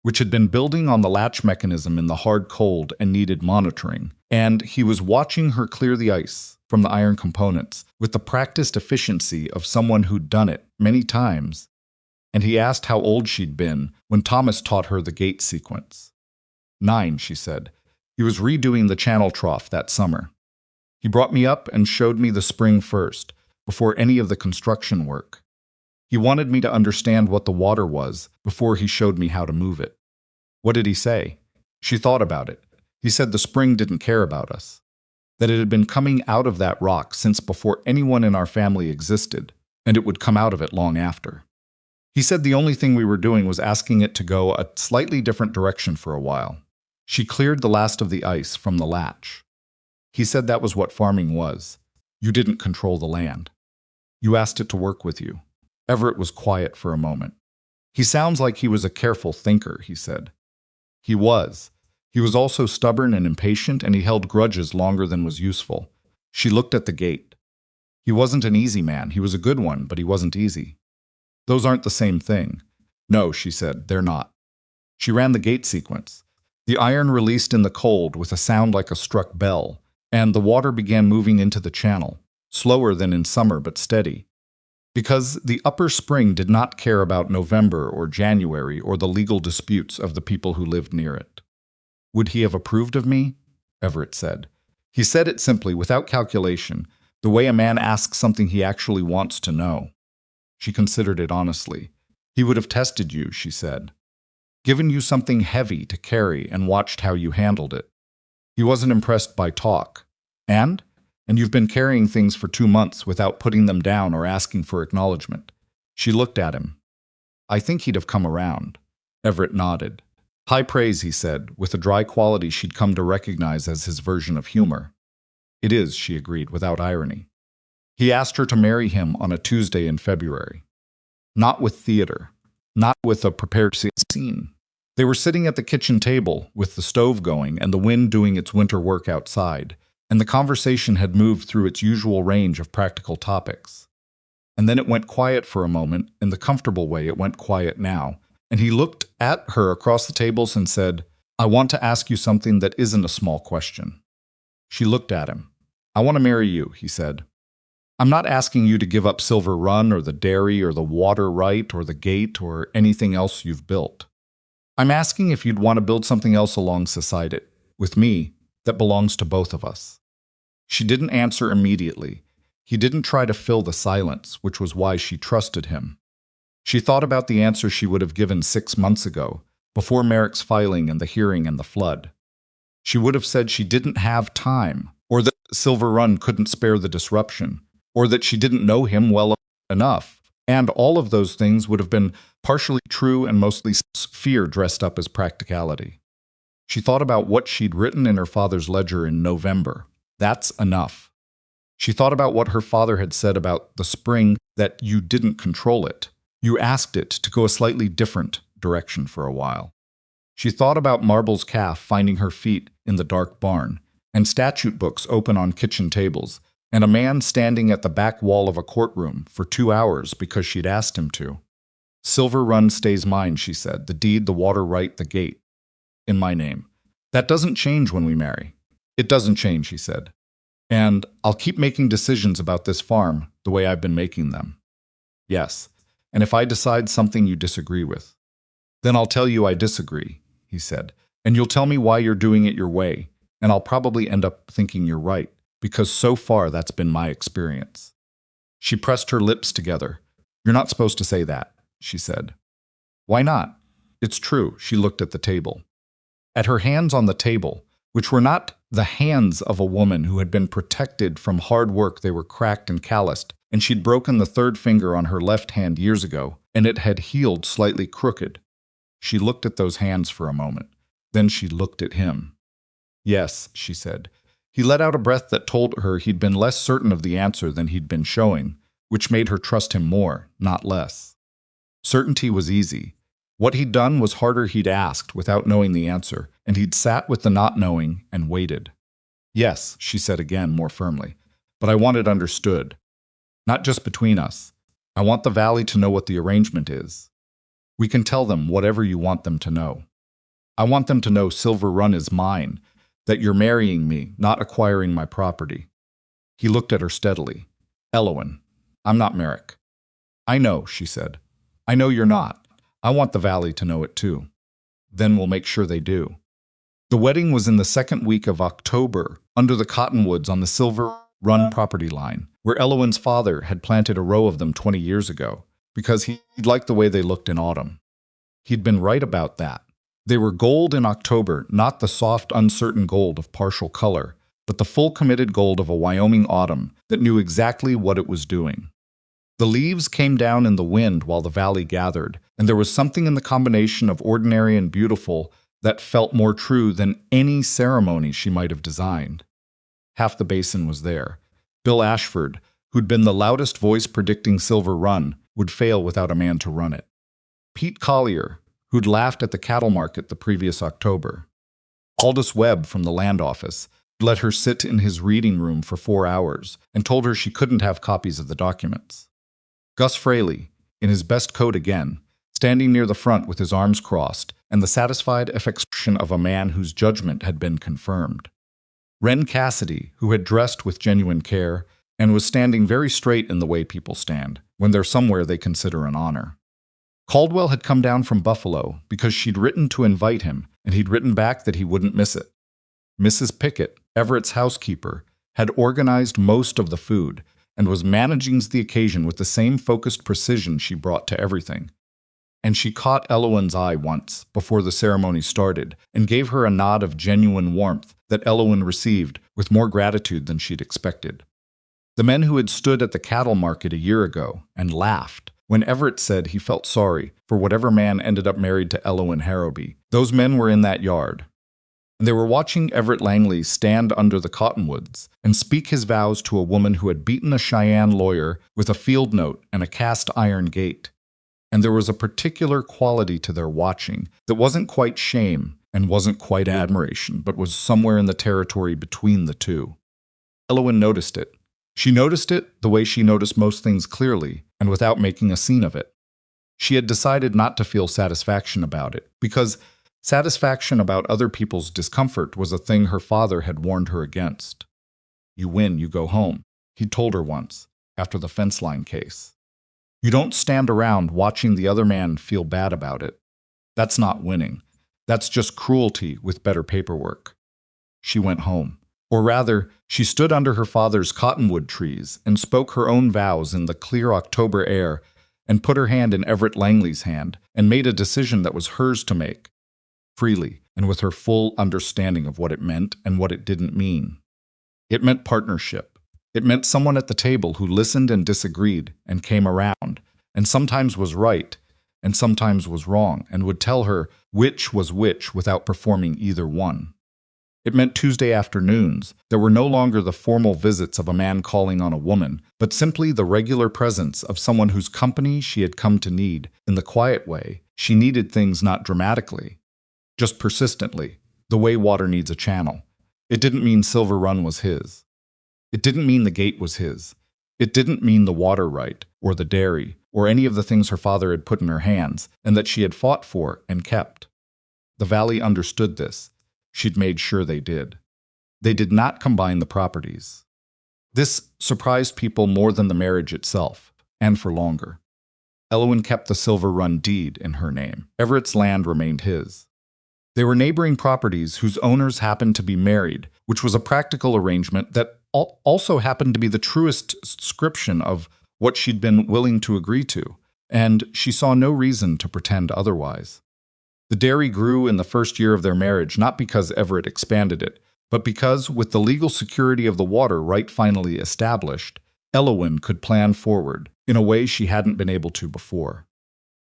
which had been building on the latch mechanism in the hard cold and needed monitoring, and he was watching her clear the ice from the iron components with the practiced efficiency of someone who'd done it many times, and he asked how old she'd been when Thomas taught her the gate sequence. 9, she said. He was redoing the channel trough that summer. He brought me up and showed me the spring first, before any of the construction work. He wanted me to understand what the water was before he showed me how to move it. What did he say? She thought about it. He said the spring didn't care about us, that it had been coming out of that rock since before anyone in our family existed, and it would come out of it long after. He said the only thing we were doing was asking it to go a slightly different direction for a while. She cleared the last of the ice from the latch. He said that was what farming was. You didn't control the land. You asked it to work with you. Everett was quiet for a moment. He sounds like he was a careful thinker, he said. He was. He was also stubborn and impatient, and he held grudges longer than was useful. She looked at the gate. He wasn't an easy man. He was a good one, but he wasn't easy. Those aren't the same thing. No, she said, they're not. She ran the gate sequence. The iron released in the cold with a sound like a struck bell, and the water began moving into the channel, slower than in summer but steady. Because the upper spring did not care about November or January or the legal disputes of the people who lived near it. Would he have approved of me? Everett said. He said it simply, without calculation, the way a man asks something he actually wants to know. She considered it honestly. He would have tested you, she said. Given you something heavy to carry and watched how you handled it. He wasn't impressed by talk. And you've been carrying things for 2 months without putting them down or asking for acknowledgement. She looked at him. I think he'd have come around. Everett nodded. High praise, he said, with a dry quality she'd come to recognize as his version of humor. It is, she agreed, without irony. He asked her to marry him on a Tuesday in February. Not with theater. Not with a prepared scene. They were sitting at the kitchen table, with the stove going and the wind doing its winter work outside, and the conversation had moved through its usual range of practical topics. And then it went quiet for a moment, in the comfortable way it went quiet now, and he looked at her across the tables and said, I want to ask you something that isn't a small question. She looked at him. I want to marry you, he said. I'm not asking you to give up Silver Run or the dairy or the water right or the gate or anything else you've built. I'm asking if you'd want to build something else alongside it, with me, that belongs to both of us. She didn't answer immediately. He didn't try to fill the silence, which was why she trusted him. She thought about the answer she would have given 6 months ago, before Merrick's filing and the hearing and the flood. She would have said she didn't have time, or that Silver Run couldn't spare the disruption, or that she didn't know him well enough, and all of those things would have been partially true and mostly fear dressed up as practicality. She thought about what she'd written in her father's ledger in November. That's enough. She thought about what her father had said about the spring, that you didn't control it. You asked it to go a slightly different direction for a while. She thought about Marble's calf finding her feet in the dark barn, and statute books open on kitchen tables, and a man standing at the back wall of a courtroom for 2 hours because she'd asked him to. Silver Run stays mine, she said, the deed, the water right, the gate. In my name. That doesn't change when we marry. It doesn't change, he said. And I'll keep making decisions about this farm the way I've been making them. Yes, and if I decide something you disagree with, then I'll tell you I disagree, he said, and you'll tell me why you're doing it your way, and I'll probably end up thinking you're right, because so far that's been my experience. She pressed her lips together. You're not supposed to say that, she said. Why not? It's true, she looked at the table. At her hands on the table, which were not the hands of a woman who had been protected from hard work, they were cracked and calloused, and she'd broken the third finger on her left hand years ago, and it had healed slightly crooked. She looked at those hands for a moment. Then she looked at him. Yes, she said. He let out a breath that told her he'd been less certain of the answer than he'd been showing, which made her trust him more, not less. Certainty was easy. What he'd done was harder. He'd asked without knowing the answer, and he'd sat with the not knowing and waited. Yes, she said again, more firmly, but I want it understood. Not just between us. I want the valley to know what the arrangement is. We can tell them whatever you want them to know. I want them to know Silver Run is mine, that you're marrying me, not acquiring my property. He looked at her steadily. Elowen, I'm not Merrick. I know, she said. I know you're not. I want the valley to know it too. Then we'll make sure they do. The wedding was in the second week of October, under the cottonwoods on the Silver Run property line, where Elowen's father had planted a row of them 20 years ago, because he liked the way they looked in autumn. He'd been right about that. They were gold in October, not the soft, uncertain gold of partial color, but the full committed gold of a Wyoming autumn that knew exactly what it was doing. The leaves came down in the wind while the valley gathered, and there was something in the combination of ordinary and beautiful that felt more true than any ceremony she might have designed. Half the basin was there. Bill Ashford, who'd been the loudest voice predicting Silver Run, would fail without a man to run it. Pete Collier, who'd laughed at the cattle market the previous October. Aldous Webb from the land office let her sit in his reading room for 4 hours and told her she couldn't have copies of the documents. Gus Fraley, in his best coat again, standing near the front with his arms crossed, and the satisfied affection of a man whose judgment had been confirmed. Wren Cassidy, who had dressed with genuine care and was standing very straight in the way people stand when they're somewhere they consider an honor. Caldwell had come down from Buffalo because she'd written to invite him, and he'd written back that he wouldn't miss it. Mrs. Pickett, Everett's housekeeper, had organized most of the food and was managing the occasion with the same focused precision she brought to everything. And she caught Elowen's eye once, before the ceremony started, and gave her a nod of genuine warmth that Elowen received with more gratitude than she'd expected. The men who had stood at the cattle market a year ago and laughed when Everett said he felt sorry for whatever man ended up married to Elowen Harrowby, those men were in that yard. And they were watching Everett Langley stand under the cottonwoods and speak his vows to a woman who had beaten a Cheyenne lawyer with a field note and a cast iron gate. And there was a particular quality to their watching that wasn't quite shame and wasn't quite admiration, but was somewhere in the territory between the two. Elowen noticed it. She noticed it the way she noticed most things clearly and without making a scene of it. She had decided not to feel satisfaction about it, because satisfaction about other people's discomfort was a thing her father had warned her against. You win, you go home, he told her once, after the fence line case. You don't stand around watching the other man feel bad about it. That's not winning. That's just cruelty with better paperwork. She went home. Or rather, she stood under her father's cottonwood trees and spoke her own vows in the clear October air, and put her hand in Everett Langley's hand and made a decision that was hers to make, freely and with her full understanding of what it meant and what it didn't mean. It meant partnership. It meant someone at the table who listened and disagreed and came around, and sometimes was right and sometimes was wrong, and would tell her which was which without performing either one. It meant Tuesday afternoons that were no longer the formal visits of a man calling on a woman, but simply the regular presence of someone whose company she had come to need in the quiet way she needed things, not dramatically, just persistently, the way water needs a channel. It didn't mean Silver Run was his. It didn't mean the gate was his. It didn't mean the water right, or the dairy, or any of the things her father had put in her hands and that she had fought for and kept. The valley understood this. She'd made sure they did. They did not combine the properties. This surprised people more than the marriage itself, and for longer. Elowen kept the Silver Run deed in her name. Everett's land remained his. They were neighboring properties whose owners happened to be married, which was a practical arrangement that also happened to be the truest description of what she'd been willing to agree to, and she saw no reason to pretend otherwise. The dairy grew in the first year of their marriage not because Everett expanded it, but because, with the legal security of the water right finally established, Elowen could plan forward in a way she hadn't been able to before.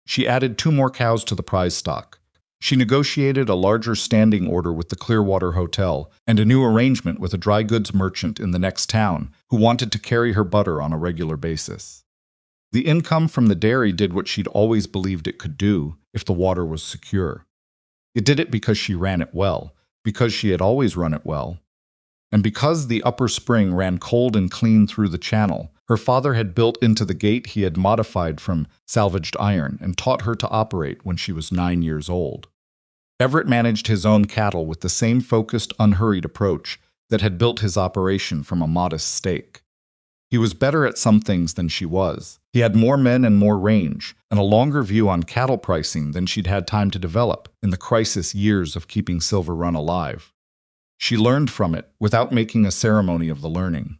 She added 2 more cows to the prize stock. She negotiated a larger standing order with the Clearwater Hotel and a new arrangement with a dry goods merchant in the next town who wanted to carry her butter on a regular basis. The income from the dairy did what she'd always believed it could do if the water was secure. It did it because she ran it well, because she had always run it well, and because the upper spring ran cold and clean through the channel. Her father had built into the gate he had modified from salvaged iron and taught her to operate when she was 9 years old. Everett managed his own cattle with the same focused, unhurried approach that had built his operation from a modest stake. He was better at some things than she was. He had more men and more range, and a longer view on cattle pricing than she'd had time to develop in the crisis years of keeping Silver Run alive. She learned from it without making a ceremony of the learning.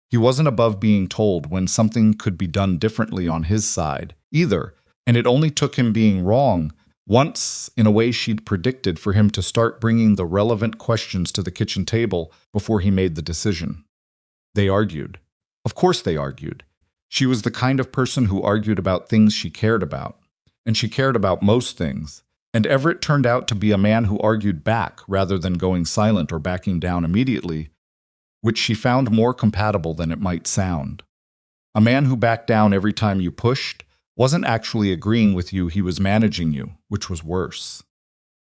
He wasn't above being told when something could be done differently on his side, either, and it only took him being wrong once in a way she'd predicted for him to start bringing the relevant questions to the kitchen table before he made the decision. They argued. Of course they argued. She was the kind of person who argued about things she cared about, and she cared about most things, and Everett turned out to be a man who argued back rather than going silent or backing down immediately, which she found more compatible than it might sound. A man who backed down every time you pushed wasn't actually agreeing with you, he was managing you, which was worse.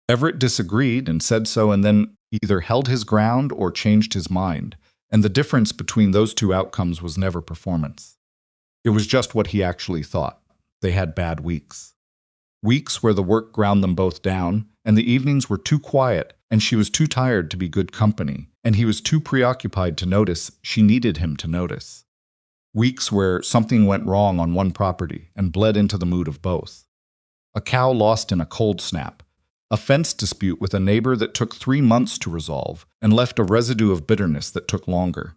Everett disagreed and said so, and then either held his ground or changed his mind, and the difference between those 2 outcomes was never performance. It was just what he actually thought. They had bad weeks. Weeks where the work ground them both down, and the evenings were too quiet, and she was too tired to be good company, and he was too preoccupied to notice she needed him to notice. Weeks where something went wrong on one property and bled into the mood of both. A cow lost in a cold snap, a fence dispute with a neighbor that took 3 months to resolve and left a residue of bitterness that took longer.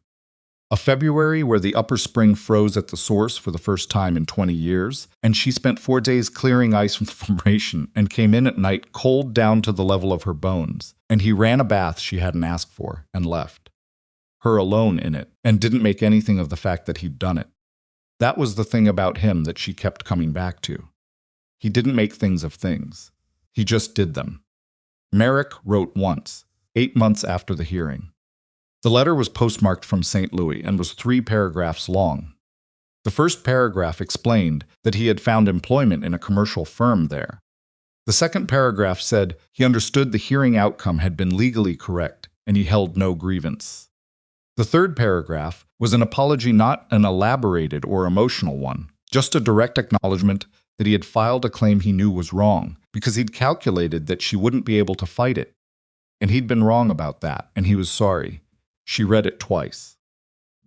A February where the upper spring froze at the source for the first time in 20 years, and she spent 4 days clearing ice from the formation and came in at night cold down to the level of her bones, and he ran a bath she hadn't asked for and left. Her alone in it, and didn't make anything of the fact that he'd done it. That was the thing about him that she kept coming back to. He didn't make things of things. He just did them. Merrick wrote once, 8 months after the hearing. The letter was postmarked from St. Louis and was 3 paragraphs long. The first paragraph explained that he had found employment in a commercial firm there. The second paragraph said he understood the hearing outcome had been legally correct and he held no grievance. The third paragraph was an apology, not an elaborated or emotional one, just a direct acknowledgement that he had filed a claim he knew was wrong because he'd calculated that she wouldn't be able to fight it. And he'd been wrong about that, and he was sorry. She read it twice.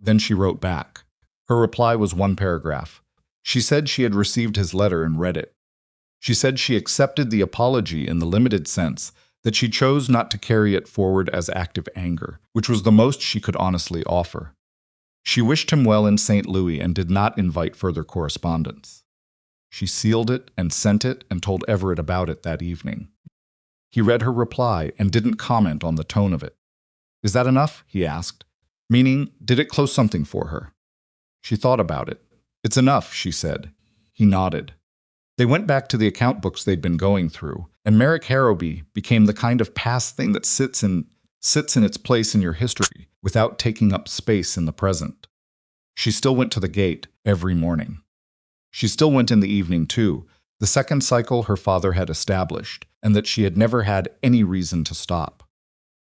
Then she wrote back. Her reply was 1 paragraph. She said she had received his letter and read it. She said she accepted the apology in the limited sense that she chose not to carry it forward as active anger, which was the most she could honestly offer. She wished him well in St. Louis and did not invite further correspondence. She sealed it and sent it and told Everett about it that evening. He read her reply and didn't comment on the tone of it. Is that enough? He asked. Meaning, did it close something for her? She thought about it. It's enough, she said. He nodded. They went back to the account books they'd been going through, and Merrick Harrowby became the kind of past thing that sits in its place in your history without taking up space in the present. She still went to the gate every morning. She still went in the evening, too, the second cycle her father had established, and that she had never had any reason to stop.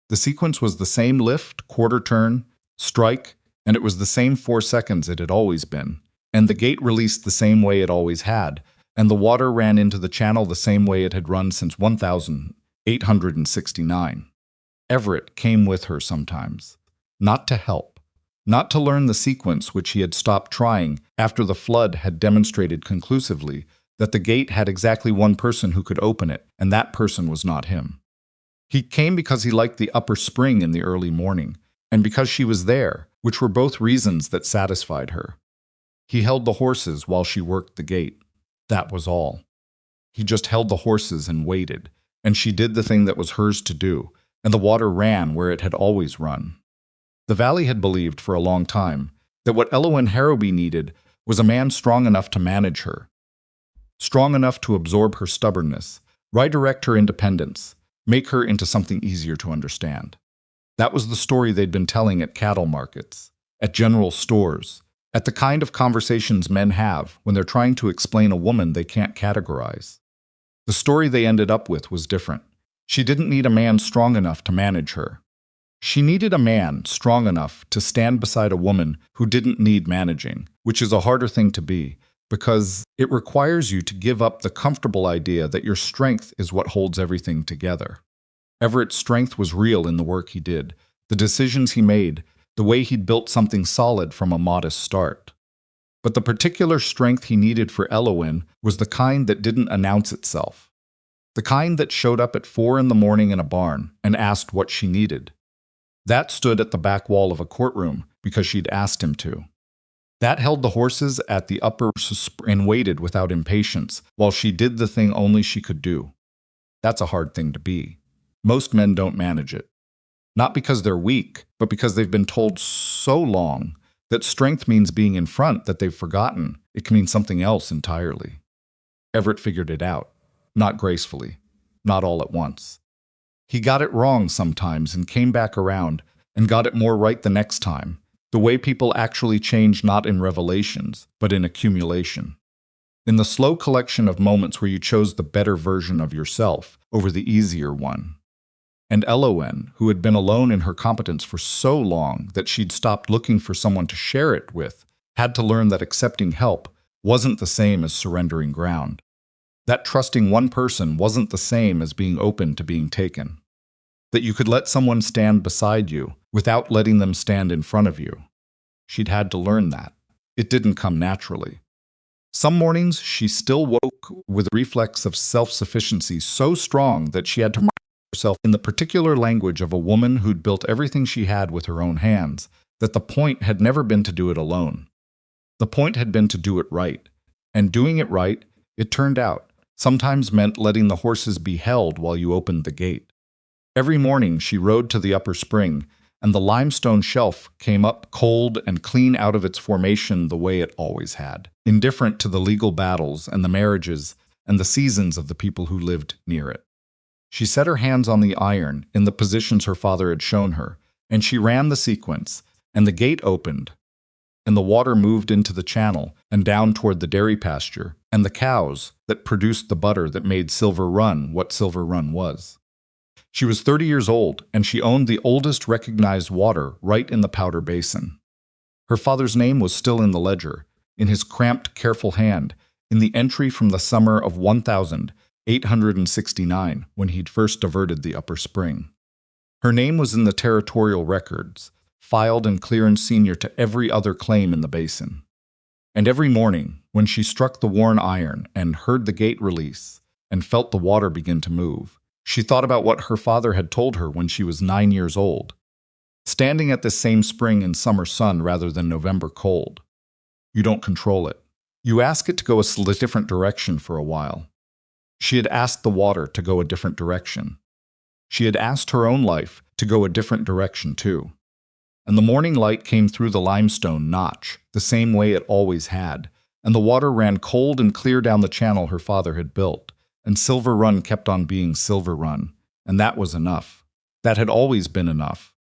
The sequence was the same lift, quarter turn, strike, and it was the same 4 seconds it had always been, and the gate released the same way it always had, and the water ran into the channel the same way it had run since 1869. Everett came with her sometimes, not to help, not to learn the sequence which he had stopped trying after the flood had demonstrated conclusively that the gate had exactly one person who could open it, and that person was not him. He came because he liked the upper spring in the early morning, and because she was there, which were both reasons that satisfied her. He held the horses while she worked the gate. That was all. He just held the horses and waited, and she did the thing that was hers to do, and the water ran where it had always run. The valley had believed for a long time that what Elowen Harrowby needed was a man strong enough to manage her, strong enough to absorb her stubbornness, redirect her independence, make her into something easier to understand. That was the story they'd been telling at cattle markets, at general stores, at the kind of conversations men have when they're trying to explain a woman they can't categorize. The story they ended up with was different. She didn't need a man strong enough to manage her. She needed a man strong enough to stand beside a woman who didn't need managing, which is a harder thing to be, because it requires you to give up the comfortable idea that your strength is what holds everything together. Everett's strength was real in the work he did, the decisions he made, the way he'd built something solid from a modest start. But the particular strength he needed for Elowen was the kind that didn't announce itself, the kind that showed up at 4 in the morning in a barn and asked what she needed. That stood at the back wall of a courtroom because she'd asked him to. That held the horses at the upper and waited without impatience while she did the thing only she could do. That's a hard thing to be. Most men don't manage it. Not because they're weak, but because they've been told so long that strength means being in front that they've forgotten it can mean something else entirely. Everett figured it out, not gracefully, not all at once. He got it wrong sometimes and came back around and got it more right the next time. The way people actually change not in revelations, but in accumulation. In the slow collection of moments where you chose the better version of yourself over the easier one. And Elowen, who had been alone in her competence for so long that she'd stopped looking for someone to share it with, had to learn that accepting help wasn't the same as surrendering ground. That trusting one person wasn't the same as being open to being taken. That you could let someone stand beside you without letting them stand in front of you. She'd had to learn that. It didn't come naturally. Some mornings, she still woke with a reflex of self-sufficiency so strong that she had to remind herself in the particular language of a woman who'd built everything she had with her own hands, that the point had never been to do it alone. The point had been to do it right. And doing it right, it turned out, sometimes meant letting the horses be held while you opened the gate. Every morning she rode to the upper spring, and the limestone shelf came up cold and clean out of its formation the way it always had, indifferent to the legal battles and the marriages and the seasons of the people who lived near it. She set her hands on the iron in the positions her father had shown her, and she ran the sequence, and the gate opened, and the water moved into the channel and down toward the dairy pasture, and the cows that produced the butter that made Silver Run what Silver Run was. She was 30 years old, and she owned the oldest recognized water right in the Powder Basin. Her father's name was still in the ledger, in his cramped, careful hand, in the entry from the summer of 1869, when he'd first diverted the upper spring. Her name was in the territorial records, filed and clear and senior to every other claim in the basin. And every morning, when she struck the worn iron and heard the gate release and felt the water begin to move, she thought about what her father had told her when she was 9 years old. Standing at this same spring in summer sun rather than November cold. You don't control it. You ask it to go a different direction for a while. She had asked the water to go a different direction. She had asked her own life to go a different direction too. And the morning light came through the limestone notch, the same way it always had, and the water ran cold and clear down the channel her father had built. And Silver Run kept on being Silver Run, and that was enough. That had always been enough.